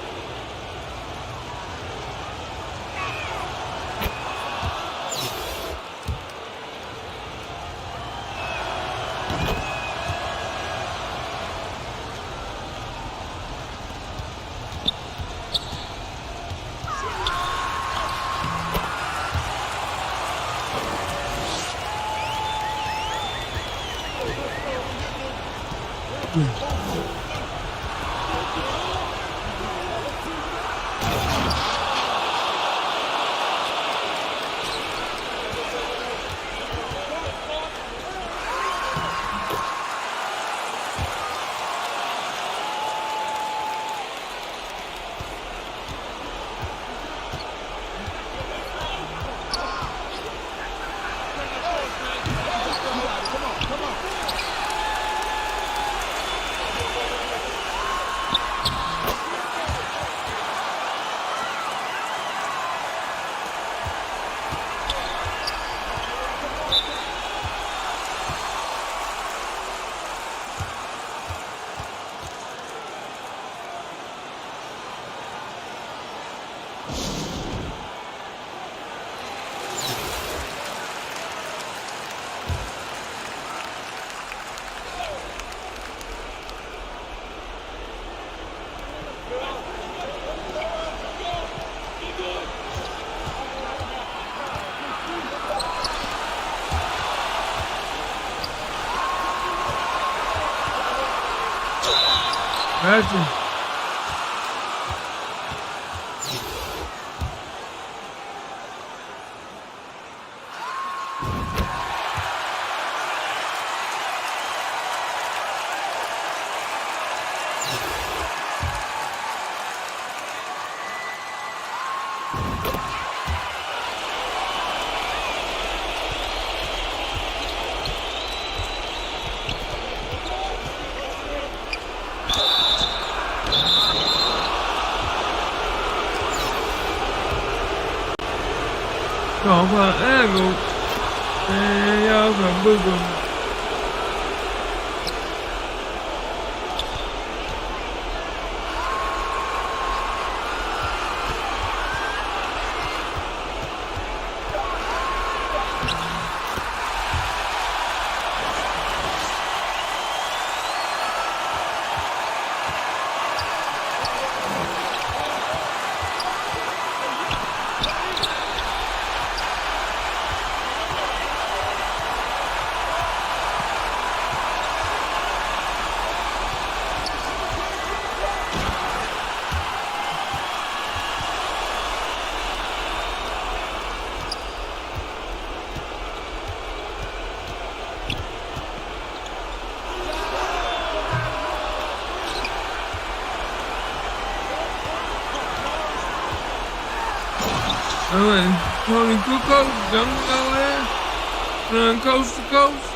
Gotcha. Còn phần angle and y'all can book them. Tony Kukoc jumping over there, running coast to coast.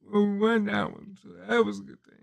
Well, we won that one, so that was a good thing.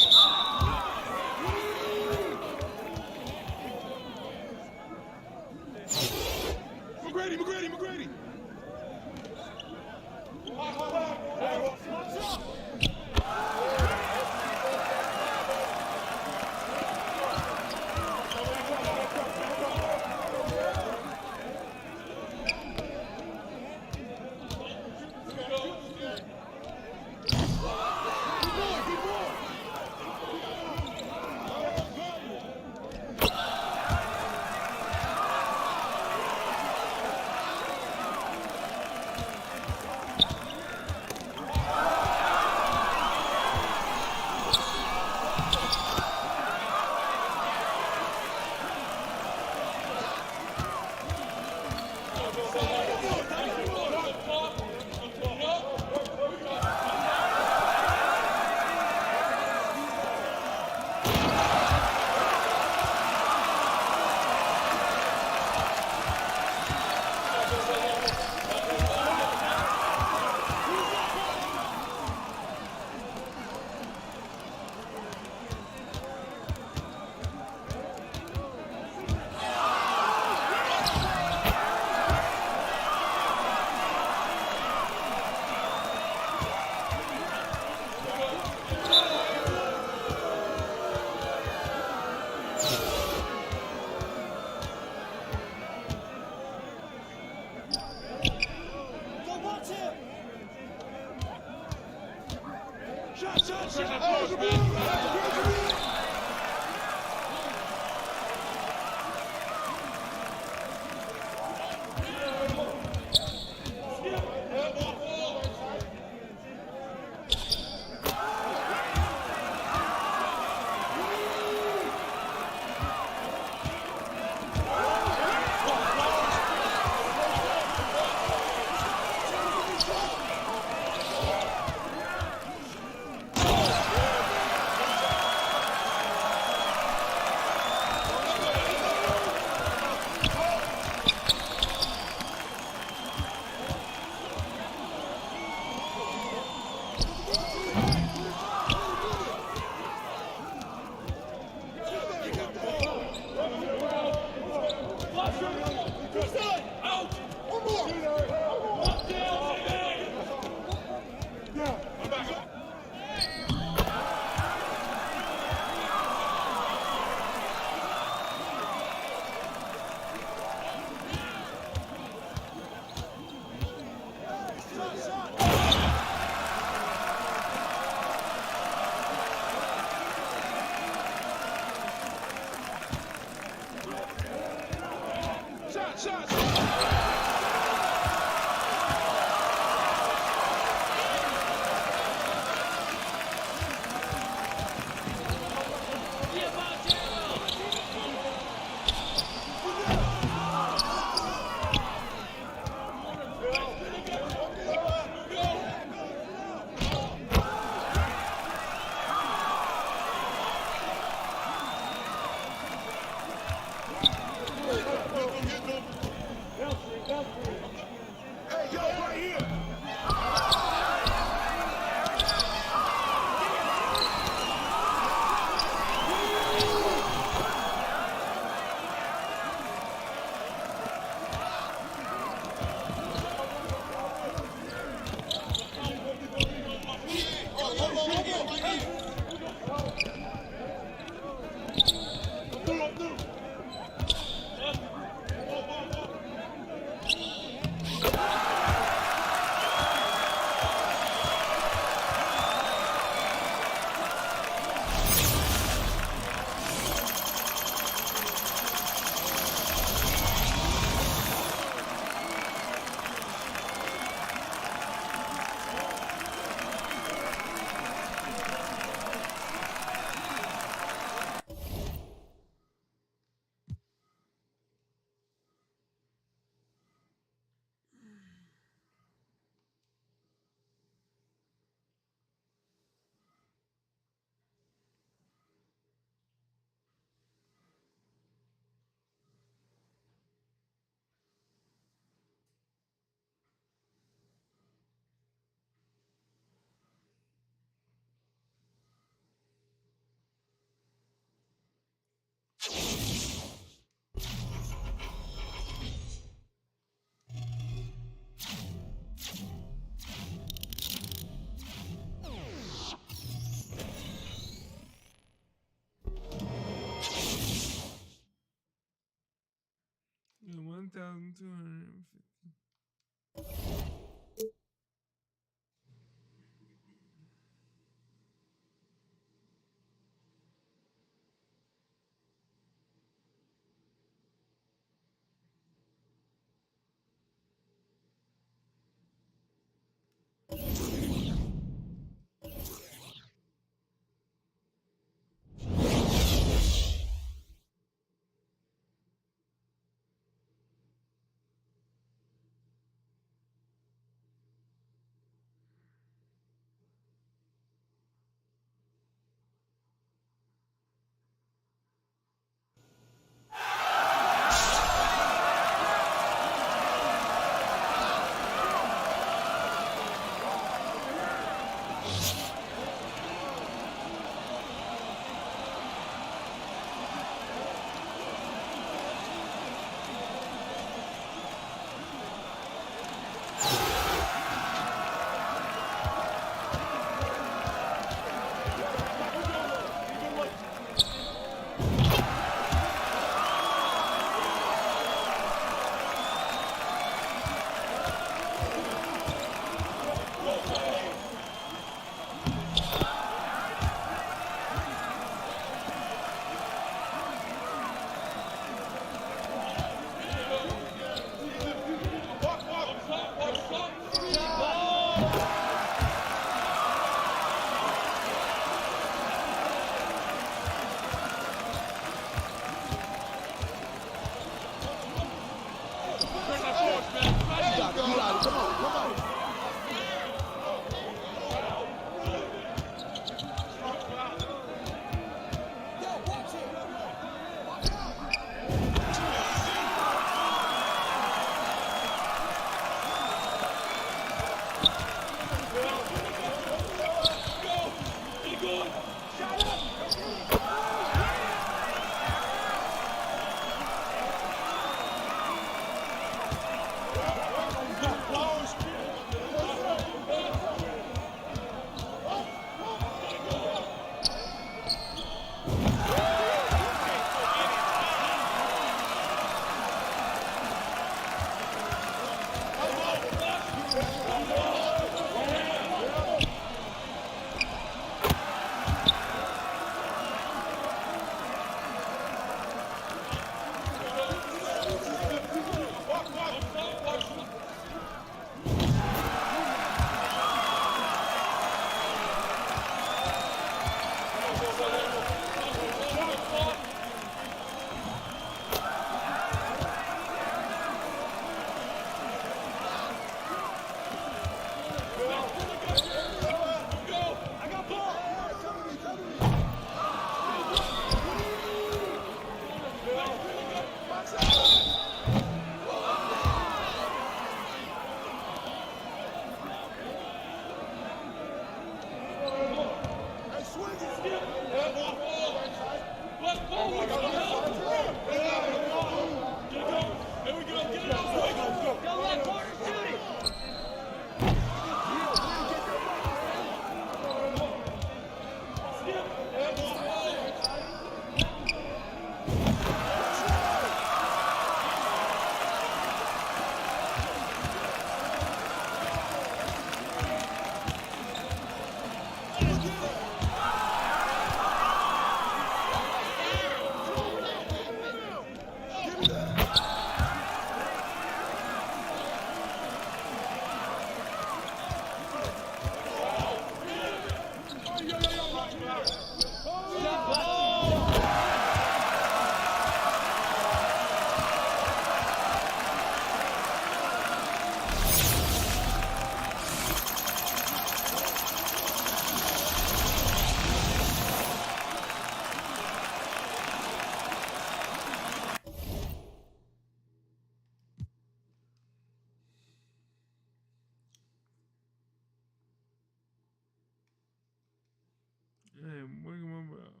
I'm breaking my bell.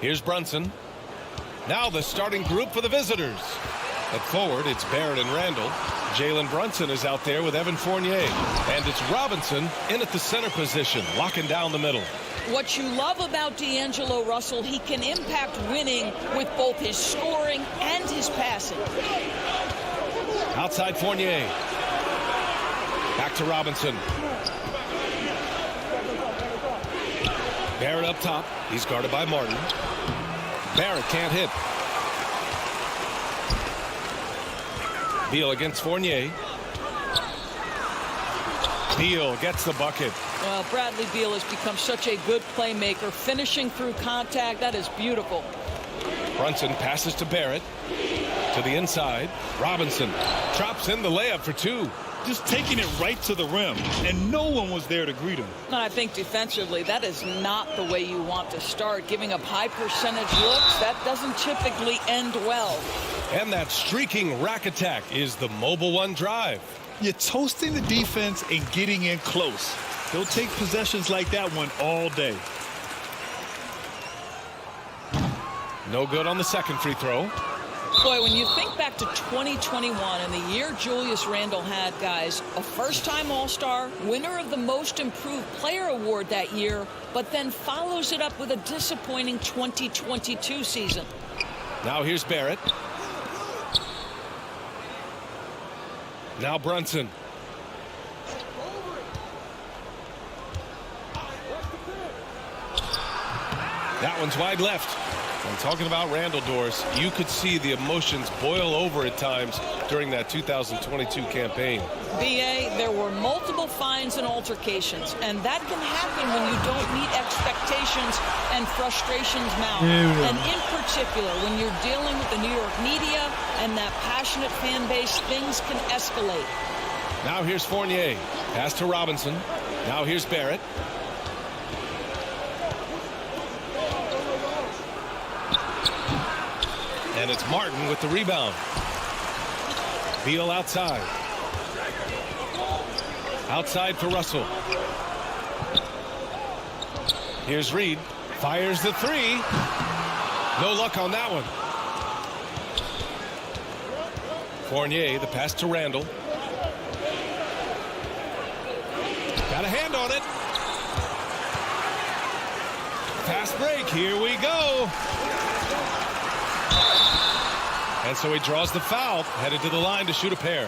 Here's Brunson. Now the starting group for the visitors. At forward, it's Barrett and Randall. Jalen Brunson is out there with Evan Fournier. And it's Robinson in at the center position, locking down the middle. What you love about D'Angelo Russell, he can impact winning with both his scoring and his passing. Outside Fournier. Back to Robinson. Barrett up top. He's guarded by Martin. Barrett can't hit. Beal against Fournier. Beal gets the bucket. Well, Bradley Beal has become such a good playmaker, finishing through contact. That is beautiful. Brunson passes to Barrett. To the inside. Robinson drops in the layup for two. Just taking it right to the rim, and no one was there to greet him. No, I think defensively, that is not the way you want to start. Giving up high percentage looks, that doesn't typically end well. And that streaking rack attack is the mobile one drive. You're toasting the defense and getting in close. They'll take possessions like that one all day. No good on the second free throw. Boy, when you think back to 2021 and the year Julius Randle had, guys, a first-time All-Star, winner of the Most Improved Player Award that year, but then follows it up with a disappointing 2022 season. Now here's Barrett. Now Brunson. That one's wide left. And talking about Randall, Doris, you could see the emotions boil over at times during that 2022 campaign. B.A., there were multiple fines and altercations, and that can happen when you don't meet expectations and frustrations mount. And in particular, when you're dealing with the New York media and that passionate fan base, things can escalate. Now here's Fournier. Pass to Robinson. Now here's Barrett. And it's Martin with the rebound. Beal outside. Outside for Russell. Here's Reed. Fires the three. No luck on that one. Fournier, the pass to Randall. Got a hand on it. Fast break. Here we go. And so he draws the foul, headed to the line to shoot a pair.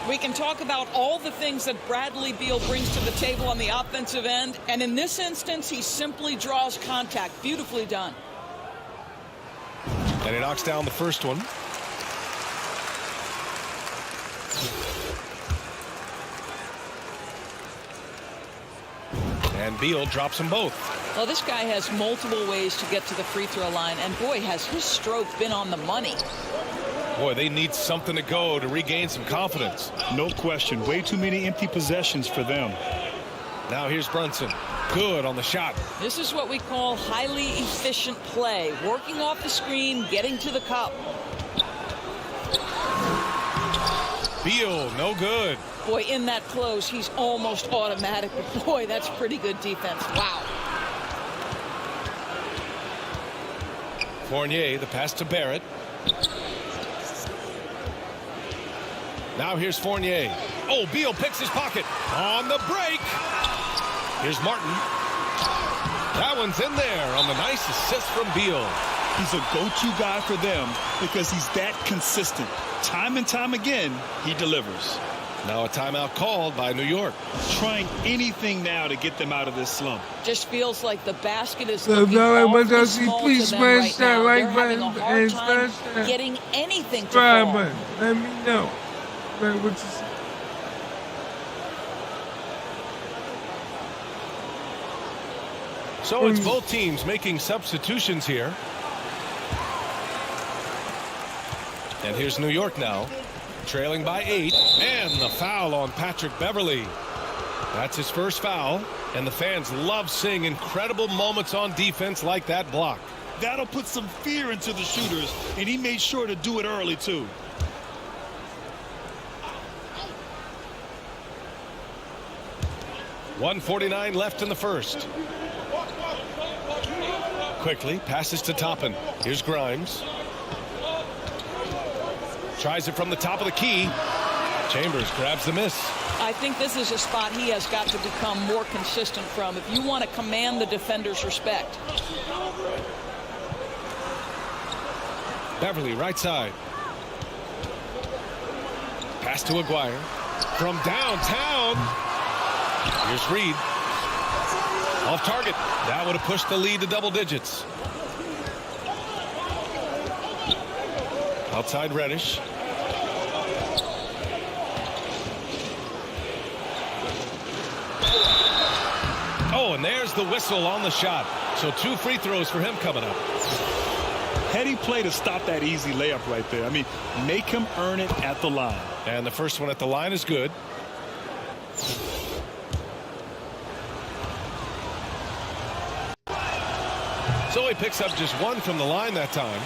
We can talk about all the things that Bradley Beal brings to the table on the offensive end, and in this instance, he simply draws contact. Beautifully done. And he knocks down the first one. And Beal drops them both. Well, this guy has multiple ways to get to the free throw line, and boy, has his stroke been on the money. Boy, they need something to go to regain some confidence. No question. Way too many empty possessions for them. Now here's Brunson. Good on the shot. This is what we call highly efficient play. Working off the screen, getting to the cup. Beal, no good. Boy, in that close, he's almost automatic. But boy, that's pretty good defense. Wow. Fournier, the pass to Barrett. Now here's Fournier. Oh, Beal picks his pocket on the break. Here's Martin. That one's in there on the nice assist from Beal. He's a go-to guy for them because he's that consistent. Time and time again, he delivers. Now a timeout called by New York. Trying anything now to get them out of this slump. Just feels like the basket is looking awfully small to them right now. They're having a hard time getting anything to fall. Let me know. What you say. So it's both teams making substitutions here. And here's New York now, trailing by 8, and the foul on Patrick Beverley. That's his first foul, and the fans love seeing incredible moments on defense like that block. That'll put some fear into the shooters, and he made sure to do it early, too. .149 left in the first. Quickly passes to Toppin. Here's Grimes. Tries it from the top of the key. Chambers grabs the miss. I think this is a spot he has got to become more consistent from if you want to command the defender's respect. Beverly right side. Pass to Aguirre. From downtown. Here's Reed. Off target. That would have pushed the lead to double digits. Outside Reddish. Oh, and there's the whistle on the shot. So 2 free throws for him coming up. Heady play to stop that easy layup right there. I mean, make him earn it at the line. And the first one at the line is good. So he picks up just 1 from the line that time.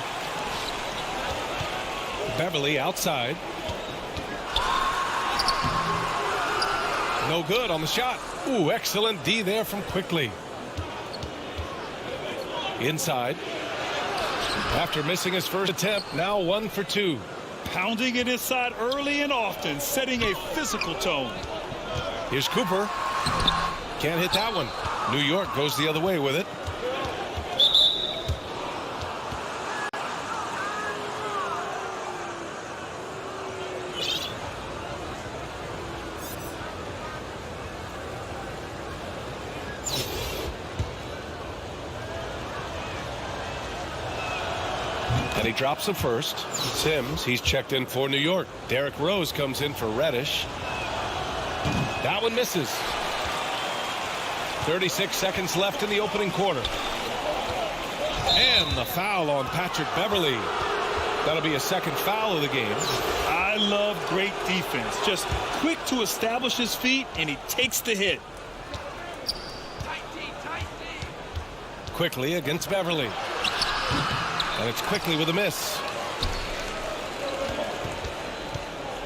Beverly outside. No good on the shot. Ooh, excellent D there from Quickly. Inside. After missing his first attempt, now 1 for 2. Pounding it inside early and often, setting a physical tone. Here's Cooper. Can't hit that one. New York goes the other way with it. And he drops the first. Sims, he's checked in for New York. Derrick Rose comes in for Reddish. That one misses. 36 seconds left in the opening quarter. And the foul on Patrick Beverly. That'll be a second foul of the game. I love great defense. Just quick to establish his feet, and he takes the hit. Quickly against Beverly. And it's Quickly with a miss.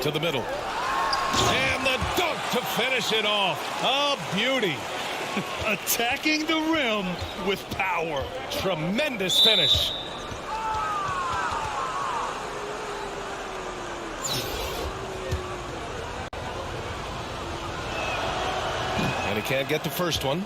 To the middle. And the dunk to finish it off. A beauty. Attacking the rim with power. Tremendous finish. And he can't get the first one.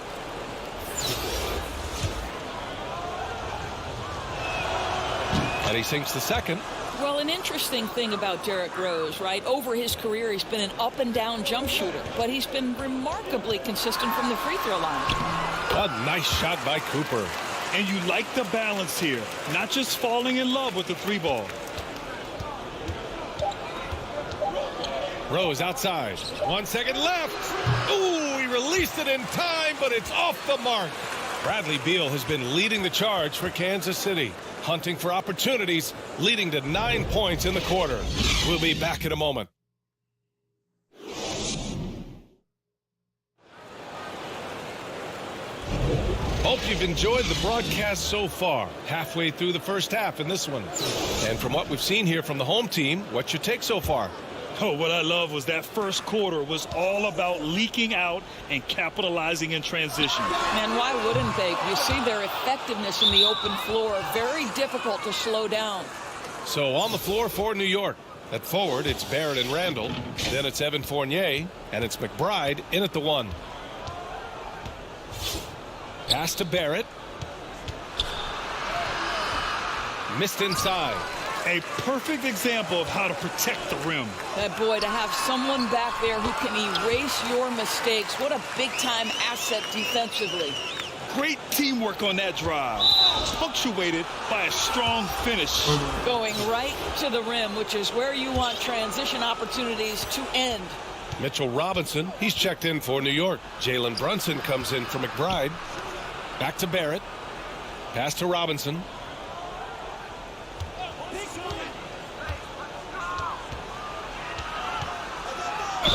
And he sinks the second. Well, an interesting thing about Derrick Rose, right? Over his career, he's been an up-and-down jump shooter, but he's been remarkably consistent from the free throw line. A nice shot by Cooper. And you like the balance here, not just falling in love with the 3-ball. Rose outside. 1 second left. Ooh, he released it in time, but it's off the mark. Bradley Beal has been leading the charge for Kansas City, hunting for opportunities, leading to 9 points in the quarter. We'll be back in a moment. Hope you've enjoyed the broadcast so far. Halfway through the first half in this one. And from what we've seen here from the home team, what's your take so far? Oh, what I love was that first quarter was all about leaking out and capitalizing in transition. Man, why wouldn't they? You see their effectiveness in the open floor. Very difficult to slow down. So on the floor for New York. At forward, it's Barrett and Randall. Then it's Evan Fournier. And it's McBride in at the 1. Pass to Barrett. Missed inside. A perfect example of how to protect the rim. That boy, to have someone back there who can erase your mistakes. What a big-time asset defensively. Great teamwork on that drive. Punctuated by a strong finish. Going right to the rim, which is where you want transition opportunities to end. Mitchell Robinson, he's checked in for New York. Jalen Brunson comes in for McBride. Back to Barrett. Pass to Robinson.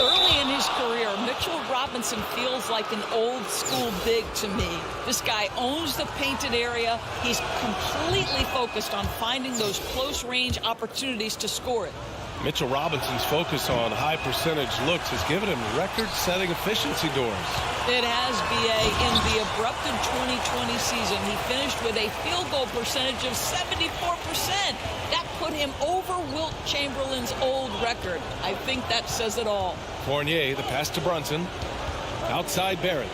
Early in his career, Mitchell Robinson feels like an old-school big to me. This guy owns the painted area. He's completely focused on finding those close-range opportunities to score it. Mitchell Robinson's focus on high-percentage looks has given him record-setting efficiency doors. It has, B.A. In the abrupted 2020 season, he finished with a field goal percentage of 74%. That put him over Wilt Chamberlain's old record. I think that says it all. Fournier, the pass to Brunson. Outside Barrett.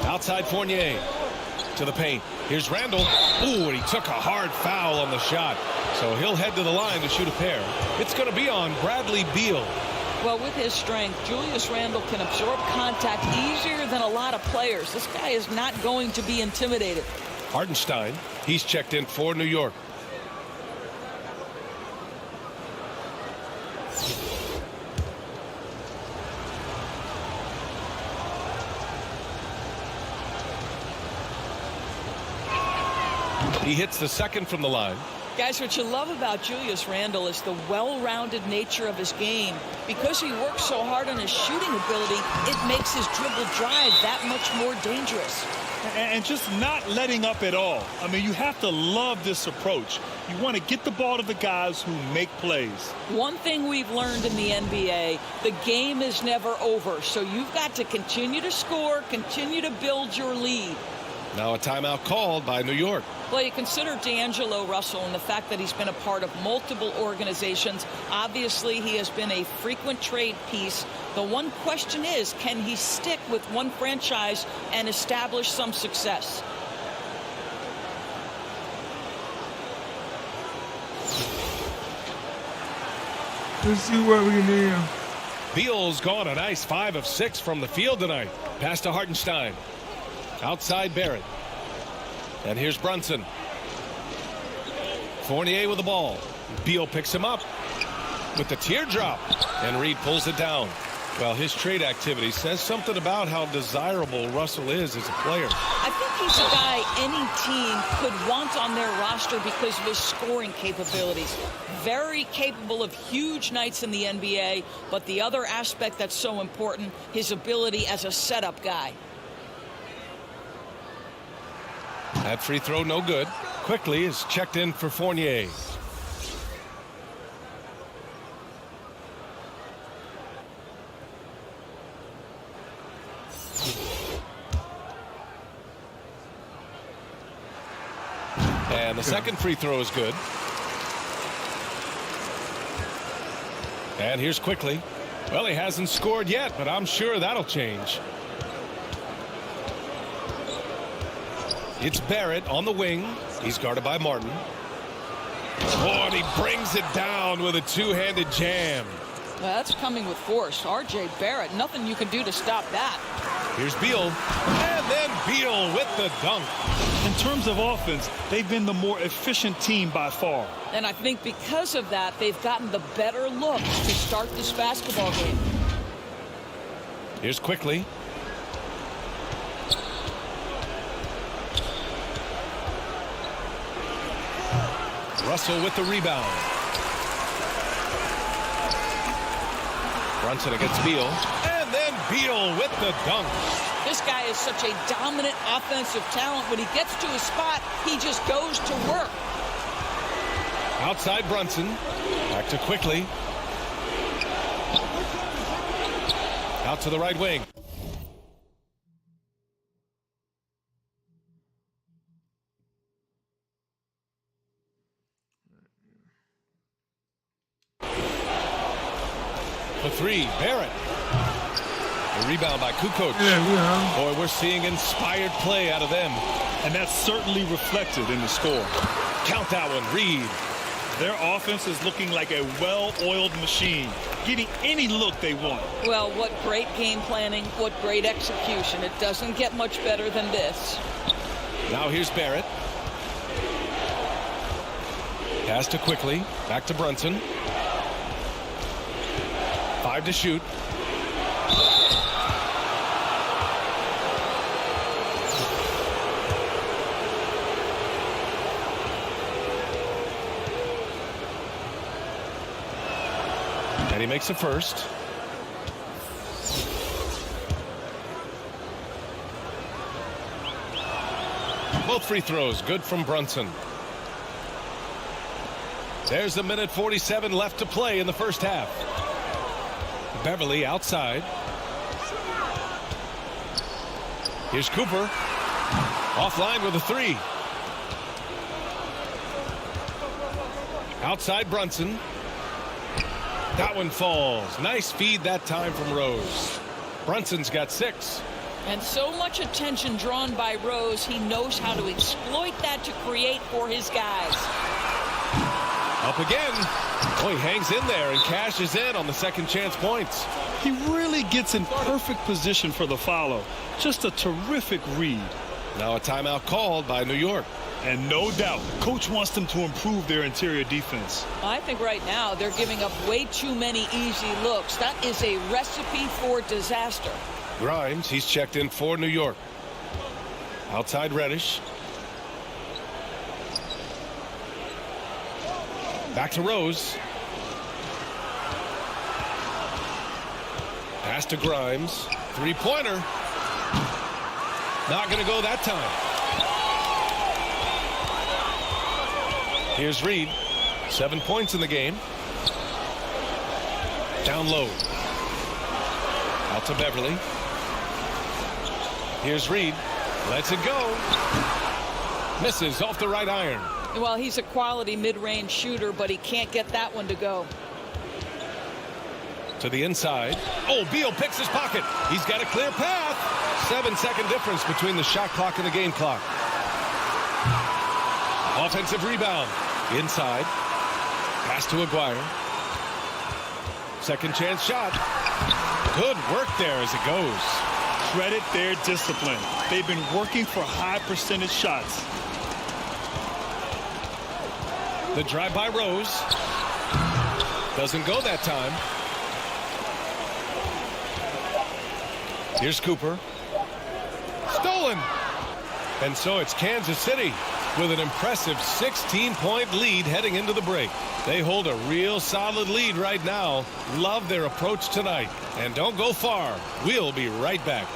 Outside Fournier. To the paint. Here's Randall. Ooh, and he took a hard foul on the shot. So he'll head to the line to shoot a pair. It's going to be on Bradley Beal. Well, with his strength, Julius Randle can absorb contact easier than a lot of players. This guy is not going to be intimidated. Hartenstein, he's checked in for New York. He hits the second from the line. Guys, what you love about Julius Randle is the well-rounded nature of his game. Because he works so hard on his shooting ability, it makes his dribble drive that much more dangerous. And just not letting up at all. I mean, you have to love this approach. You want to get the ball to the guys who make plays. One thing we've learned in the NBA, the game is never over. So you've got to continue to score, continue to build your lead. Now a timeout called by New York. Well, you consider D'Angelo Russell and the fact that he's been a part of multiple organizations. Obviously, he has been a frequent trade piece. The one question is, can he stick with one franchise and establish some success? Let's see what we can do. Beal's gone a nice 5 of 6 from the field tonight. Pass to Hartenstein. Outside Barrett. And here's Brunson. Fournier with the ball. Beal picks him up with the teardrop. And Reed pulls it down. Well, his trade activity says something about how desirable Russell is as a player. I think he's a guy any team could want on their roster because of his scoring capabilities. Very capable of huge nights in the NBA, but the other aspect that's so important, his ability as a setup guy. That free throw no good. Quickly is checked in for Fournier. And the second free throw is good. And here's Quickly. Well, he hasn't scored yet, but I'm sure that'll change. It's Barrett on the wing. He's guarded by Martin. Oh, and he brings it down with a two-handed jam. Well, that's coming with force. R.J. Barrett, nothing you can do to stop that. Here's Beal. And then Beal with the dunk. In terms of offense, they've been the more efficient team by far. And I think because of that, they've gotten the better looks to start this basketball game. Here's Quickly. Russell with the rebound. Brunson against Beal. And then Beal with the dunk. This guy is such a dominant offensive talent. When he gets to his spot, he just goes to work. Outside Brunson. Back to Quickly. Out to the right wing. For three, Barrett. A rebound by Kukoc. Yeah. Boy, we're seeing inspired play out of them. And that's certainly reflected in the score. Count that one, Reed. Their offense is looking like a well-oiled machine, getting any look they want. Well, what great game planning, what great execution. It doesn't get much better than this. Now here's Barrett. Pass to Quickly. Back to Brunson. 5 to shoot. And he makes a first. Both free throws good from Brunson. There's a minute 47 left to play in the first half. Beverly outside. Here's Cooper. Offline with a three. Outside Brunson. That one falls. Nice feed that time from Rose. Brunson's got 6. And so much attention drawn by Rose, he knows how to exploit that to create for his guys. Up again. Oh, he hangs in there and cashes in on the second chance points. He really gets in perfect position for the follow. Just a terrific read. Now a timeout called by New York. And no doubt, coach wants them to improve their interior defense. I think right now they're giving up way too many easy looks. That is a recipe for disaster. Grimes, he's checked in for New York. Outside Reddish. Back to Rose. Pass to Grimes. Three-pointer. Not going to go that time. Here's Reed. 7 points in the game. Down low. Out to Beverly. Here's Reed. Lets it go. Misses off the right iron. Well, he's a quality mid-range shooter, but he can't get that one to go. To the inside. Oh, Beal picks his pocket. He's got a clear path. 7-second difference between the shot clock and the game clock. Offensive rebound. Inside. Pass to Aguirre. Second chance shot. Good work there as it goes. Credit their discipline. They've been working for high percentage shots. The drive by Rose. Doesn't go that time. Here's Cooper. Stolen. And so it's Kansas City with an impressive 16-point lead heading into the break. They hold a real solid lead right now. Love their approach tonight. And don't go far. We'll be right back.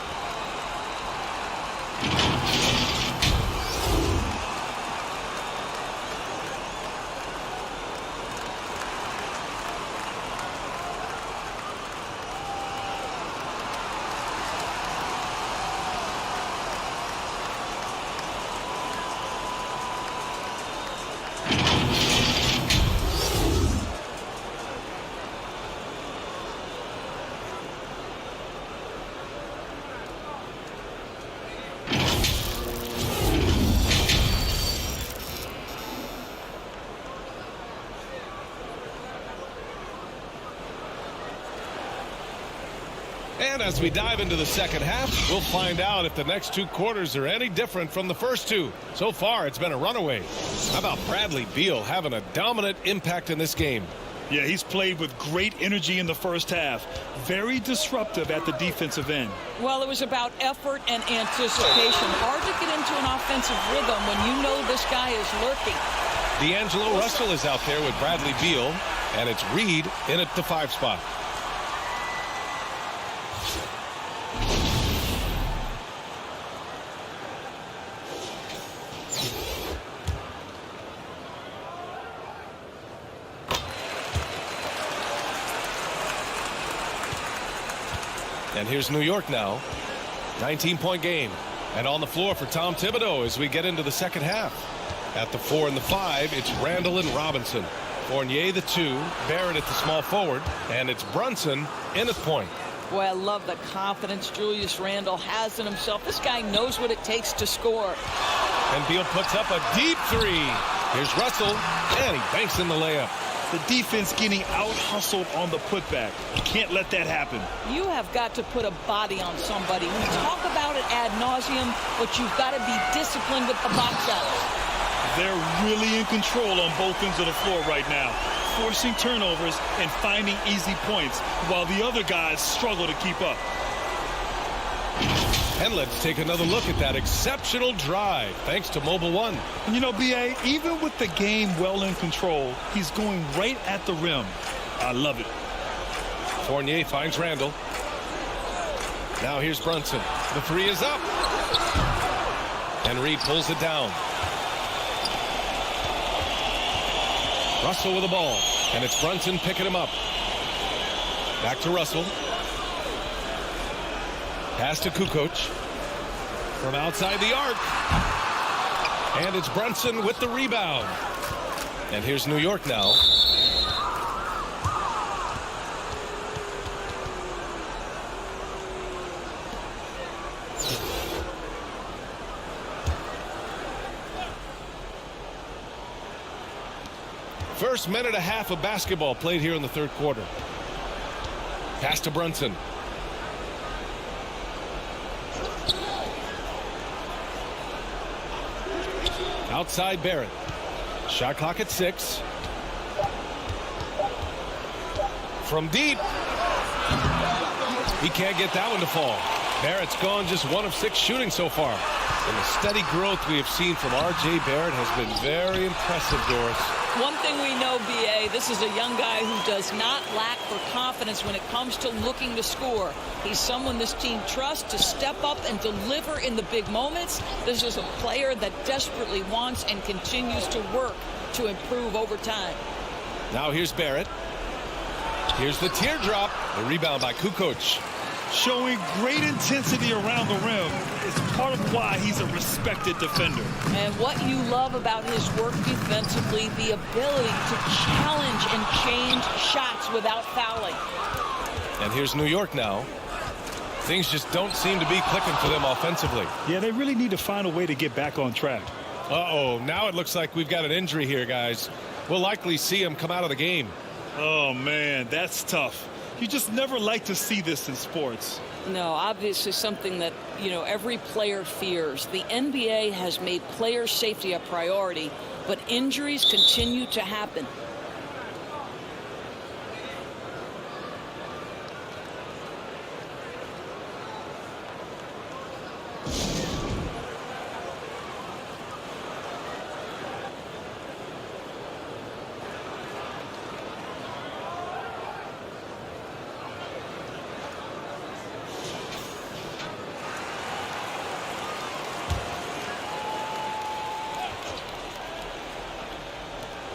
And as we dive into the second half, we'll find out if the next two quarters are any different from the first two. So far, it's been a runaway. How about Bradley Beal having a dominant impact in this game? Yeah, he's played with great energy in the first half. Very disruptive at the defensive end. Well, it was about effort and anticipation. Hard to get into an offensive rhythm when you know this guy is lurking. D'Angelo Russell is out there with Bradley Beal, and it's Reed in at the 5 spot. And here's New York now. 19-point game. And on the floor for Tom Thibodeau as we get into the second half. At the 4 and the 5, it's Randall and Robinson. Fournier the 2, Barrett at the small forward, and it's Brunson in at point. Boy, I love the confidence Julius Randle has in himself. This guy knows what it takes to score. And Beal puts up a deep 3. Here's Russell, and he banks in the layup. The defense getting out-hustled on the putback. You can't let that happen. You have got to put a body on somebody. We talk about it ad nauseum, but you've got to be disciplined with the box outs. They're really in control on both ends of the floor right now, forcing turnovers and finding easy points, while the other guys struggle to keep up. And let's take another look at that exceptional drive, thanks to Mobile One. And you know, B.A., even with the game well in control, he's going right at the rim. I love it. Fournier finds Randall. Now here's Brunson. The 3 is up. And Reed pulls it down. Russell with the ball. And it's Brunson picking him up. Back to Russell. Pass to Kukoc. From outside the arc. And it's Brunson with the rebound. And here's New York now. First minute and a half of basketball played here in the third quarter. Pass to Brunson. Outside Barrett. Shot clock at 6. From deep. He can't get that one to fall. Barrett's gone just 1 of 6 shooting so far. And the steady growth we have seen from R.J. Barrett has been very impressive, Doris. One thing we know, B.A., this is a young guy who does not lack for confidence when it comes to looking to score. He's someone this team trusts to step up and deliver in the big moments. This is a player that desperately wants and continues to work to improve over time. Now here's Barrett. Here's the teardrop. The rebound by Kukoc. Showing great intensity around the rim is part of why he's a respected defender. And what you love about his work defensively, the ability to challenge and change shots without fouling. And here's New York now. Things just don't seem to be clicking for them offensively. Yeah, they really need to find a way to get back on track. Uh-oh, now it looks like we've got an injury here, guys. We'll likely see him come out of the game. Oh, man, that's tough. You just never like to see this in sports. No, obviously something that, every player fears. The NBA has made player safety a priority, but injuries continue to happen.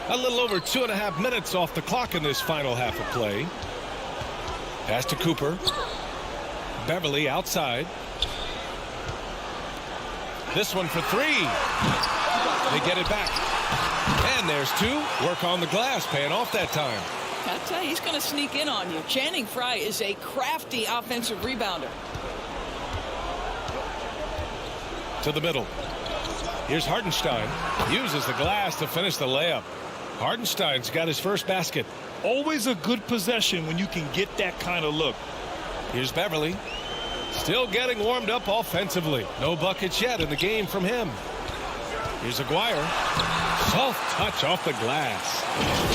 A little over 2.5 minutes off the clock in this final half of play. Pass to Cooper. Beverly outside. This one for three. They get it back. And there's two. Work on the glass, paying off that time. I tell you, he's going to sneak in on you. Channing Frye is a crafty offensive rebounder. To the middle. Here's Hartenstein. Uses the glass to finish the layup. Hartenstein's got his first basket. Always a good possession when you can get that kind of look. Here's Beverly. Still getting warmed up offensively. No buckets yet in the game from him. Here's Aguirre. Soft touch off the glass.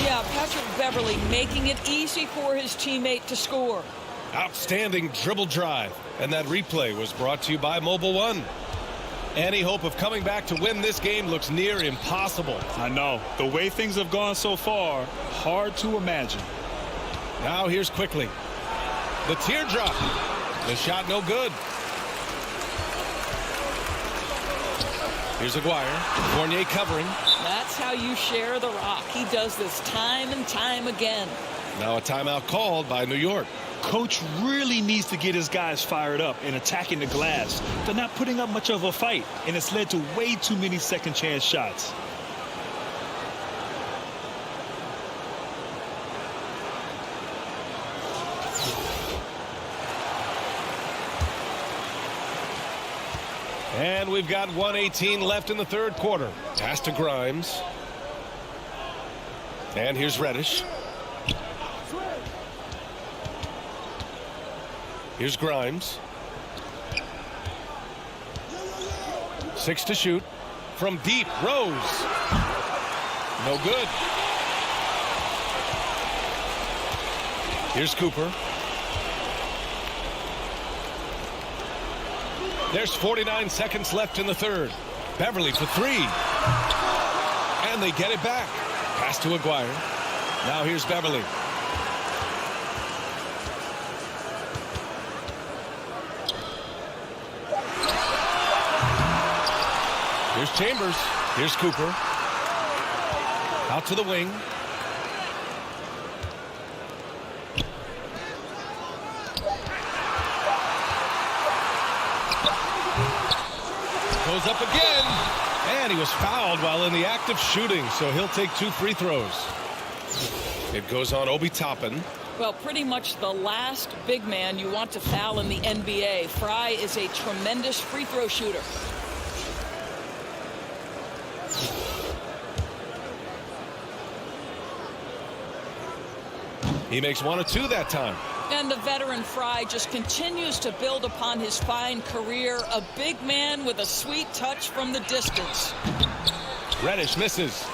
Yeah, Patrick Beverly making it easy for his teammate to score. Outstanding dribble drive. And that replay was brought to you by Mobile One. Any hope of coming back to win this game looks near impossible. I know. The way things have gone so far, hard to imagine. Now here's Quickly. The teardrop. The shot no good. Here's Aguirre. Fournier covering. That's how you share the rock. He does this time and time again. Now a timeout called by New York. Coach really needs to get his guys fired up and attacking the glass. They're not putting up much of a fight, and it's led to way too many second chance shots. And we've got 1:18 left in the third quarter. Pass to Grimes. And here's Reddish. Here's Grimes. 6 to shoot. From deep, Rose. No good. Here's Cooper. There's 49 seconds left in the third. Beverly for three. And they get it back. Pass to Aguirre. Now here's Beverly. Here's Chambers. Here's Cooper. Out to the wing. Goes up again. And he was fouled while in the act of shooting, so he'll take 2 free throws. It goes on Obi Toppin. Well, pretty much the last big man you want to foul in the NBA. Frye is a tremendous free throw shooter. He makes 1 of 2 that time. And the veteran Frye just continues to build upon his fine career. A big man with a sweet touch from the distance. Reddish misses.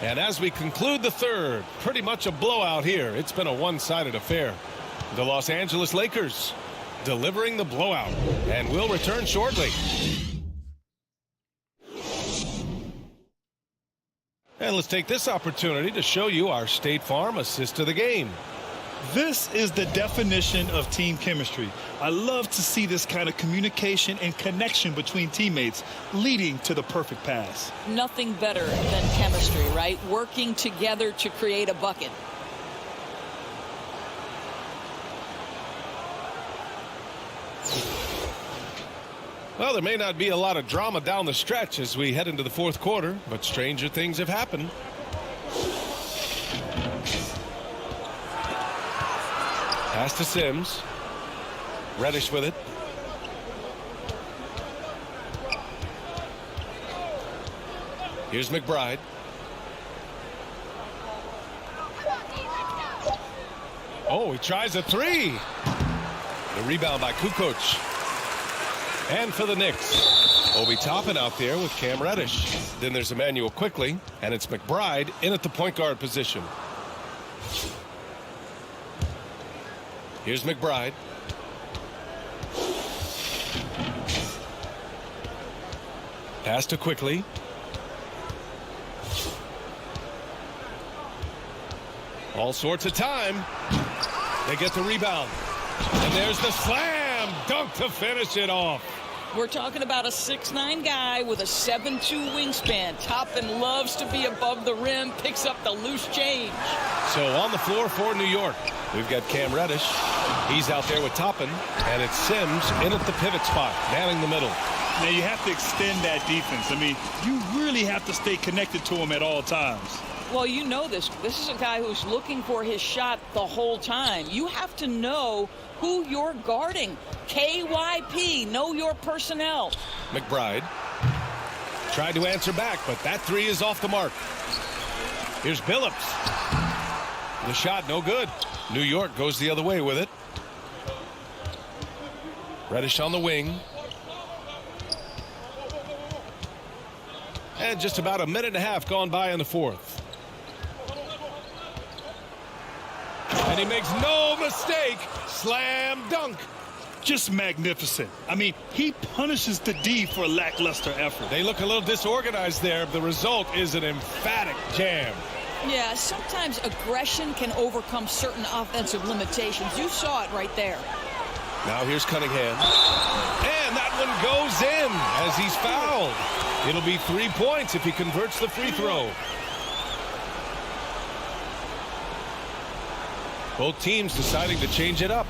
And as we conclude the third, pretty much a blowout here. It's been a one-sided affair. The Los Angeles Lakers delivering the blowout. And we'll return shortly. And let's take this opportunity to show you our State Farm assist to the game. This is the definition of team chemistry. I love to see this kind of communication and connection between teammates leading to the perfect pass. Nothing better than chemistry, right? Working together to create a bucket. Well, there may not be a lot of drama down the stretch as we head into the fourth quarter, but stranger things have happened. Pass to Sims. Reddish with it. Here's McBride. Oh, he tries a three. The rebound by Kukoc. And for the Knicks, Obi Toppin out there with Cam Reddish. Then there's Emmanuel Quickly, and it's McBride in at the point guard position. Here's McBride. Pass to Quickly. All sorts of time. They get the rebound. And there's the slam dunk to finish it off. We're talking about a 6'9" guy with a 7'2" wingspan. Toppin loves to be above the rim, picks up the loose change. So on the floor for New York, we've got Cam Reddish. He's out there with Toppin, and it's Sims in at the pivot spot, manning the middle. Now you have to extend that defense. I mean, you really have to stay connected to him at all times. Well, you know this. This is a guy who's looking for his shot the whole time. You have to know who you're guarding. KYP, know your personnel. McBride tried to answer back, but that three is off the mark. Here's Billups. The shot no good. New York goes the other way with it. Reddish on the wing. And just about a minute and a half gone by in the fourth. And he makes no mistake. Slam dunk. Just magnificent. I mean, he punishes the D for a lackluster effort. They look a little disorganized there. The result is an emphatic jam. Yeah, sometimes aggression can overcome certain offensive limitations. You saw it right there. Now here's Cunningham. And that one goes in as he's fouled. It'll be 3 points if he converts the free throw. Both teams deciding to change it up.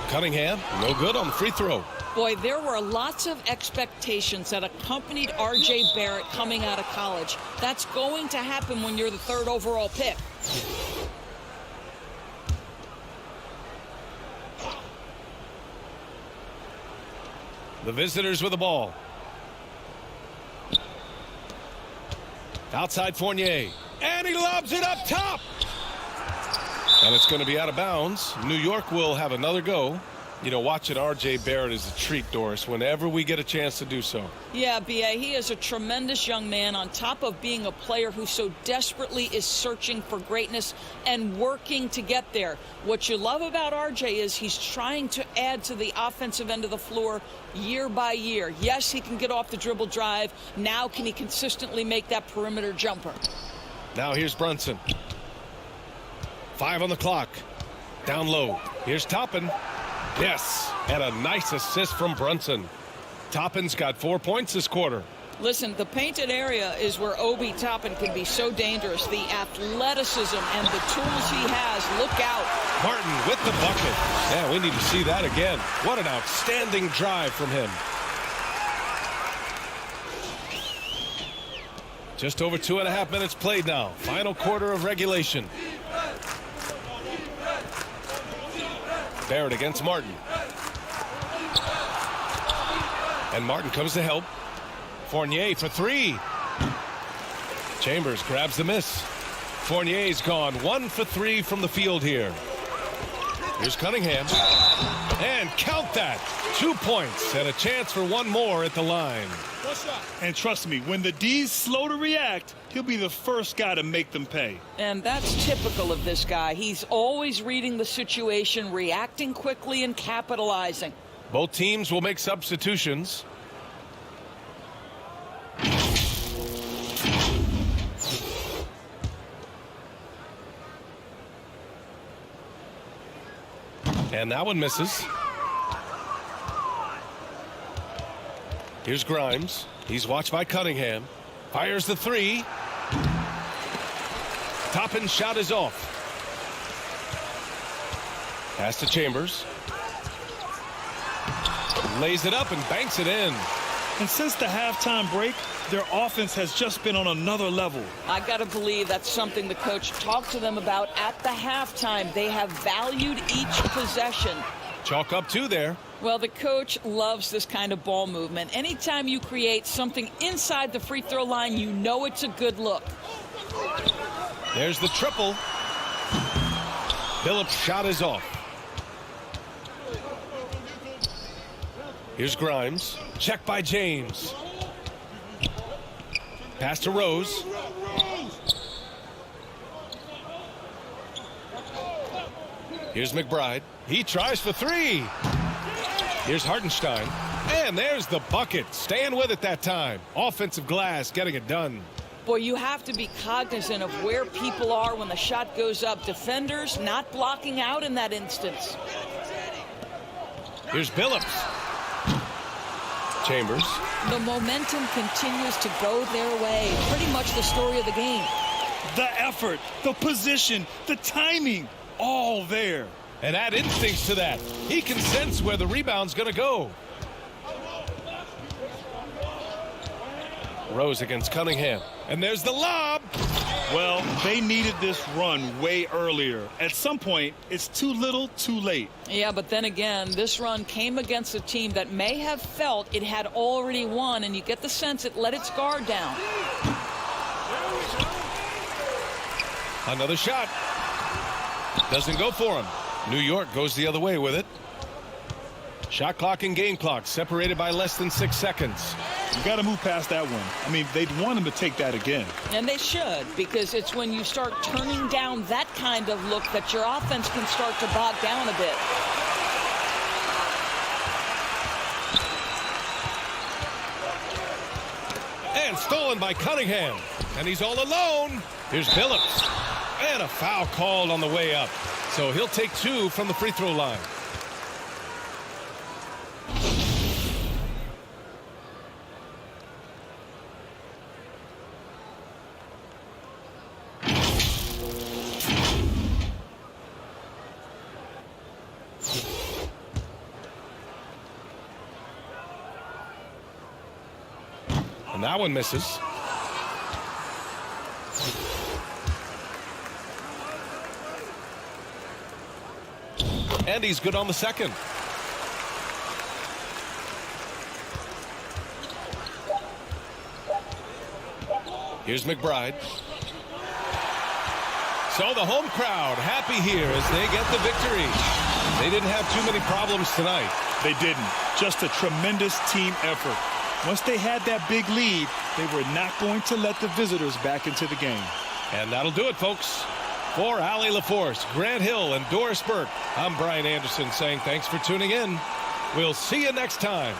Cunningham, no good on the free throw. Boy, there were lots of expectations that accompanied R.J. Barrett coming out of college. That's going to happen when you're the third overall pick. The visitors with the ball. Outside Fournier. And he lobs it up top. And it's going to be out of bounds. New York will have another go. You know, watching R.J. Barrett is a treat, Doris, whenever we get a chance to do so. Yeah, B.A., he is a tremendous young man on top of being a player who so desperately is searching for greatness and working to get there. What you love about R.J. is he's trying to add to the offensive end of the floor year by year. Yes, he can get off the dribble drive. Now can he consistently make that perimeter jumper? Now here's Brunson. 5 on the clock. Down low. Here's Toppin. Yes, and a nice assist from Brunson. Toppin's got 4 points this quarter. Listen, the painted area is where Obi Toppin can be so dangerous. The athleticism and the tools he has. Look out. Martin with the bucket. Yeah, we need to see that again. What an outstanding drive from him. Just over 2.5 minutes played now. Final quarter of regulation. Barrett against Martin. And Martin comes to help. Fournier for three. Chambers grabs the miss. Fournier's gone 1 for 3 from the field here. Here's Cunningham. And count that. 2 points and a chance for one more at the line. And trust me, when the D's slow to react, he'll be the first guy to make them pay. And that's typical of this guy. He's always reading the situation, reacting quickly, and capitalizing. Both teams will make substitutions. And that one misses. Here's Grimes. He's watched by Cunningham. Fires the three. Toppin's shot is off. Pass to Chambers. Lays it up and banks it in. And since the halftime break, their offense has just been on another level. I got to believe that's something the coach talked to them about at the halftime. They have valued each possession. Chalk up two there. Well, the coach loves this kind of ball movement. Anytime you create something inside the free throw line, you know it's a good look. There's the triple. Phillips' shot is off. Here's Grimes. Check by James. Pass to Rose. Here's McBride. He tries for three. Here's Hartenstein. And there's the bucket. Staying with it that time. Offensive glass getting it done. Boy, you have to be cognizant of where people are when the shot goes up. Defenders not blocking out in that instance. Here's Billups. Chambers. The momentum continues to go their way. Pretty much the story of the game. The effort, the position, the timing, all there. And add instincts to that. He can sense where the rebound's going to go. Rose against Cunningham. And there's the lob. Well, they needed this run way earlier. At some point, it's too little, too late. Yeah, but then again, this run came against a team that may have felt it had already won, and you get the sense it let its guard down. Another shot. Doesn't go for him. New York goes the other way with it. Shot clock and game clock separated by less than 6 seconds. You got to move past that one. I mean, they'd want him to take that again. And they should, because it's when you start turning down that kind of look that your offense can start to bog down a bit. And stolen by Cunningham. And he's all alone. Here's Billups. And a foul called on the way up. So he'll take two from the free throw line. And that one misses. And he's good on the second. Here's McBride. So the home crowd happy here as they get the victory. They didn't have too many problems tonight. They didn't. Just a tremendous team effort. Once they had that big lead, they were not going to let the visitors back into the game. And that'll do it, folks. For Allie LaForce, Grant Hill, and Doris Burke, I'm Brian Anderson saying thanks for tuning in. We'll see you next time.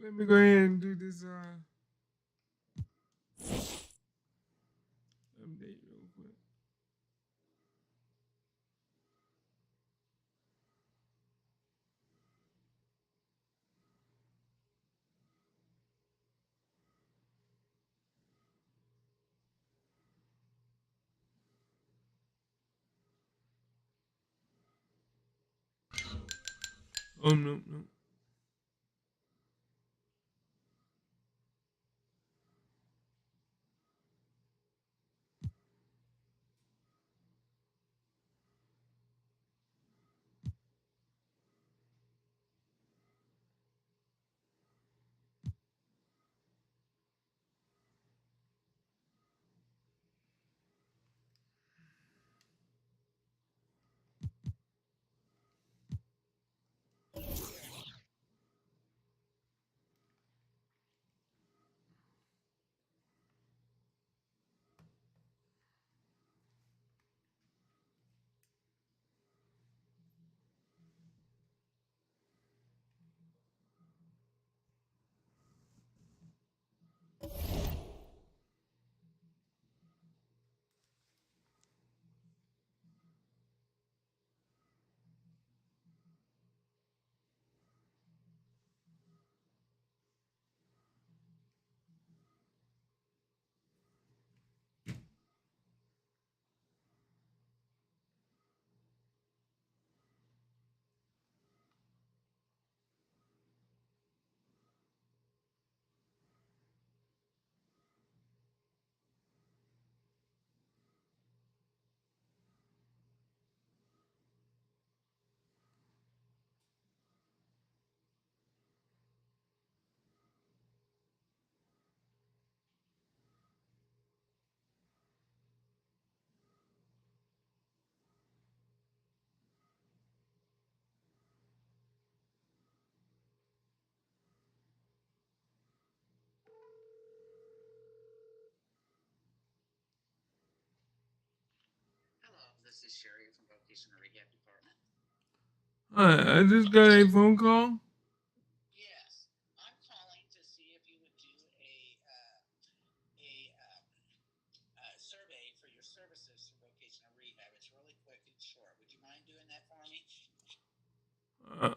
Let me go ahead and do this update real quick. Oh no, no. Hi, I just got a phone call. Uh,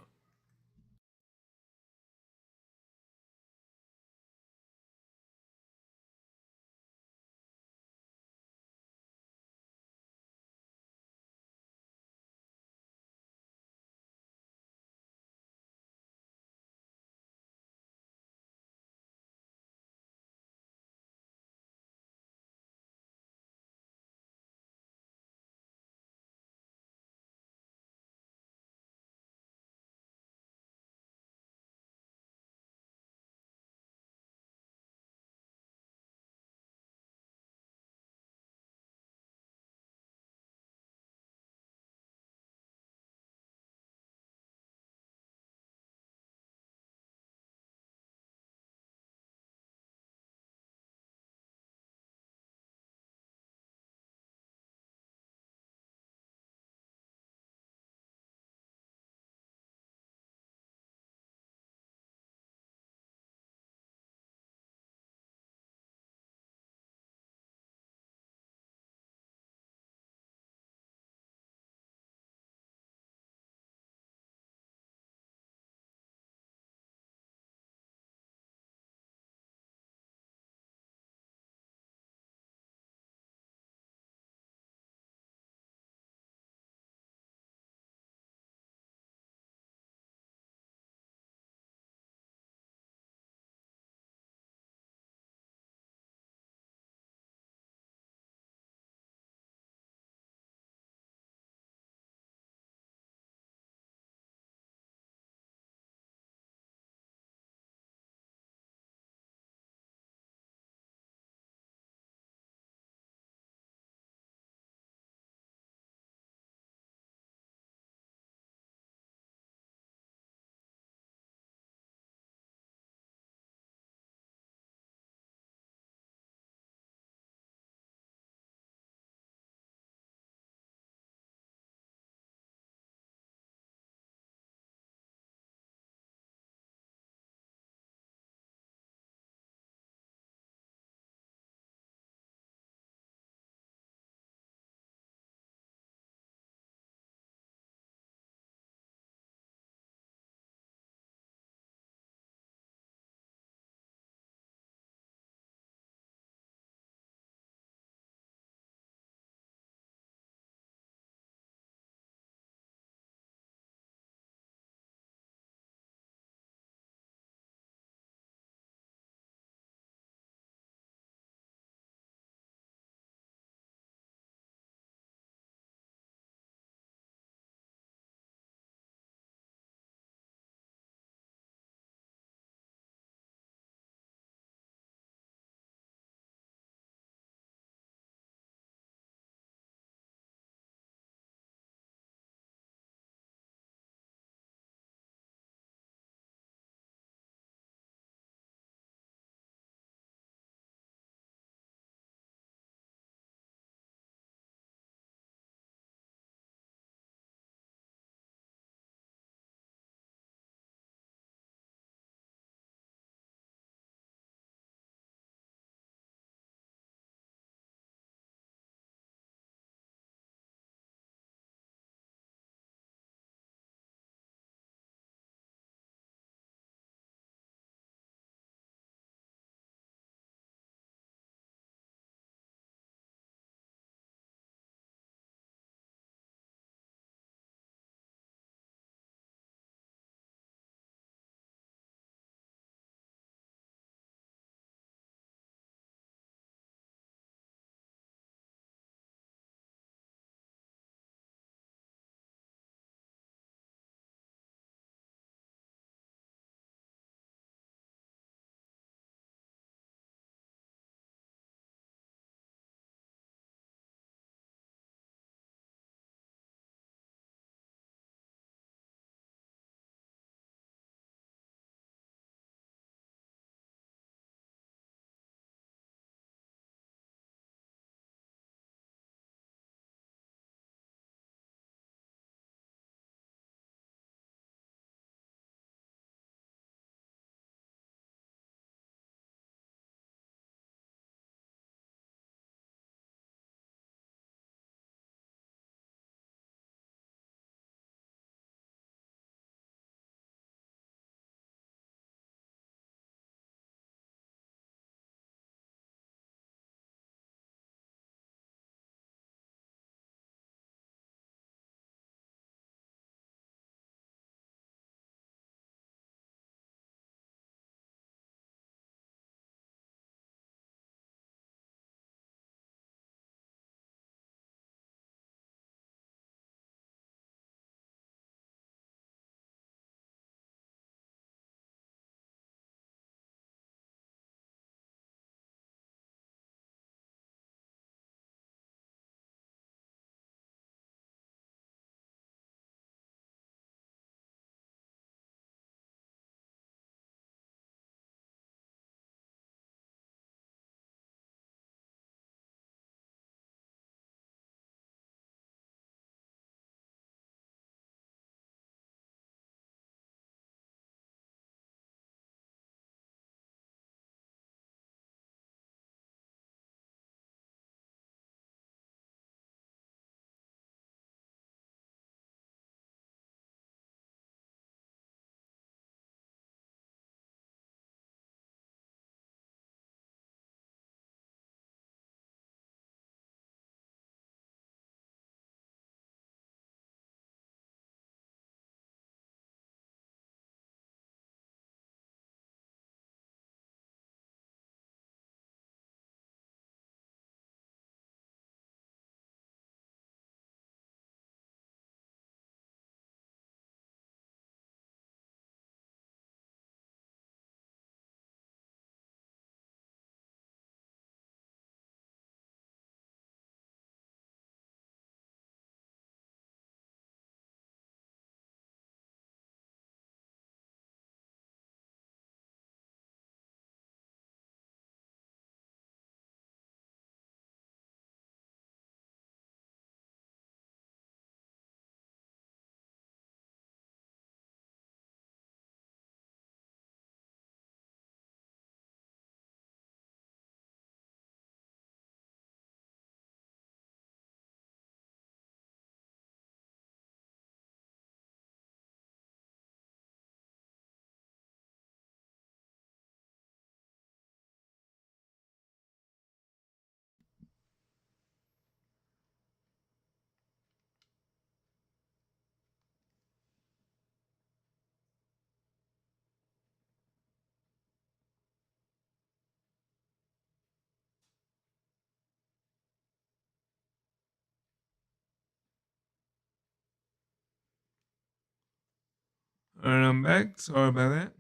All right, I'm back. Sorry about that.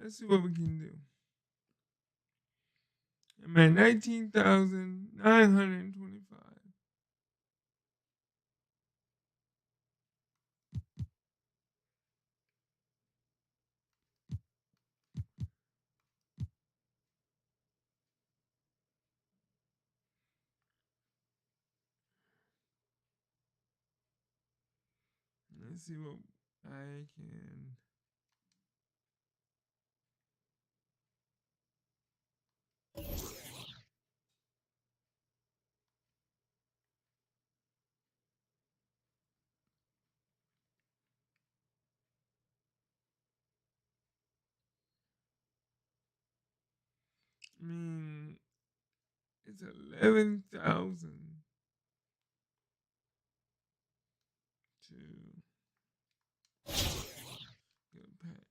Let's see what we can do. I'm at 19,925. Let's see what I can. I mean, it's 11,000 to get a pack.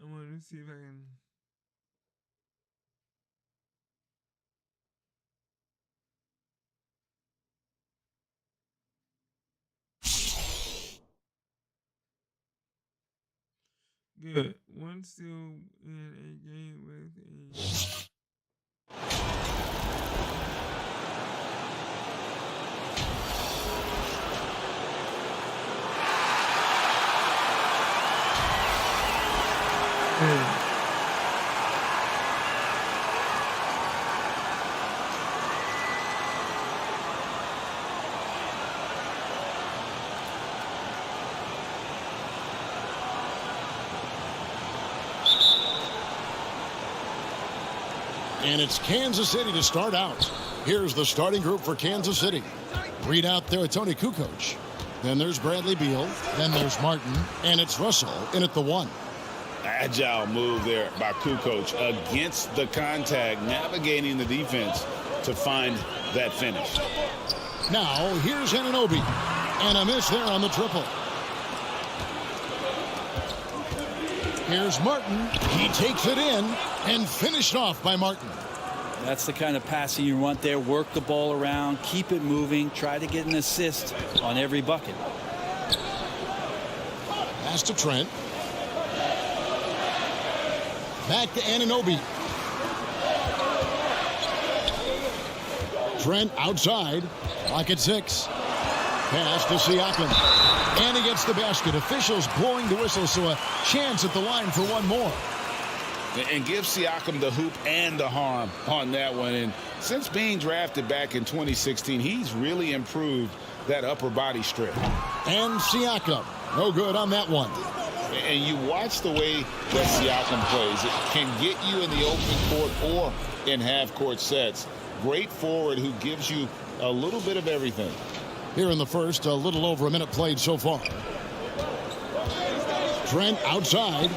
I want to see if I can. Good. One still in a game with a. And it's Kansas City to start out. Here's the starting group for Kansas City. Read out there, Tony Kukoc. Then there's Bradley Beal. Then there's Martin. And it's Russell in at the 1. Agile move there by Kukoc against the contact, navigating the defense to find that finish. Now, here's Anunoby. And a miss there on the triple. Here's Martin. He takes it in and finished off by Martin. That's the kind of passing you want there. Work the ball around, keep it moving, try to get an assist on every bucket. Pass to Trent. Back to Anunoby. Trent outside. Clock at 6. Pass to Siakam. And he gets the basket. Officials blowing the whistle, so a chance at the line for one more. And give Siakam the hoop and the harm on that one. And since being drafted back in 2016, he's really improved that upper body strength. And Siakam, no good on that one. And you watch the way that Siakam plays. It can get you in the open court or in half-court sets. Great forward who gives you a little bit of everything. Here in the first, a little over a minute played so far. Trent outside.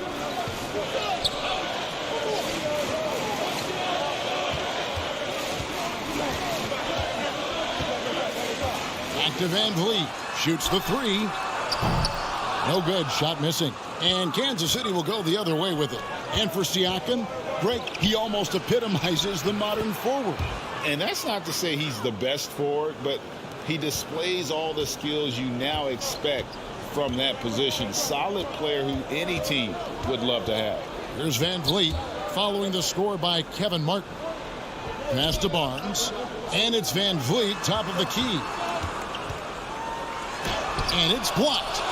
Back to Van Vliet. Shoots the 3. No good. Shot missing. And Kansas City will go the other way with it. And for Siakam, Greg, he almost epitomizes the modern forward. And that's not to say he's the best forward, but he displays all the skills you now expect from that position. Solid player who any team would love to have. Here's Van Vliet following the score by Kevin Martin. Pass to Barnes. And it's Van Vliet, top of the key. And it's blocked.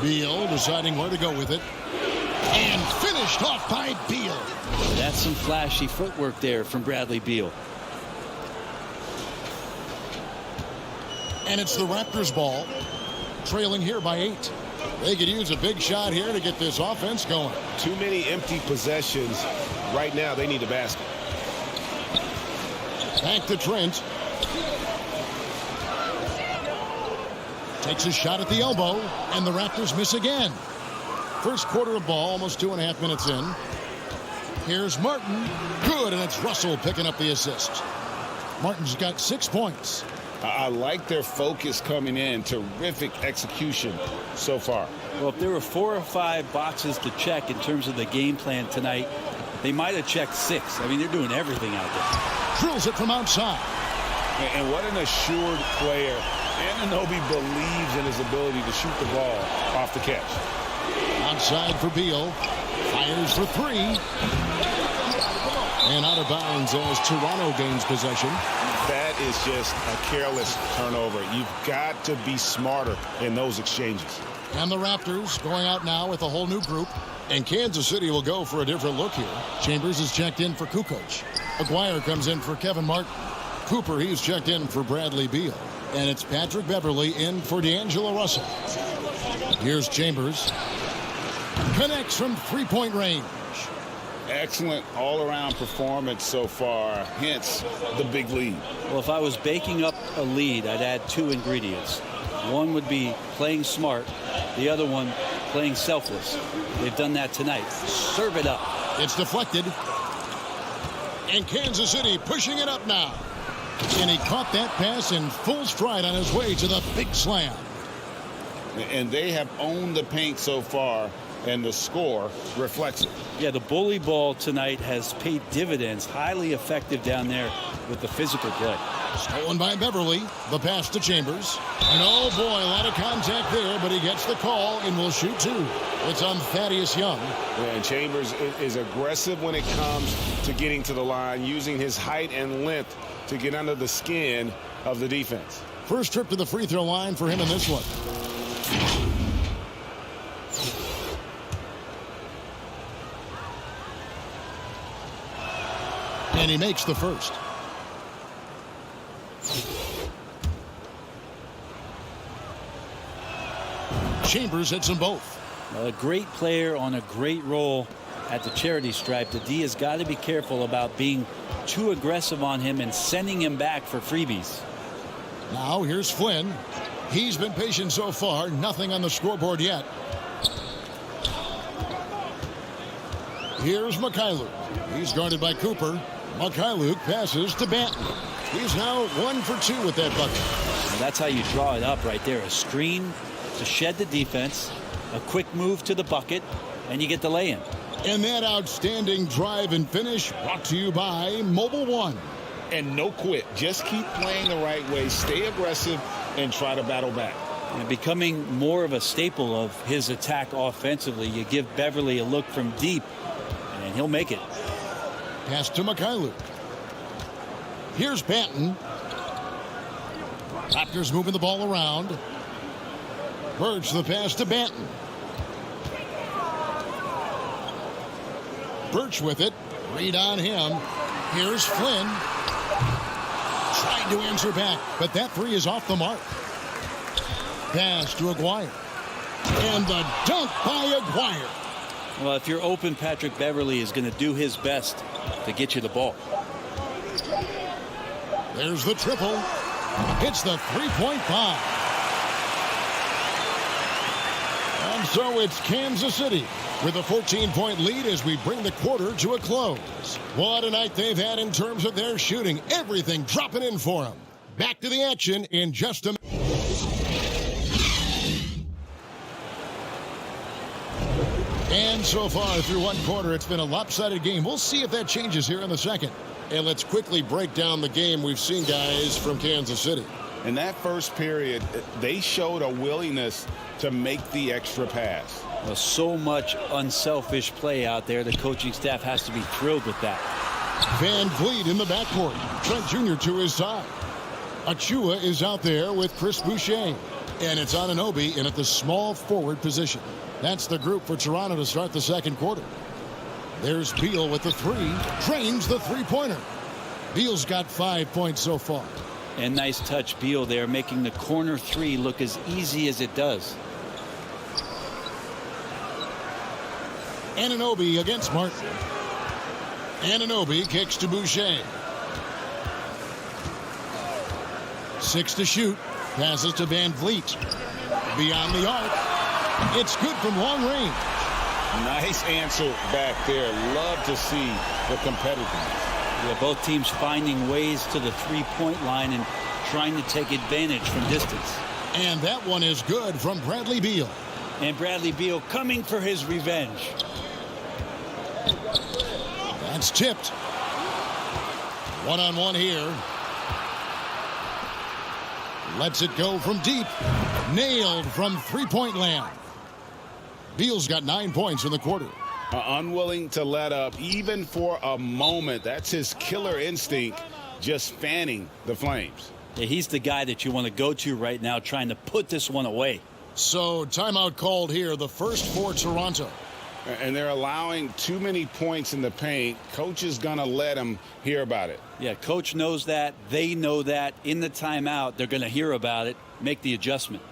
Beal deciding where to go with it. And finished off by Beal. That's some flashy footwork there from Bradley Beal. And it's the Raptors ball, trailing here by 8. They could use a big shot here to get this offense going. Too many empty possessions. Right now, they need a basket. Back to Trent. Takes a shot at the elbow, and the Raptors miss again. First quarter of ball, almost 2.5 minutes in. Here's Martin. Good, and it's Russell picking up the assist. Martin's got 6 points. I like their focus coming in. Terrific execution so far. Well, if there were 4 or 5 boxes to check in terms of the game plan tonight, they might have checked 6. I mean, they're doing everything out there. Drills it from outside. And what an assured player. Anunoby believes in his ability to shoot the ball off the catch. Outside for Beal. Fires for 3. And out of bounds as Toronto gains possession. That is just a careless turnover. You've got to be smarter in those exchanges. And the Raptors going out now with a whole new group. And Kansas City will go for a different look here. Chambers is checked in for Kukoc. Aguirre comes in for Kevin Martin. Cooper, he's checked in for Bradley Beal. And it's Patrick Beverley in for D'Angelo Russell. Here's Chambers. Connects from three-point range. Excellent all-around performance so far, hence the big lead. Well, if I was baking up a lead, I'd add 2 ingredients. One would be playing smart. The other one, playing selfless. They've done that tonight. Serve it up. It's deflected. And Kansas City pushing it up now. And he caught that pass in full stride on his way to the big slam. And they have owned the paint so far, and the score reflects it. Yeah, the bully ball tonight has paid dividends. Highly effective down there with the physical play. Stolen by Beverley. The pass to Chambers. And oh boy, a lot of contact there, but he gets the call and will shoot 2. It's on Thaddeus Young. And Chambers is aggressive when it comes to getting to the line, using his height and length to get under the skin of the defense. First trip to the free throw line for him in this one. And he makes the first. Chambers hits them both. Well, a great player on a great role at the charity stripe. The D has got to be careful about being too aggressive on him and sending him back for freebies. Now here's Flynn. He's been patient so far. Nothing on the scoreboard yet. Here's Mikhailuk. He's guarded by Cooper. Mikhailuk passes to Banton. He's now 1 for 2 with that bucket. Well, that's how you draw it up right there. A screen to shed the defense, a quick move to the bucket, and you get the lay-in. And that outstanding drive and finish brought to you by Mobile One. And no quit. Just keep playing the right way. Stay aggressive and try to battle back. And becoming more of a staple of his attack offensively, you give Beverley a look from deep, and he'll make it. Pass to Mikhailuk. Here's Banton. Raptors moving the ball around. Birch the pass to Banton. Birch with it. Read on him. Here's Flynn. Tried to answer back, but that 3 is off the mark. Pass to Aguirre. And the dunk by Aguirre. Well, if you're open, Patrick Beverley is going to do his best to get you the ball. There's the triple. It's the three-point bomb. And so it's Kansas City with a 14-point lead as we bring the quarter to a close. What a night they've had in terms of their shooting. Everything dropping in for them. Back to the action in just a minute. And so far through one quarter, it's been a lopsided game. We'll see if that changes here in the second. And let's quickly break down the game we've seen, guys, from Kansas City. In that first period, they showed a willingness to make the extra pass. Well, so much unselfish play out there. The coaching staff has to be thrilled with that. Van Vliet in the backcourt. Trent Jr. to his side. Achua is out there with Chris Boucher. And it's Anunoby in at the small forward position. That's the group for Toronto to start the second quarter. There's Beal with the 3. Drains the three-pointer. Beal's got 5 points so far. And nice touch, Beal there, making the corner 3 look as easy as it does. Anunoby against Martin. Anunoby kicks to Boucher. 6 to shoot. Passes to Van Vliet. Beyond the arc. It's good from long range. Nice answer back there. Love to see the competitiveness. Yeah, both teams finding ways to the three-point line and trying to take advantage from distance. And that one is good from Bradley Beal. And Bradley Beal coming for his revenge. That's tipped. One-on-one here. Lets it go from deep. Nailed from three-point land. Beal's got 9 points in the quarter. Unwilling to let up even for a moment. That's his killer instinct, just fanning the flames. Yeah, he's the guy that you want to go to right now, trying to put this one away. So timeout called here, the first for Toronto. And they're allowing too many points in the paint. Coach is going to let them hear about it. Yeah, coach knows that. They know that. In the timeout, they're going to hear about it, make the adjustment.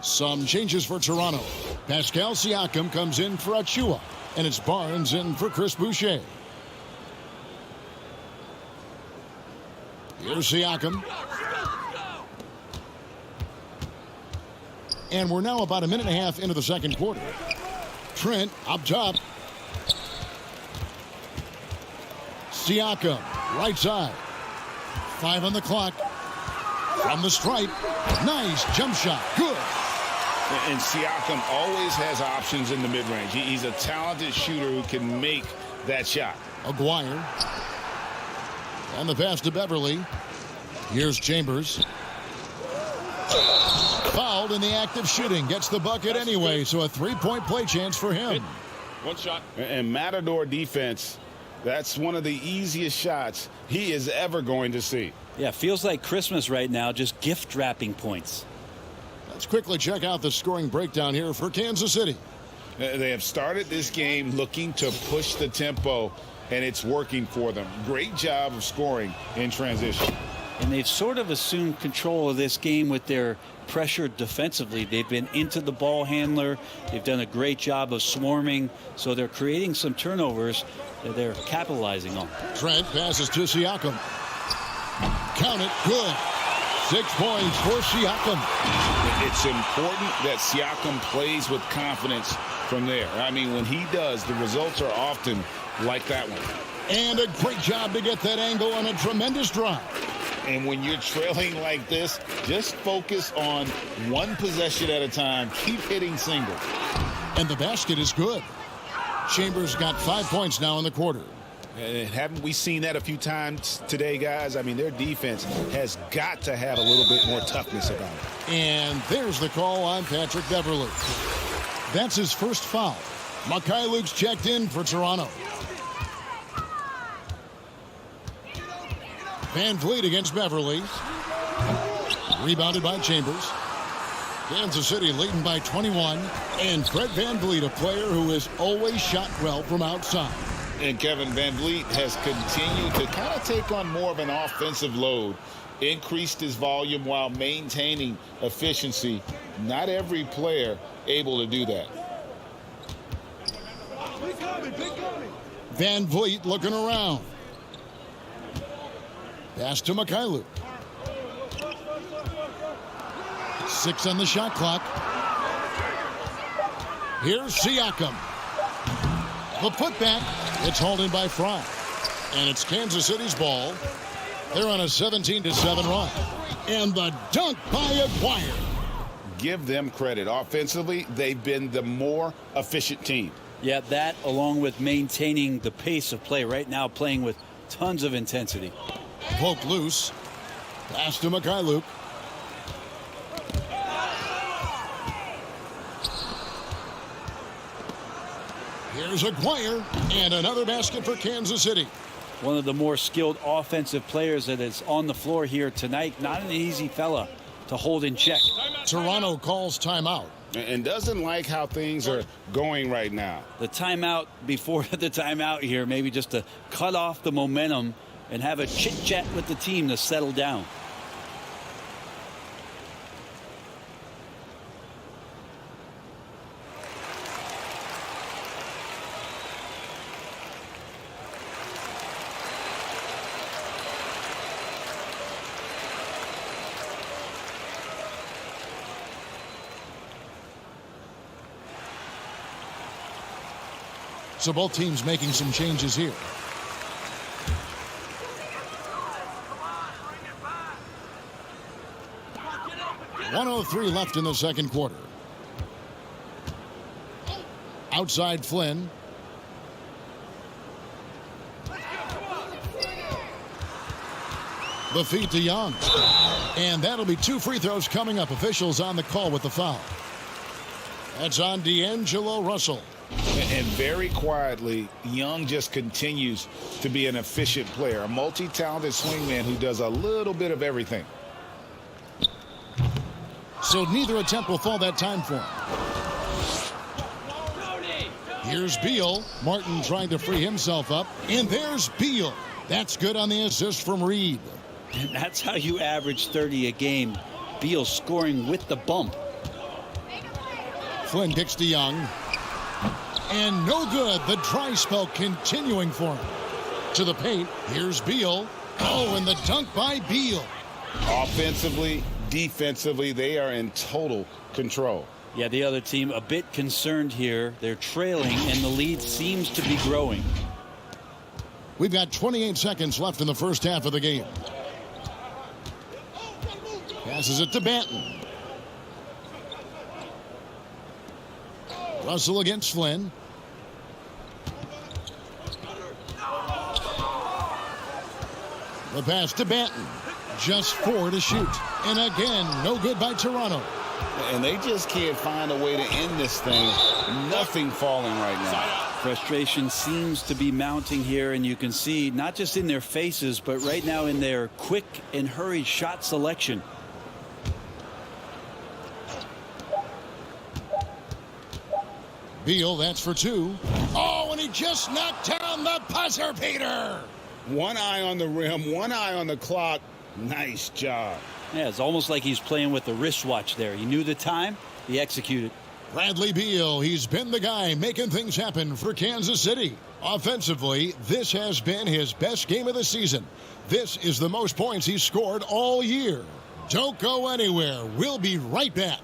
Some changes for Toronto. Pascal Siakam comes in for Achua, and it's Barnes in for Chris Boucher. Here's Siakam. And we're now about a minute and a half into the second quarter. Trent up top. Siakam, right side. 5 on the clock. From the stripe. Nice jump shot. Good. And Siakam always has options in the mid-range. He's a talented shooter who can make that shot. Aguirre. And the pass to Beverly. Here's Chambers. Fouled in the act of shooting. Gets the bucket anyway, so a three-point play chance for him. One shot. And Matador defense, that's one of the easiest shots he is ever going to see. Yeah, feels like Christmas right now, just gift wrapping points. Let's quickly check out the scoring breakdown here for Kansas City. They have started this game looking to push the tempo, and it's working for them. Great job of scoring in transition. And they've sort of assumed control of this game with their pressure defensively. They've been into the ball handler. They've done a great job of swarming. So they're creating some turnovers that they're capitalizing on. Trent passes to Siakam. Count it. Good. 6 points for Siakam. It's important that Siakam plays with confidence from there. I mean, when he does, the results are often like that one. And a great job to get that angle on a tremendous drive. And when you're trailing like this, just focus on one possession at a time. Keep hitting singles. And the basket is good. Chambers got 5 points now in the quarter. Haven't we seen that a few times today, guys? I mean, their defense has got to have a little bit more toughness about it. And there's the call on Patrick Beverly. That's his first foul. Mikhailuk's checked in for Toronto. Van Vliet against Beverly. Rebounded by Chambers. Kansas City leading by 21. And Fred Van Vliet, a player who has always shot well from outside. And Kevin Van Vliet has continued to kind of take on more of an offensive load, increased his volume while maintaining efficiency. Not every player able to do that. Van Vliet looking around. Pass to Mikhailuk. 6 on the shot clock. Here's Siakam. The putback. It's hauled in by Fry. And it's Kansas City's ball. They're on a 17-7 run. And the dunk by Aguirre. Give them credit. Offensively, they've been the more efficient team. Yeah, that along with maintaining the pace of play right now, playing with tons of intensity. Poke loose. Pass to Mikhailuk. Here's Aguirre, and another basket for Kansas City. One of the more skilled offensive players that is on the floor here tonight. Not an easy fella to hold in check. Toronto calls timeout. And doesn't like how things are going right now. The timeout before the timeout here, maybe just to cut off the momentum and have a chit-chat with the team to settle down. So both teams making some changes here. .103 left in the second quarter. Outside Flynn. The feed to Young. And that'll be 2 free throws coming up. Officials on the call with the foul. That's on D'Angelo Russell. And very quietly, Young just continues to be an efficient player, a multi-talented swingman who does a little bit of everything. So neither attempt will fall that time for him. Here's Beal. Martin trying to free himself up. And there's Beal. That's good on the assist from Reed. And that's how you average 30 a game. Beal scoring with the bump. Flynn kicks to Young. And no good. The dry spell continuing for him. To the paint. Here's Beal. Oh, and the dunk by Beal. Offensively, defensively, they are in total control. Yeah, the other team a bit concerned here. They're trailing, and the lead seems to be growing. We've got 28 seconds left in the first half of the game. Passes it to Banton. Russell against Flynn. The pass to Banton. Just 4 to shoot. And again, no good by Toronto. And they just can't find a way to end this thing. Nothing falling right now. Frustration seems to be mounting here, and you can see not just in their faces, but right now in their quick and hurried shot selection. Beal, that's for 2. Oh, and he just knocked down the buzzer beater. One eye on the rim, one eye on the clock. Nice job. Yeah, it's almost like he's playing with the wristwatch there. He knew the time, he executed. Bradley Beal, he's been the guy making things happen for Kansas City. Offensively, this has been his best game of the season. This is the most points he's scored all year. Don't go anywhere. We'll be right back.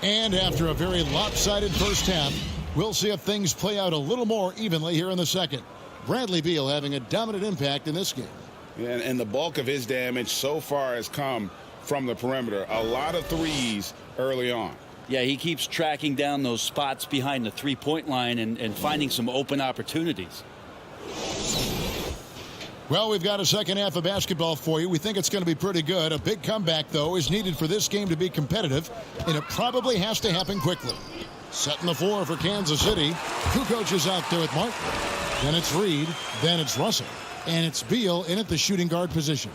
And after a very lopsided first half, we'll see if things play out a little more evenly here in the second. Bradley Beal having a dominant impact in this game. And the bulk of his damage so far has come from the perimeter. A lot of threes early on. Yeah, he keeps tracking down those spots behind the three-point line and finding some open opportunities. Well, we've got a second half of basketball for you. We think it's going to be pretty good. A big comeback, though, is needed for this game to be competitive, and it probably has to happen quickly. Setting the floor for Kansas City. Kukoc is out there with Martin. Then it's Reed. Then it's Russell. And it's Beal in at the shooting guard position.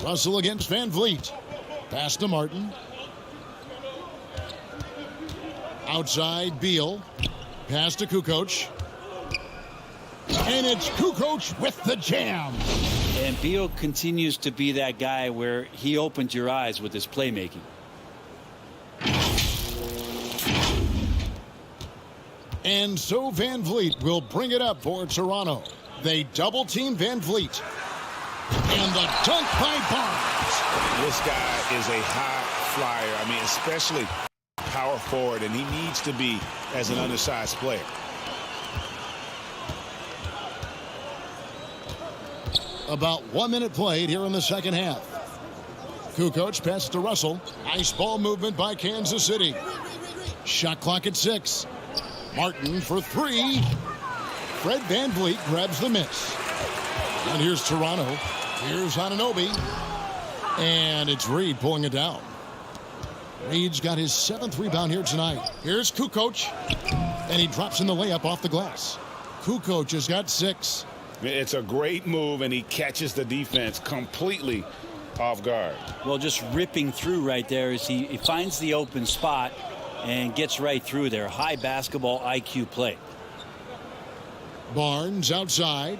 Russell against Van Vliet. Pass to Martin. Outside, Beal. Pass to Kukoc. And it's Kukoc with the jam. And Beal continues to be that guy where he opens your eyes with his playmaking. And so Van Vliet will bring it up for Toronto. They double-team Van Vliet. And the dunk by Barnes. This guy is a high flyer. I mean, especially power forward, and he needs to be as an undersized player. About 1 minute played here in the second half. Kukoc passes to Russell. Nice ball movement by Kansas City. Shot clock at 6. Martin for 3. Fred VanVleet grabs the miss. And here's Toronto. Here's Anunoby. And it's Reed pulling it down. Reed's got his 7th rebound here tonight. Here's Kukoc. And he drops in the layup off the glass. Kukoc has got 6. It's a great move, and he catches the defense completely off guard. Well, just ripping through right there as he finds the open spot and gets right through there. High basketball IQ play. Barnes outside.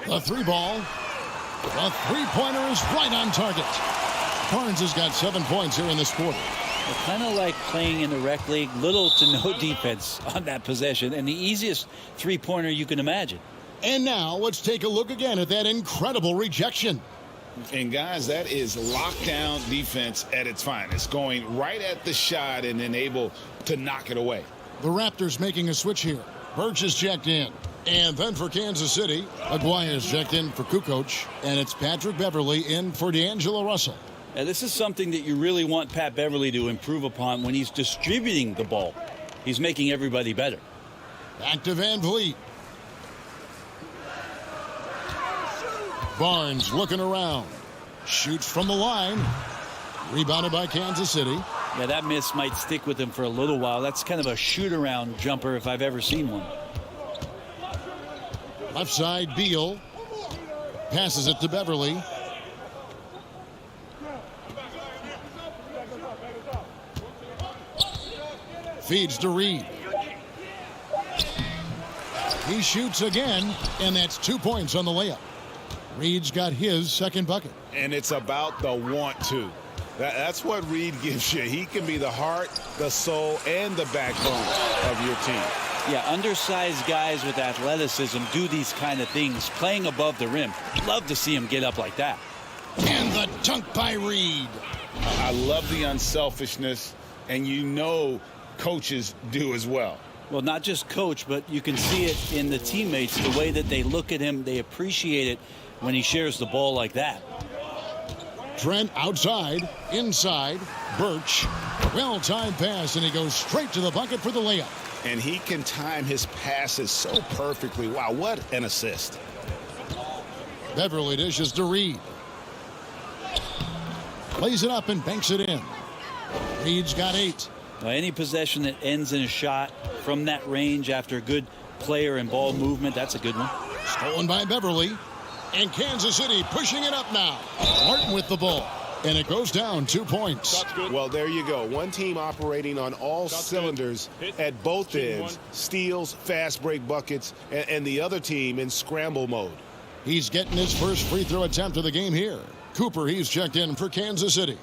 The 3-ball. The 3-pointer is right on target. Barnes has got 7 points here in this quarter. Kind of like playing in the rec league, little to no defense on that possession, and the easiest 3-pointer you can imagine. And now let's take a look again at that incredible rejection. And guys, that is lockdown defense at its finest, going right at the shot and then able to knock it away. The Raptors making a switch here. Birch is checked in. And then for Kansas City, Aguirre's checked in for Kukoc, and it's Patrick Beverley in for D'Angelo Russell. Now, this is something that you really want Pat Beverley to improve upon when he's distributing the ball. He's making everybody better. Back to VanVleet. Barnes looking around. Shoots from the line. Rebounded by Kansas City. Yeah, that miss might stick with him for a little while. That's kind of a shoot-around jumper if I've ever seen one. Left side, Beal. Passes it to Beverley. Feeds to Reed. He shoots again, and that's 2 points on the layup. Reed's got his second bucket. And it's about the want to. That's what Reed gives you. He can be the heart, the soul, and the backbone of your team. Yeah, undersized guys with athleticism do these kind of things, playing above the rim. Love to see him get up like that. And the dunk by Reed. I love the unselfishness, and you know coaches do as well. Well, not just coach, but you can see it in the teammates, the way that they look at him. They appreciate it when he shares the ball like that. Trent outside, inside, Birch. Well-timed pass, and he goes straight to the bucket for the layup. And he can time his passes so perfectly. Wow, what an assist. Beverley dishes to Reed. Plays it up and banks it in. Reed's got 8. Any possession that ends in a shot from that range after a good player and ball movement, that's a good one. Stolen by Beverley. And Kansas City pushing it up now. Martin with the ball. And it goes down 2 points. Well, there you go. One team operating on all cylinders at both ends. Steals, fast break buckets, and the other team in scramble mode. He's getting his first free throw attempt of the game here. Cooper, he's checked in for Kansas City.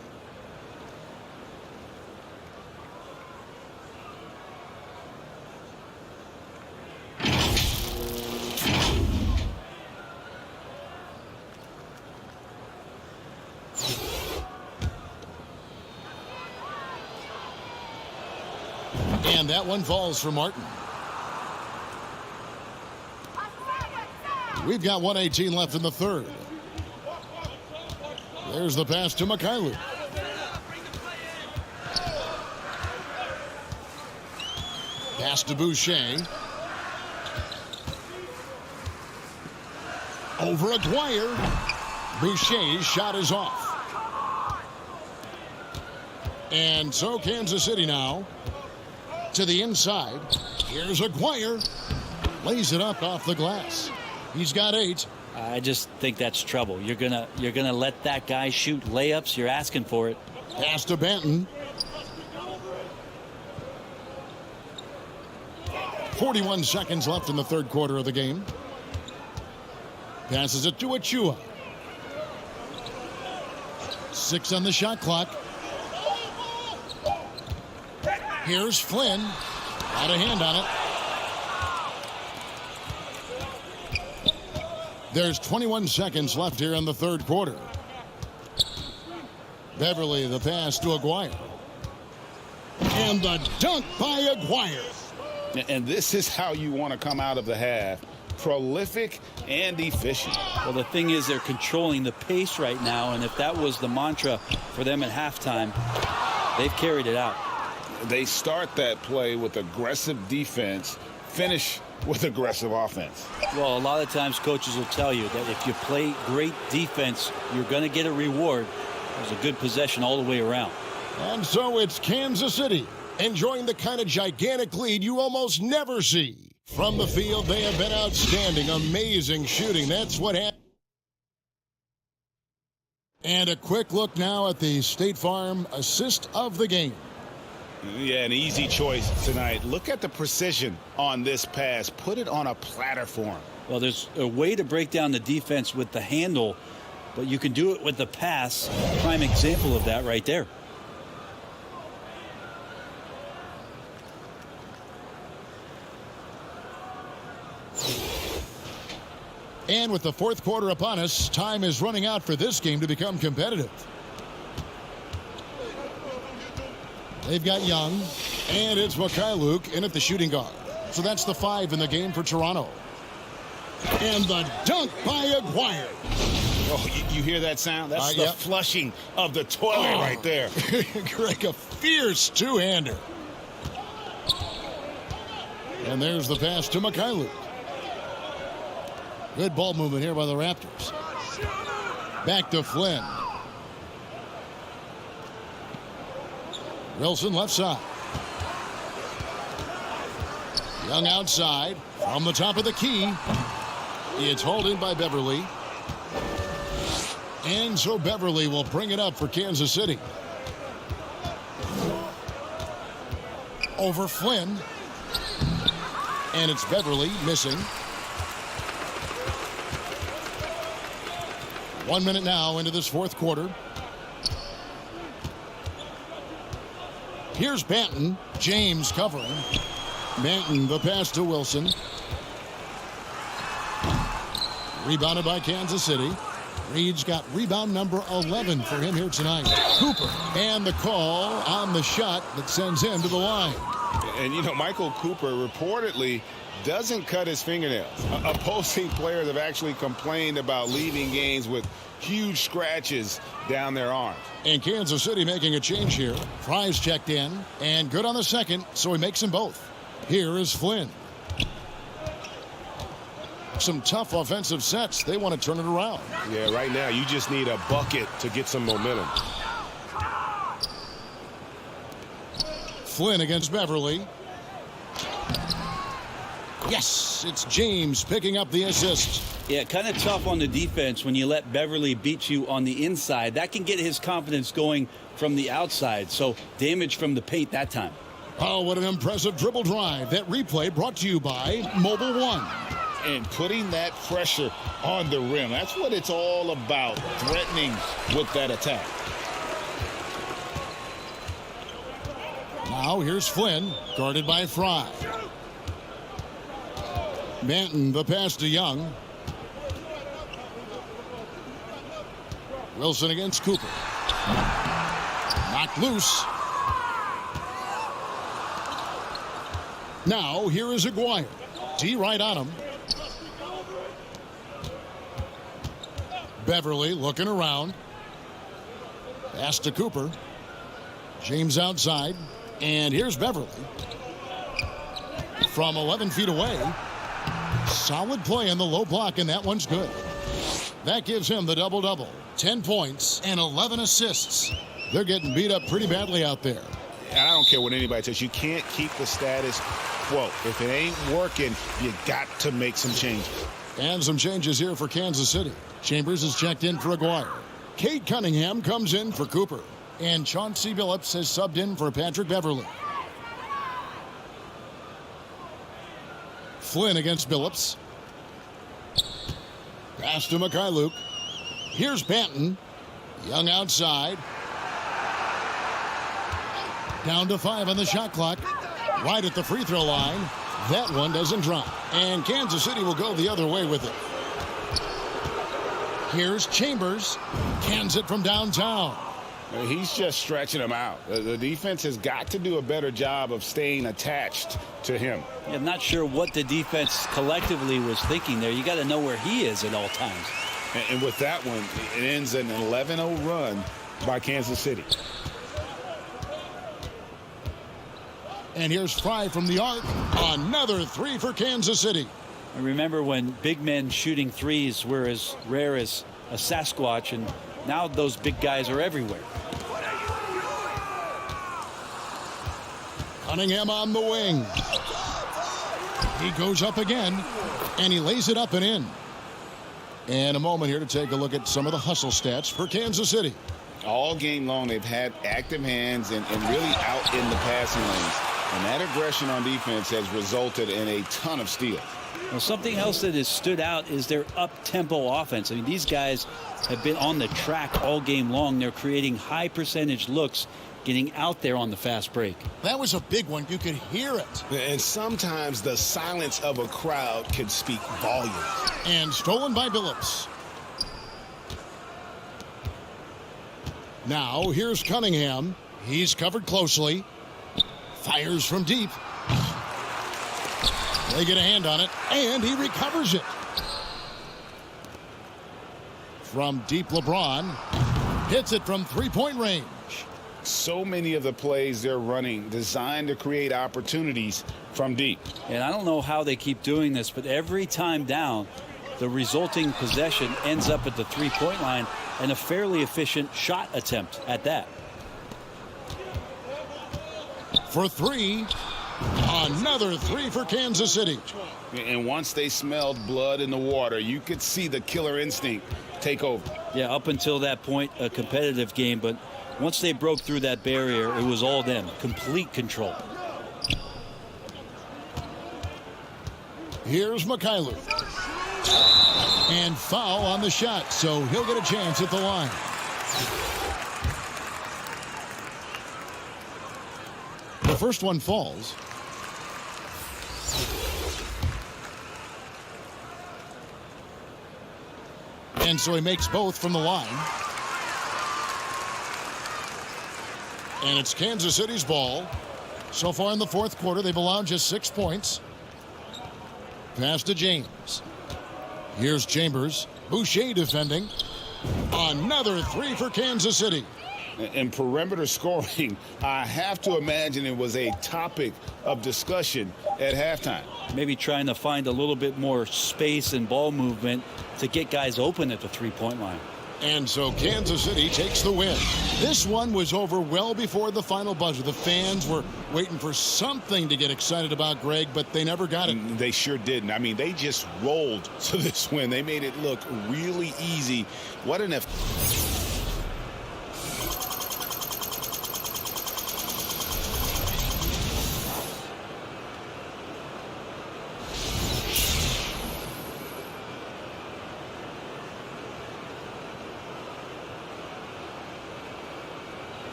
And that one falls for Martin. We've got 1:18 left in the third. There's the pass to Mikhailuk. Pass to Boucher. Over Aguirre. Boucher's shot is off. And so Kansas City now to the inside. Here's Aguirre. Lays it up off the glass. He's got 8. I just think that's trouble. You're gonna let that guy shoot layups. You're asking for it. Pass to Benton. 41 seconds left in the third quarter of the game. Passes it to Achua. 6 on the shot clock. Here's Flynn. Got a hand on it. There's 21 seconds left here in the third quarter. Beverley, the pass to Aguirre. And the dunk by Aguirre. And this is how you want to come out of the half. prolific and efficient. Well, the thing is they're controlling the pace right now, and if that was the mantra for them at halftime, they've carried it out. They start that play with aggressive defense, finish with aggressive offense. Well, a lot of times coaches will tell you that if you play great defense, you're going to get a reward. It was a good possession all the way around. And so it's Kansas City enjoying the kind of gigantic lead you almost never see. From the field, they have been outstanding. Amazing shooting. That's what happened. And a quick look now at the State Farm assist of the game. Yeah, an easy choice tonight. Look at the precision on this pass. Put it on a platter for him. Well, there's a way to break down the defense with the handle, but you can do it with the pass. Prime example of that right there. And with the fourth quarter upon us, time is running out for this game to become competitive. They've got Young, and it's Mikhailuk in at the shooting guard. So that's the 5 in the game for Toronto. And the dunk by Aguirre. Oh, you hear that sound? That's the flushing of the toilet right there. Greg, a fierce two-hander. And there's the pass to Mikhailuk. Good ball movement here by the Raptors. Back to Flynn. Wilson left side. Young outside from the top of the key. It's hauled in by Beverly. And so Beverly will bring it up for Kansas City. Over Flynn. And it's Beverly missing. 1 minute now into this fourth quarter. Here's Banton. James covering. Banton, the pass to Wilson. Rebounded by Kansas City. Reed's got rebound number 11 for him here tonight. Cooper. And the call on the shot that sends him to the line. And, you know, Michael Cooper reportedly doesn't cut his fingernails. Opposing players have actually complained about leaving games with huge scratches down their arms. And Kansas City making a change here. Fry's checked in, and good on the second, so he makes them both. Here is Flynn. Some tough offensive sets. They want to turn it around. Yeah, right now you just need a bucket to get some momentum. Flynn against Beverly. Yes, it's James picking up the assist. Yeah, kind of tough on the defense when you let Beverly beat you on the inside. That can get his confidence going from the outside. So damage from the paint that time. Oh, what an impressive dribble drive. That replay brought to you by Mobile One. And putting that pressure on the rim. That's what it's all about, threatening with that attack. Now here's Flynn, guarded by Fry. Banton, the pass to Young. Wilson against Cooper. Knocked loose. Now here is Aguirre. D right on him. Beverly looking around. Pass to Cooper. James outside. And here's Beverly. From 11 feet away. Solid play in the low block, and that one's good. That gives him the double-double. 10 points and 11 assists. They're getting beat up pretty badly out there. I don't care what anybody says. You can't keep the status quo. If it ain't working, you got to make some changes. And some changes here for Kansas City. Chambers is checked in for Aguirre. Cade Cunningham comes in for Cooper. And Chauncey Billups has subbed in for Patrick Beverly. Flynn against Billups. Pass to Mikhailuk. Here's Banton. Young outside. Down to 5 on the shot clock. Right at the free throw line. That one doesn't drop. And Kansas City will go the other way with it. Here's Chambers. Cans it from downtown. He's just stretching him out. The defense has got to do a better job of staying attached to him. Yeah, I'm not sure what the defense collectively was thinking there. You got to know where he is at all times. And with that one, it ends an 11-0 run by Kansas City. And here's Fry from the arc. Another three for Kansas City. I remember when big men shooting threes were as rare as a Sasquatch, and now those big guys are everywhere. Cunningham on the wing. He goes up again, and he lays it up and in. And a moment here to take a look at some of the hustle stats for Kansas City. All game long, they've had active hands and really out in the passing lanes. And that aggression on defense has resulted in a ton of steals. Well, something else that has stood out is their up-tempo offense. I mean, these guys have been on the track all game long. They're creating high percentage looks, getting out there on the fast break. That was a big one. You could hear it. And sometimes the silence of a crowd can speak volumes. And stolen by Billups. Now here's Cunningham. He's covered closely. Fires from deep. They get a hand on it, and he recovers it. From deep, LeBron hits it from three-point range. So many of the plays they're running designed to create opportunities from deep. And I don't know how they keep doing this, but every time down, the resulting possession ends up at the three-point line and a fairly efficient shot attempt at that. For three. Another three for Kansas City. And once they smelled blood in the water, you could see the killer instinct take over. Yeah, up until that point, a competitive game, but once they broke through that barrier, it was all them. Complete control. Here's Mikhailuk. And foul on the shot, so he'll get a chance at the line. The first one falls. And so he makes both from the line. And it's Kansas City's ball. So far in the fourth quarter, they've allowed just 6 points. Pass to James. Here's Chambers. Boucher defending. Another three for Kansas City. And perimeter scoring, I have to imagine it was a topic of discussion at halftime. Maybe trying to find a little bit more space and ball movement to get guys open at the three-point line. And so Kansas City takes the win. This one was over well before the final buzzer. The fans were waiting for something to get excited about, Greg, but they never got it. They sure didn't. I mean, they just rolled to this win. They made it look really easy. What an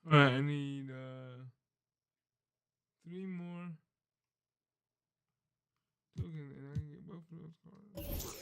Alright, I need 3 more tokens and I can get both of those cards.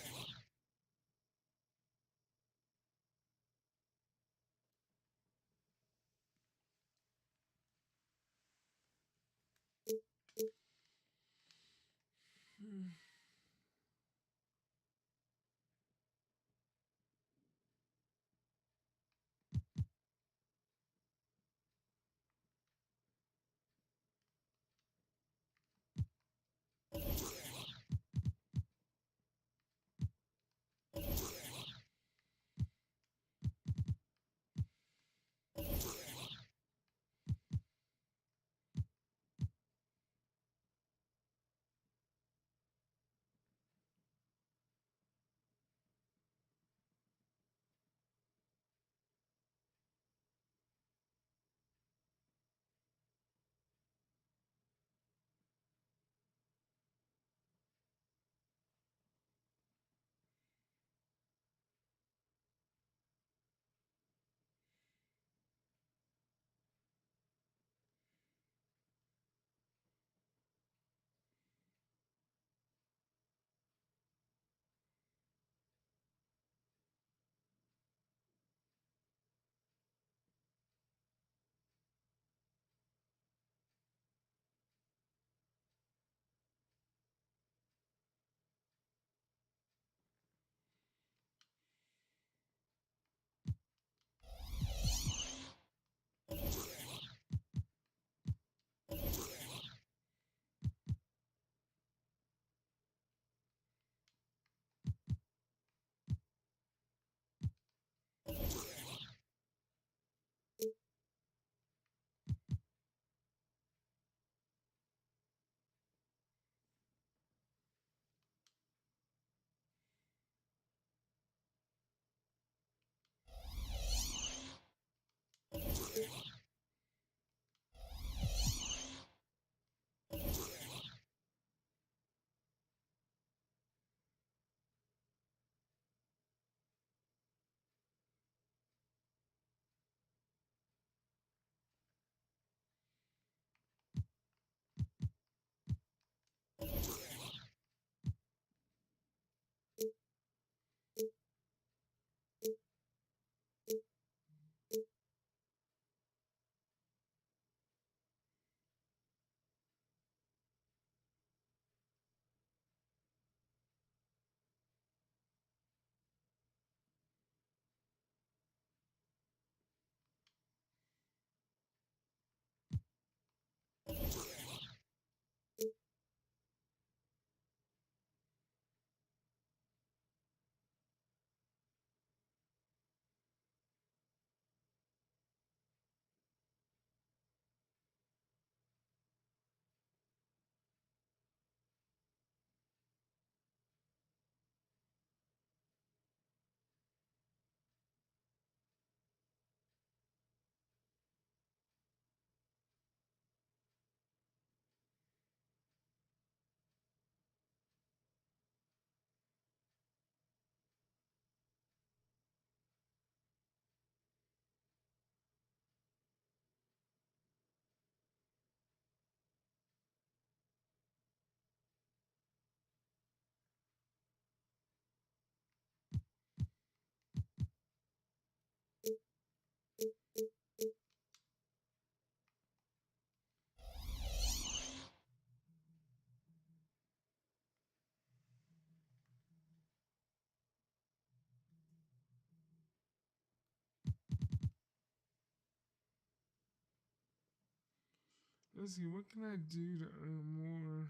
Let's see, what can I do to earn more?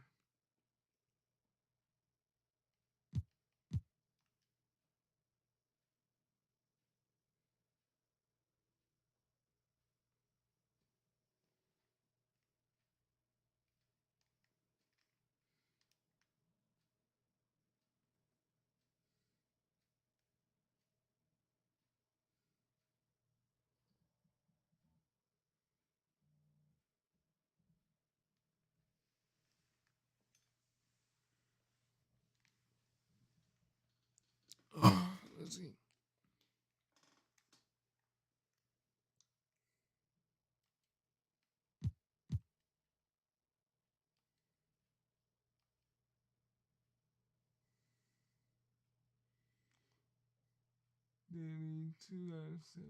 Let's see. Danny 2 out of 7.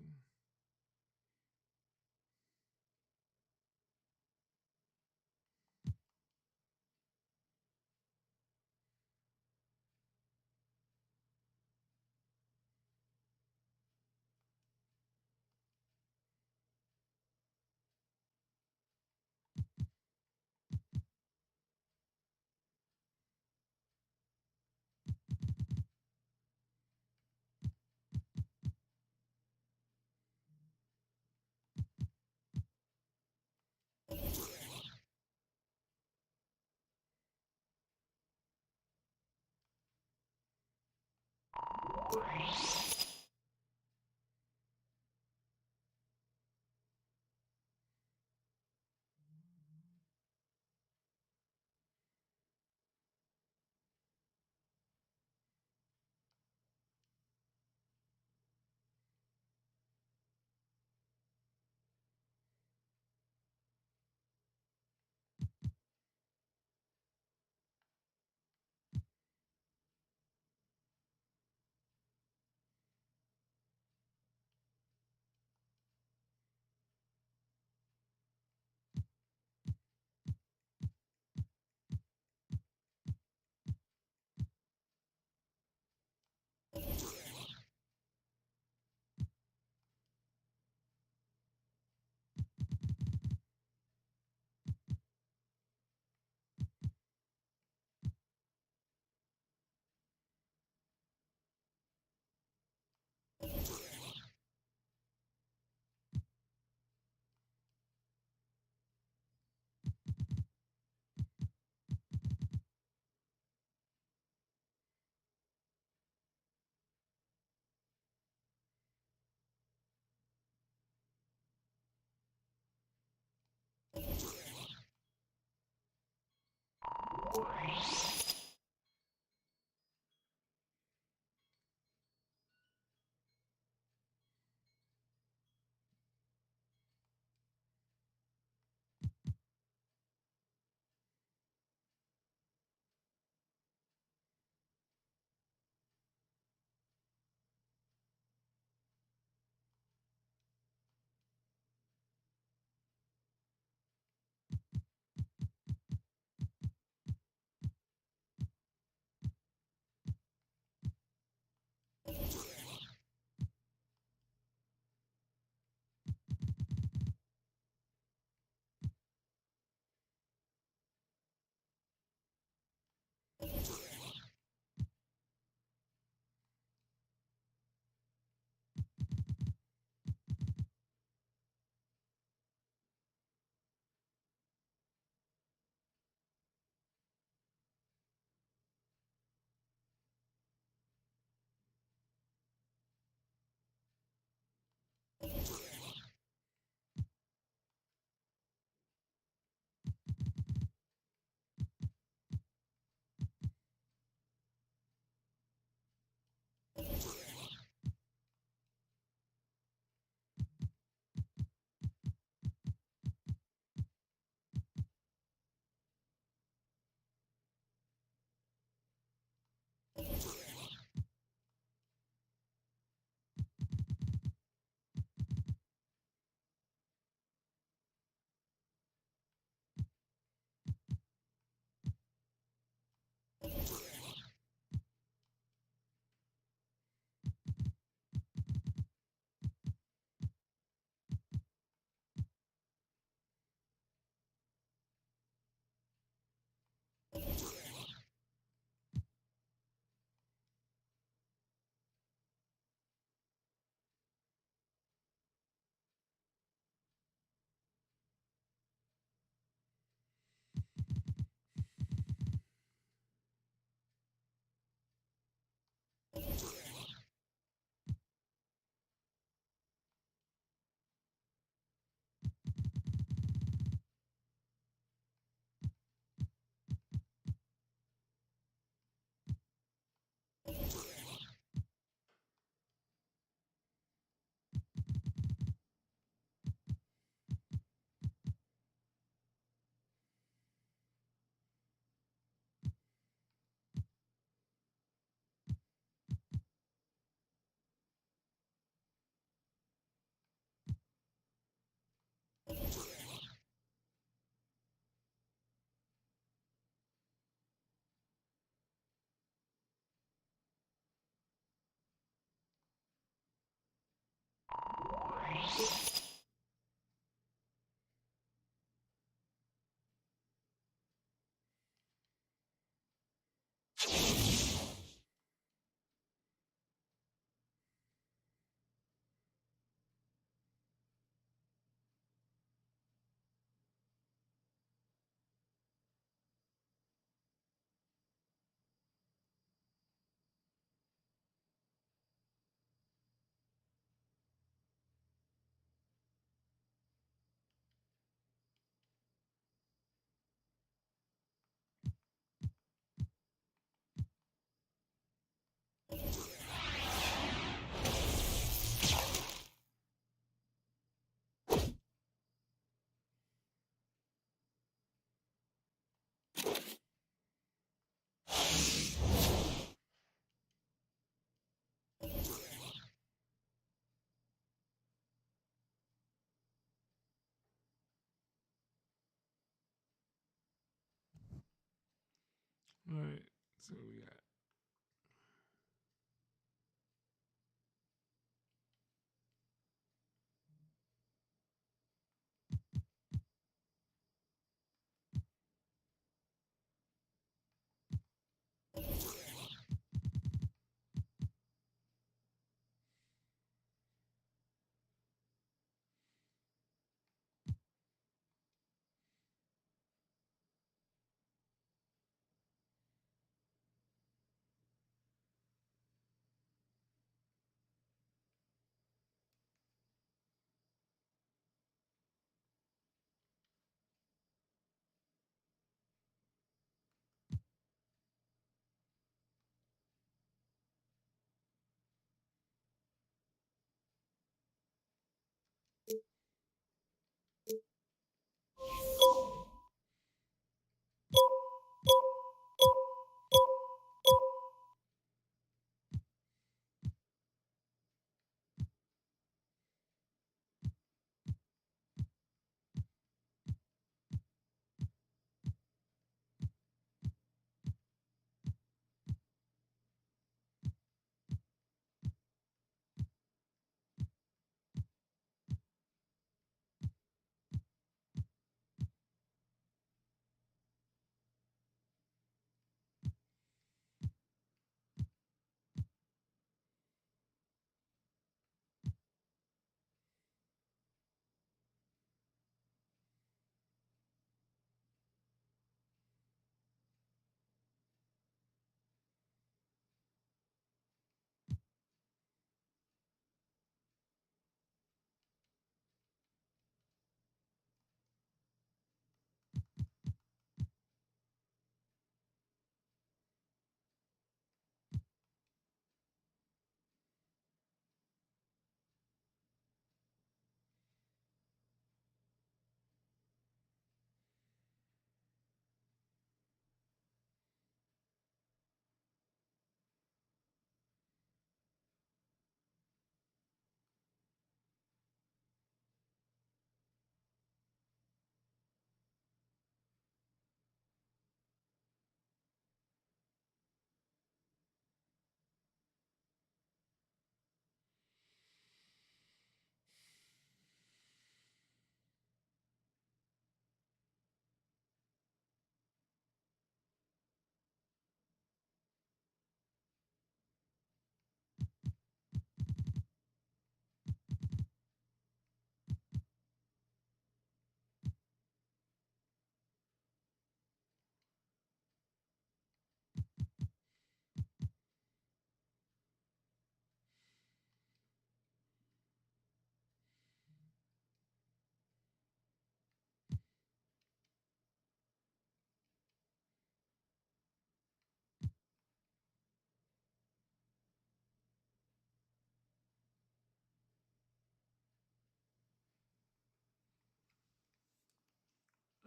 All right, so we got.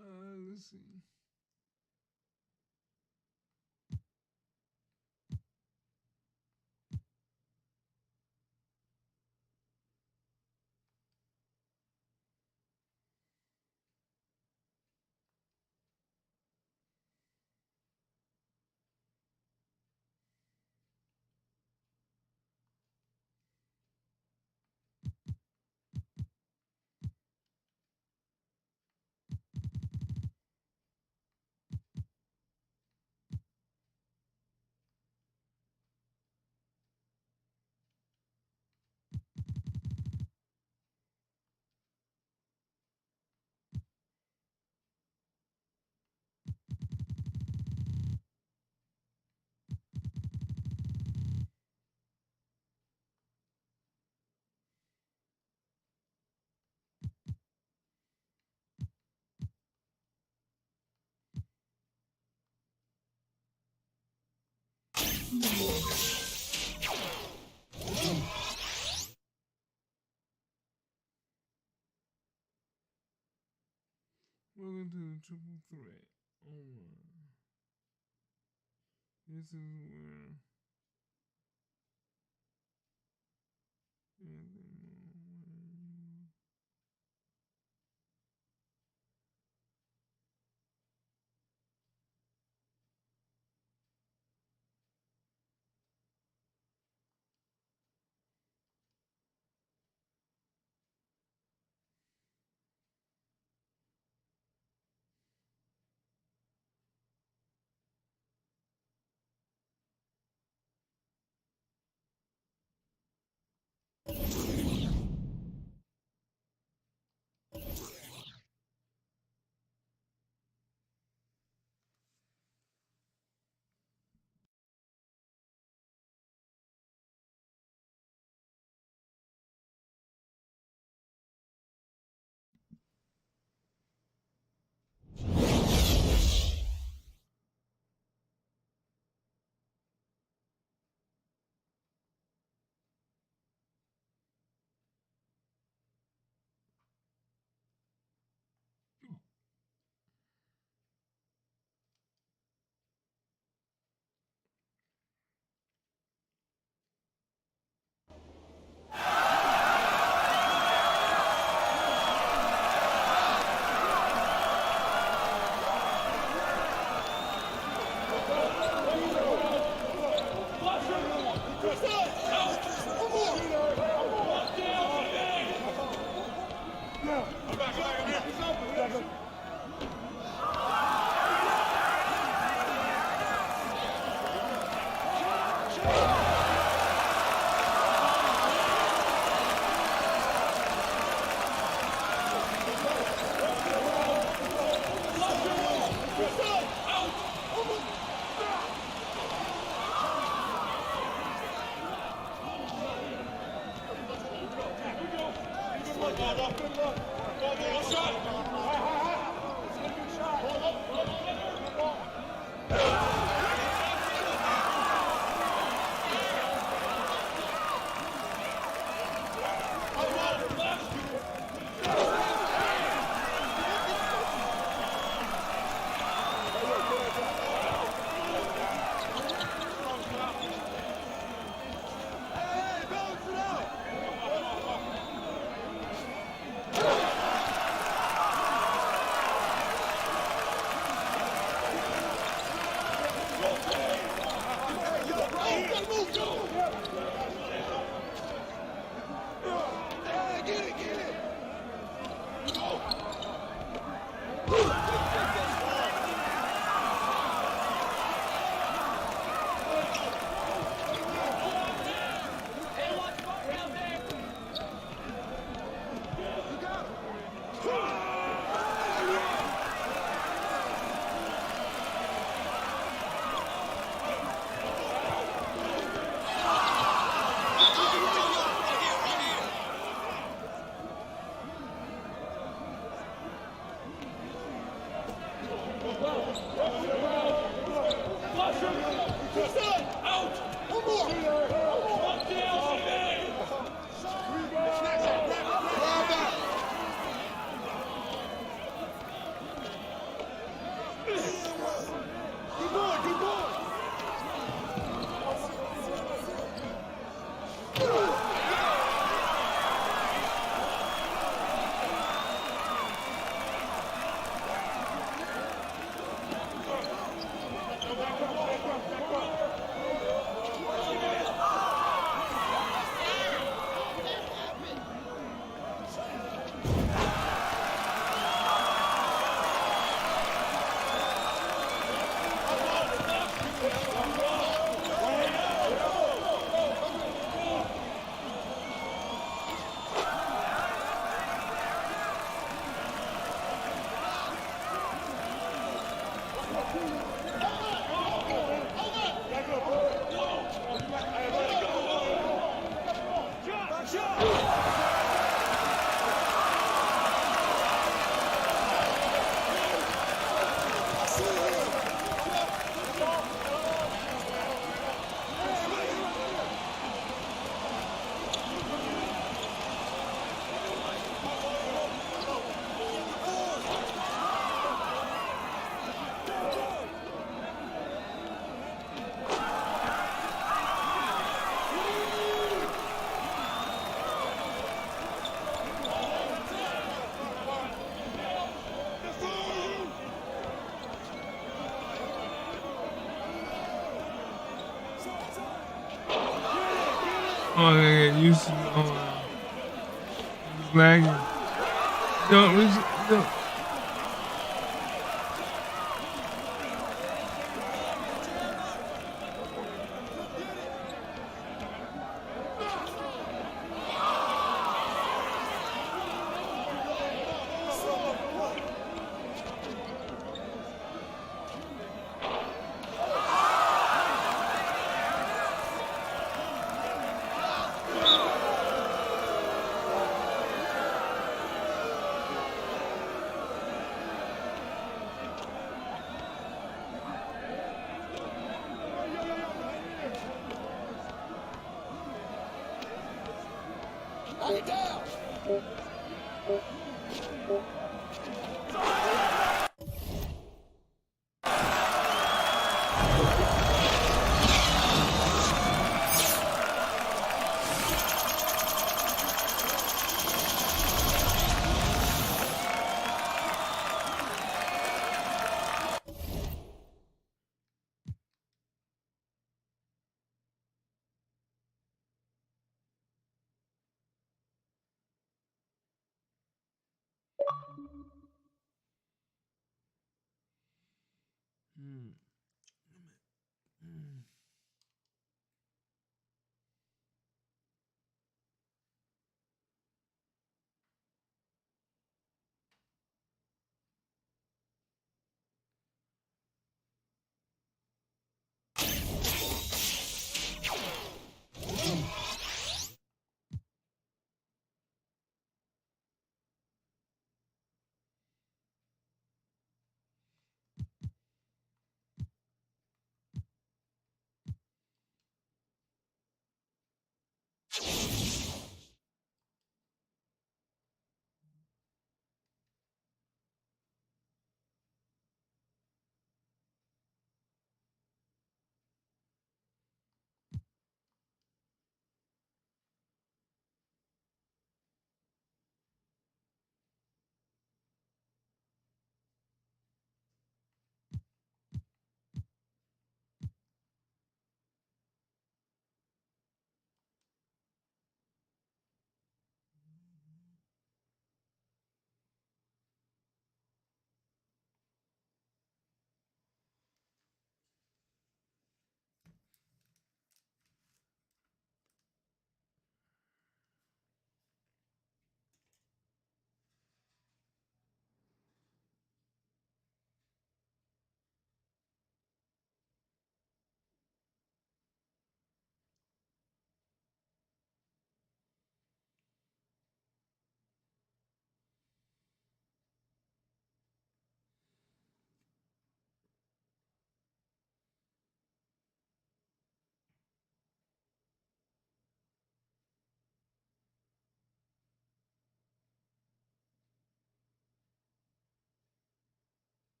Let's see. Welcome to the triple threat. This is where Oh, they get used to it. Oh, wow. It's lagging. No.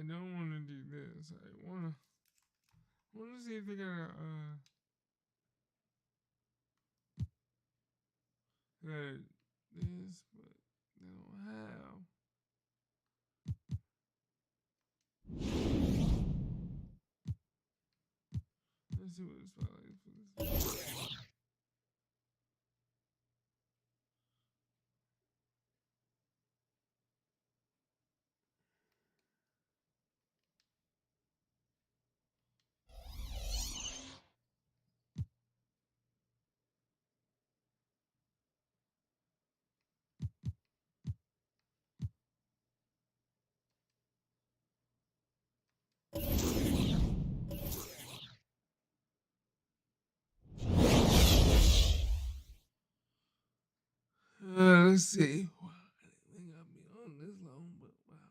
don't want to do this. I want to see if they got this, but they don't have. Let's see what the spotlight is for this. Let's see. Wow, I didn't think I'd be on this long, but wow.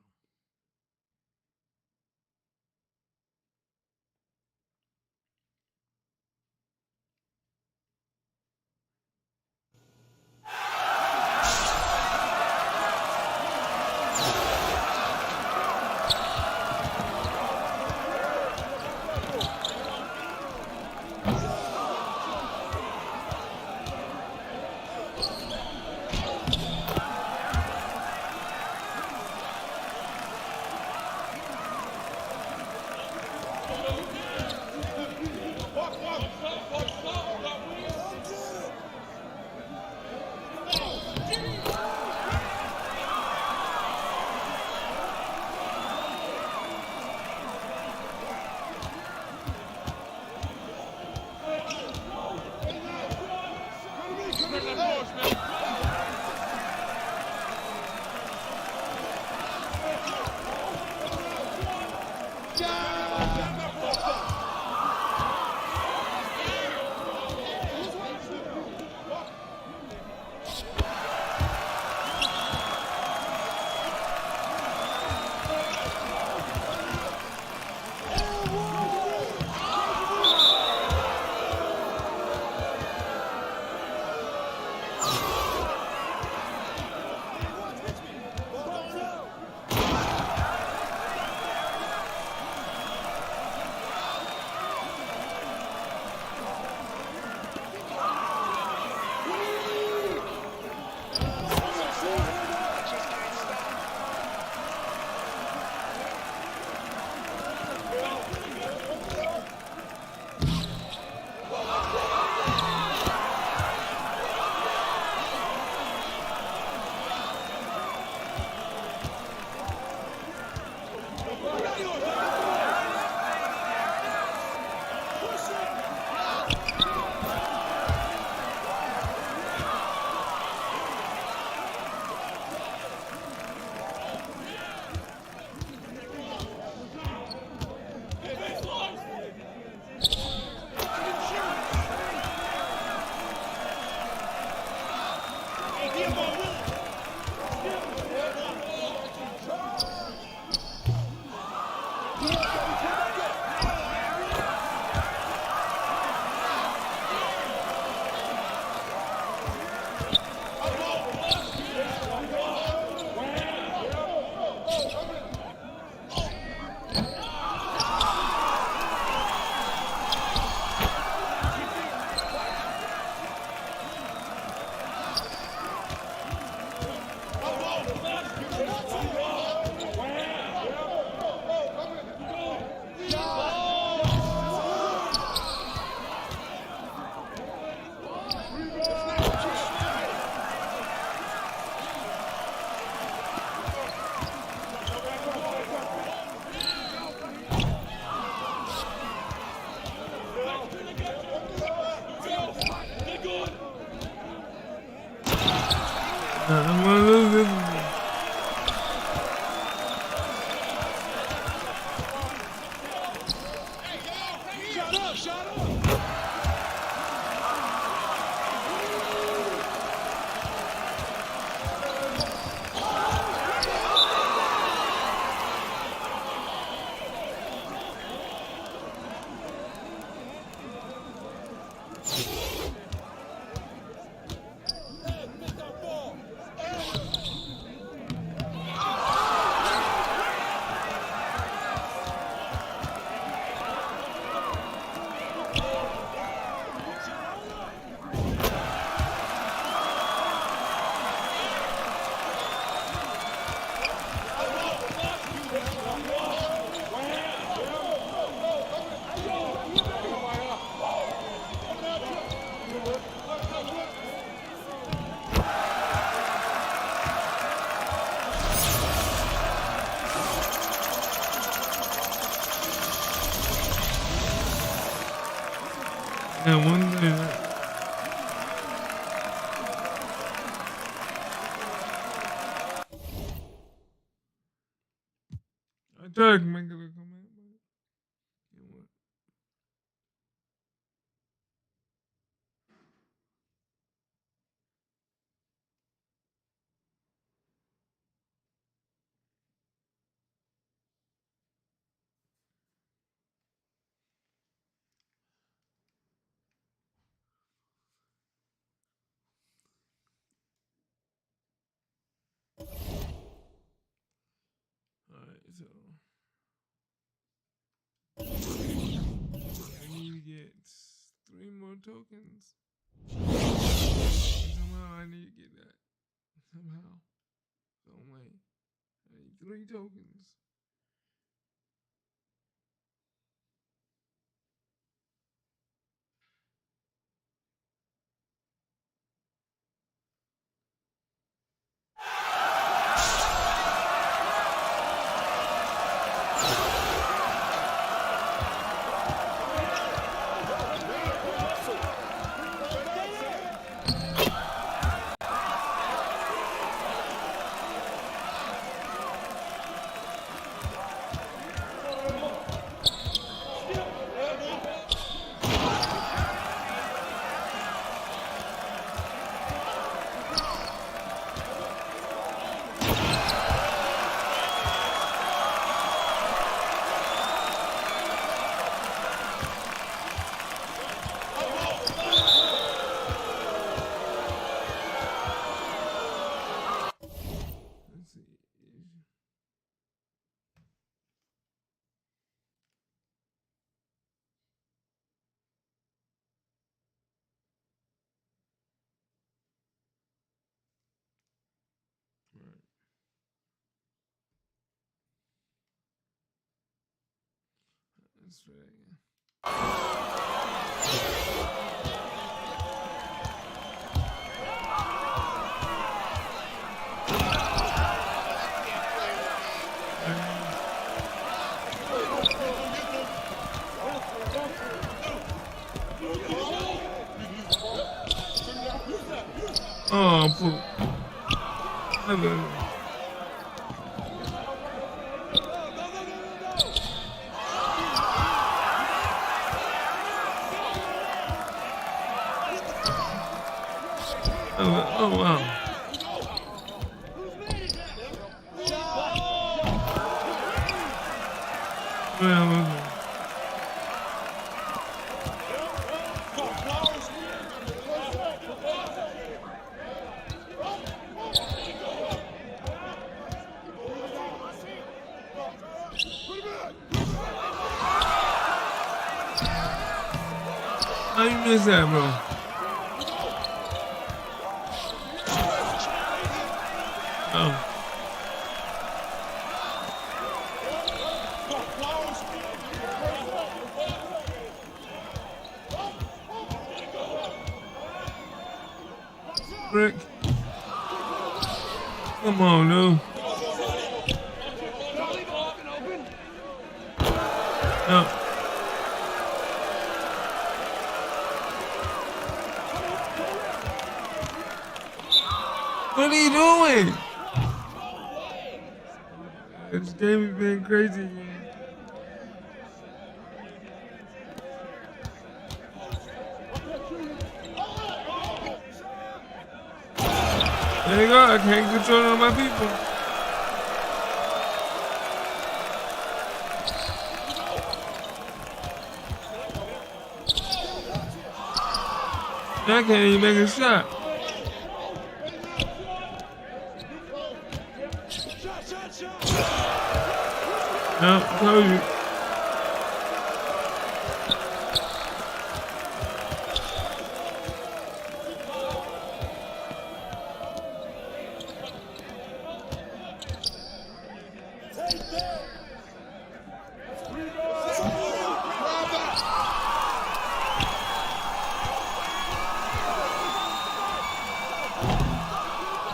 I'm gonna lose this one. And one thing. I tried to make it a comment, but it won't. Alright, so I need to get 3 more tokens. Somehow I need to get that. Somehow. Some way. I need 3 tokens. Let's try that again. Oh, poop. Oh, wow. Well, how you miss that, bro? Oh. Rick. Come on, dude. No. What are you doing? This game has been crazy, man. There you go, I can't control all my people. I can't even make a shot. No, told you.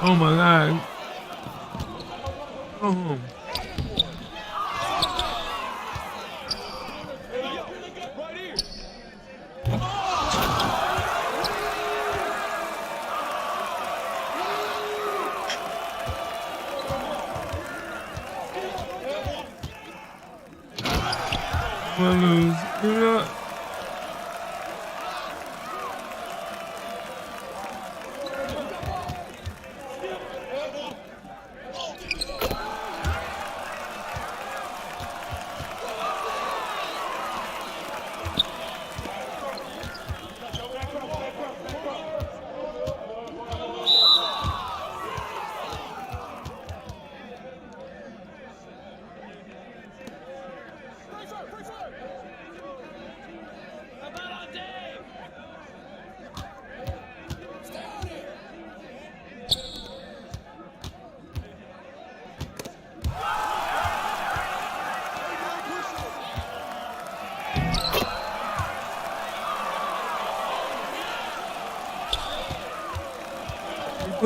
Oh my God. Go home.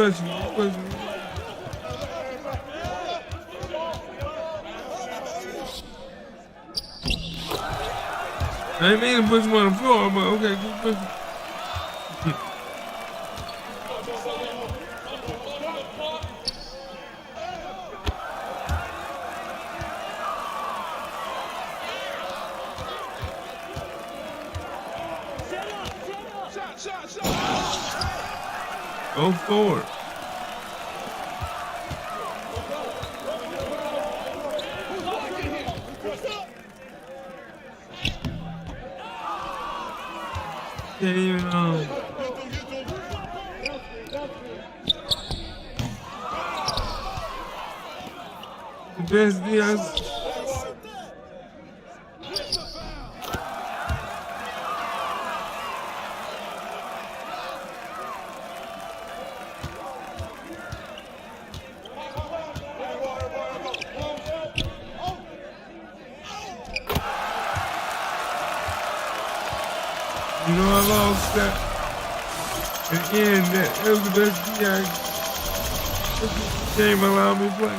question. I didn't mean to push him on the floor, but okay, keep pushing. Go forward. Can't even the best Diaz. You know, I lost that. Again, that was the best DI game allowed me to play.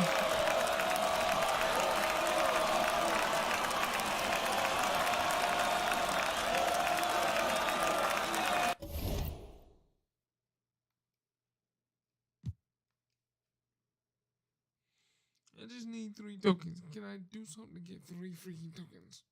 I just need 3 tokens. Can I do something to get 3 freaking tokens?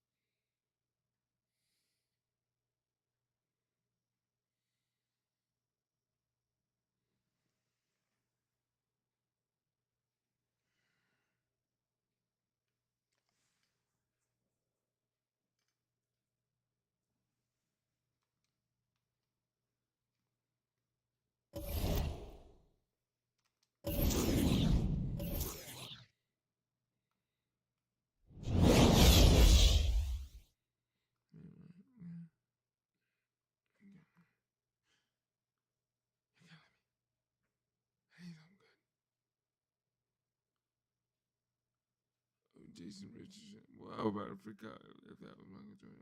Jason Richardson. Well, I was about to freak out if that was Michael Jordan.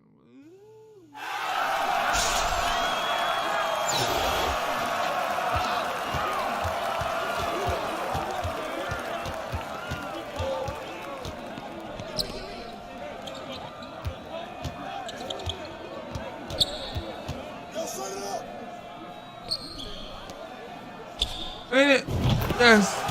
Ain't it? Yes.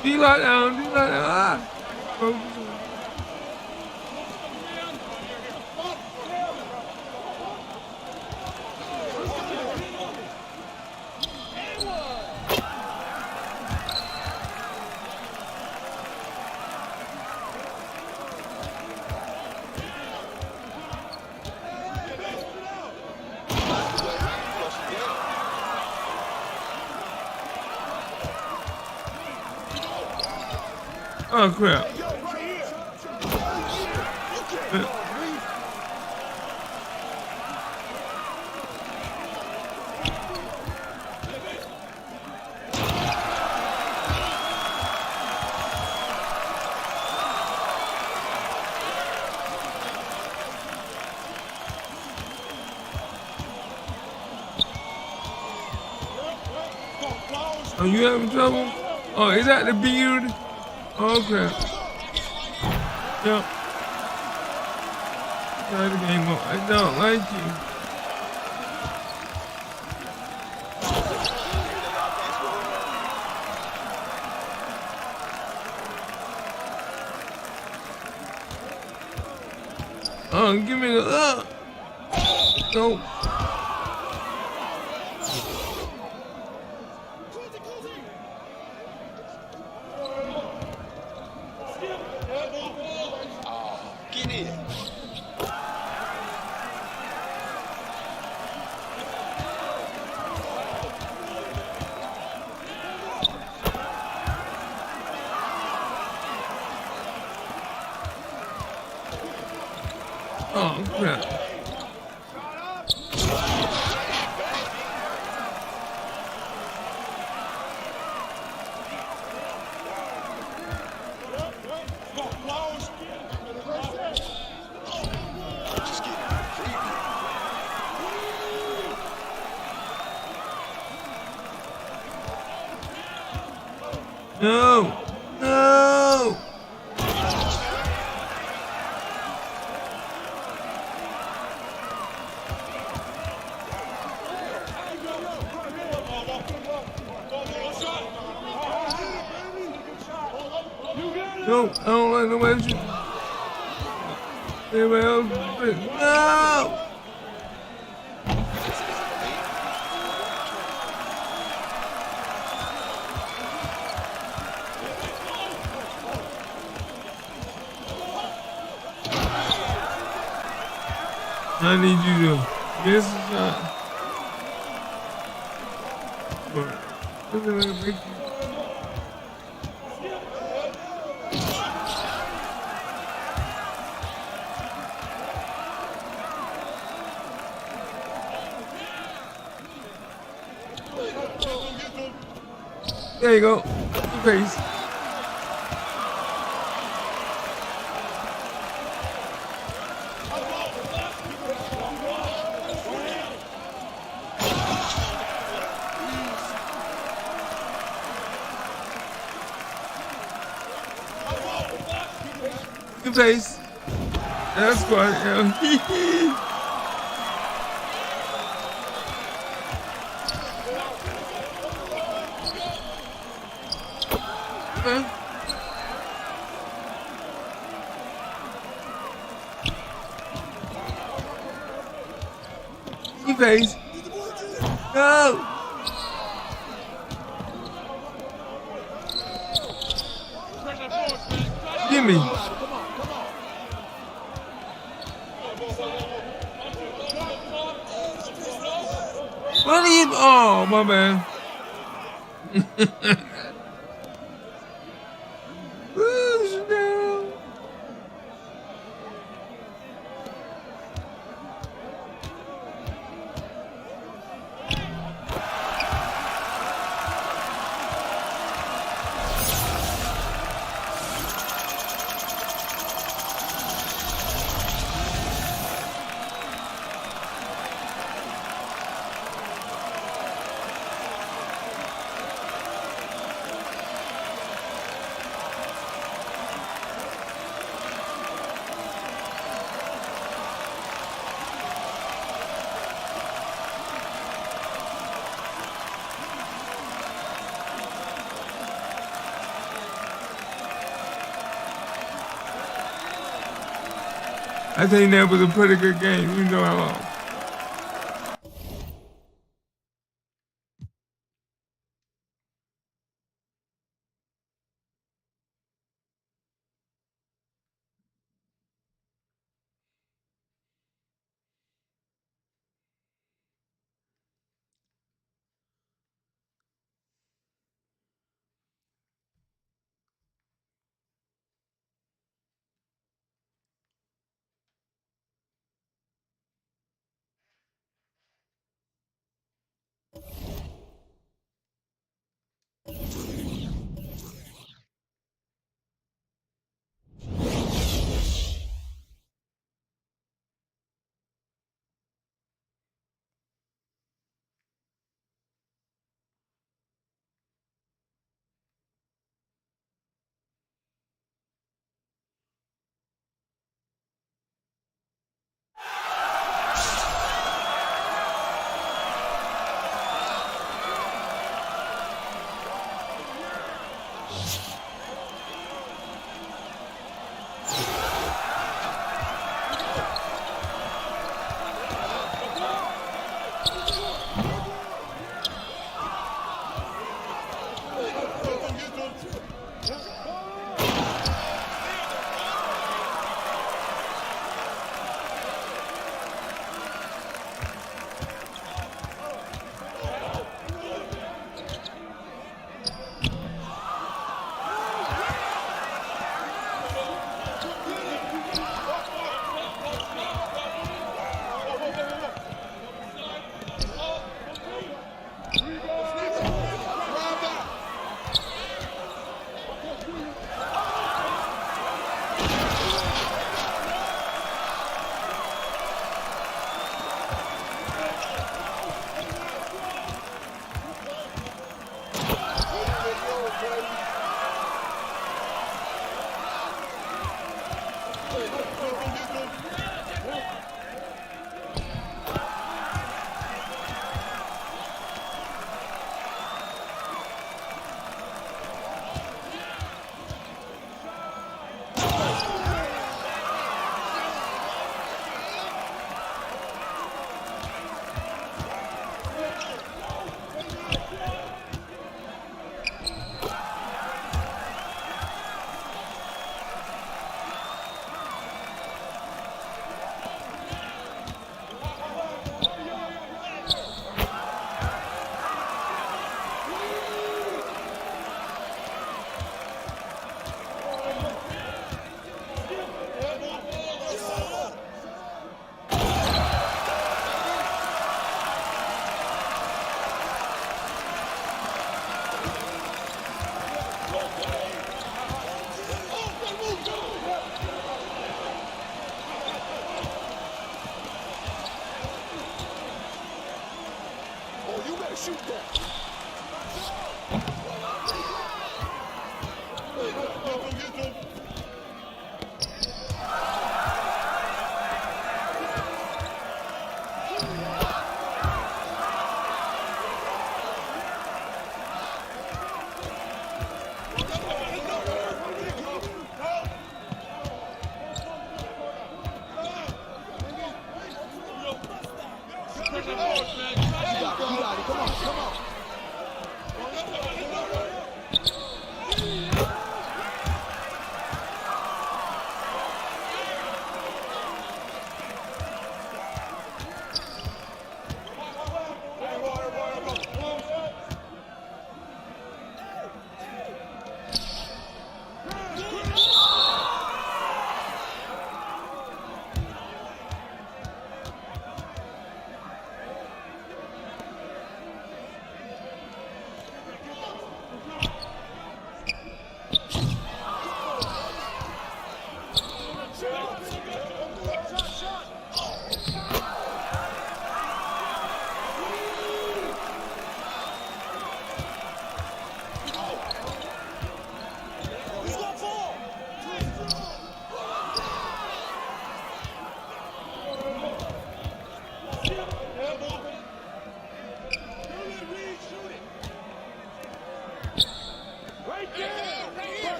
D-lock down, D-lock down. Ah. Oh crap. Are you having trouble? Oh, is that the beard? Oh crap. Yep. Try the game up. I don't like you. Oh, give me the no. Oh crap. No. No. No, I don't like nobody shooting. Anybody else? No! I need you to miss a shot. But look at that big. There you go. Good face. Good face. That's fun. Yeah. Face. Go! Give me. What are you? Oh, my man. I think that was a pretty good game, even though I lost.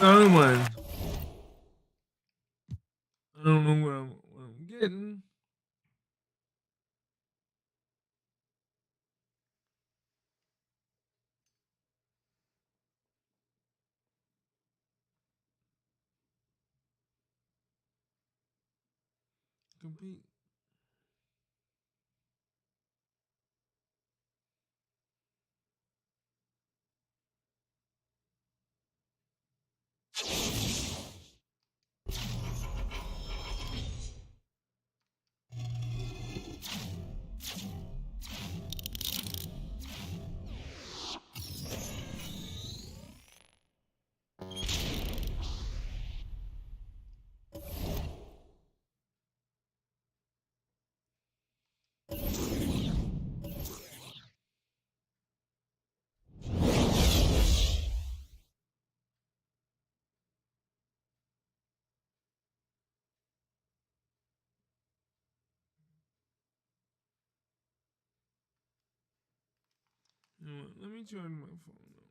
Another one. I don't know what I'm getting. Compete. You know what, let me charge my phone up.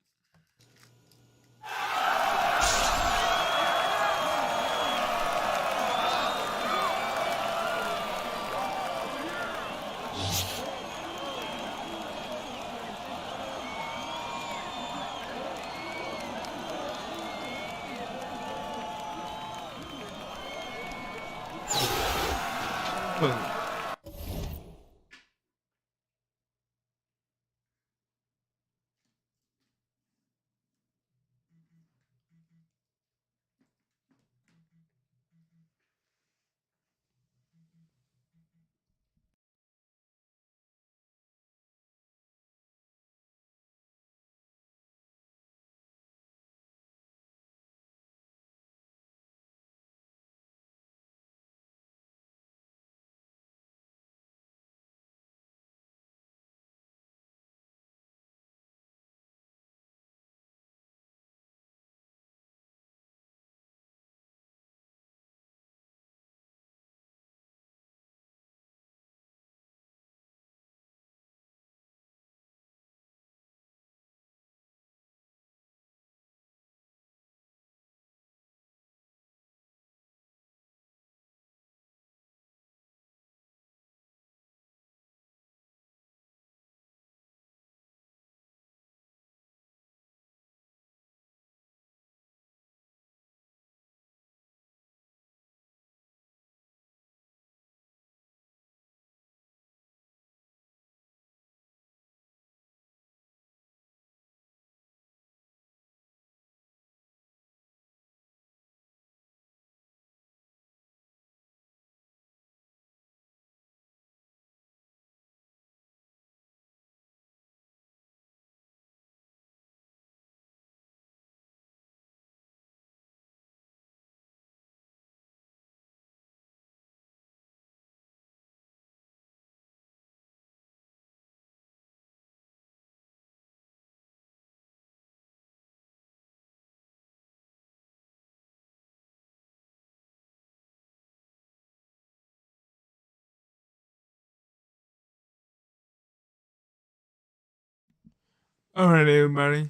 All right, everybody.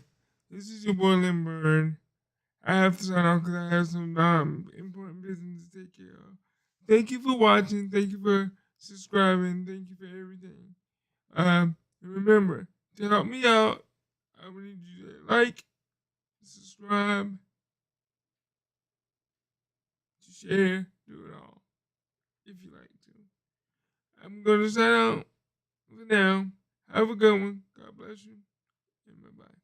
This is your boy Lindberg. I have to sign off because I have some important business to take care of. Thank you for watching. Thank you for subscribing. Thank you for everything. And remember, to help me out, I would need you to like, subscribe, to share, do it all if you like to. I'm going to sign out for now. Have a good one. God bless you. And bye-bye.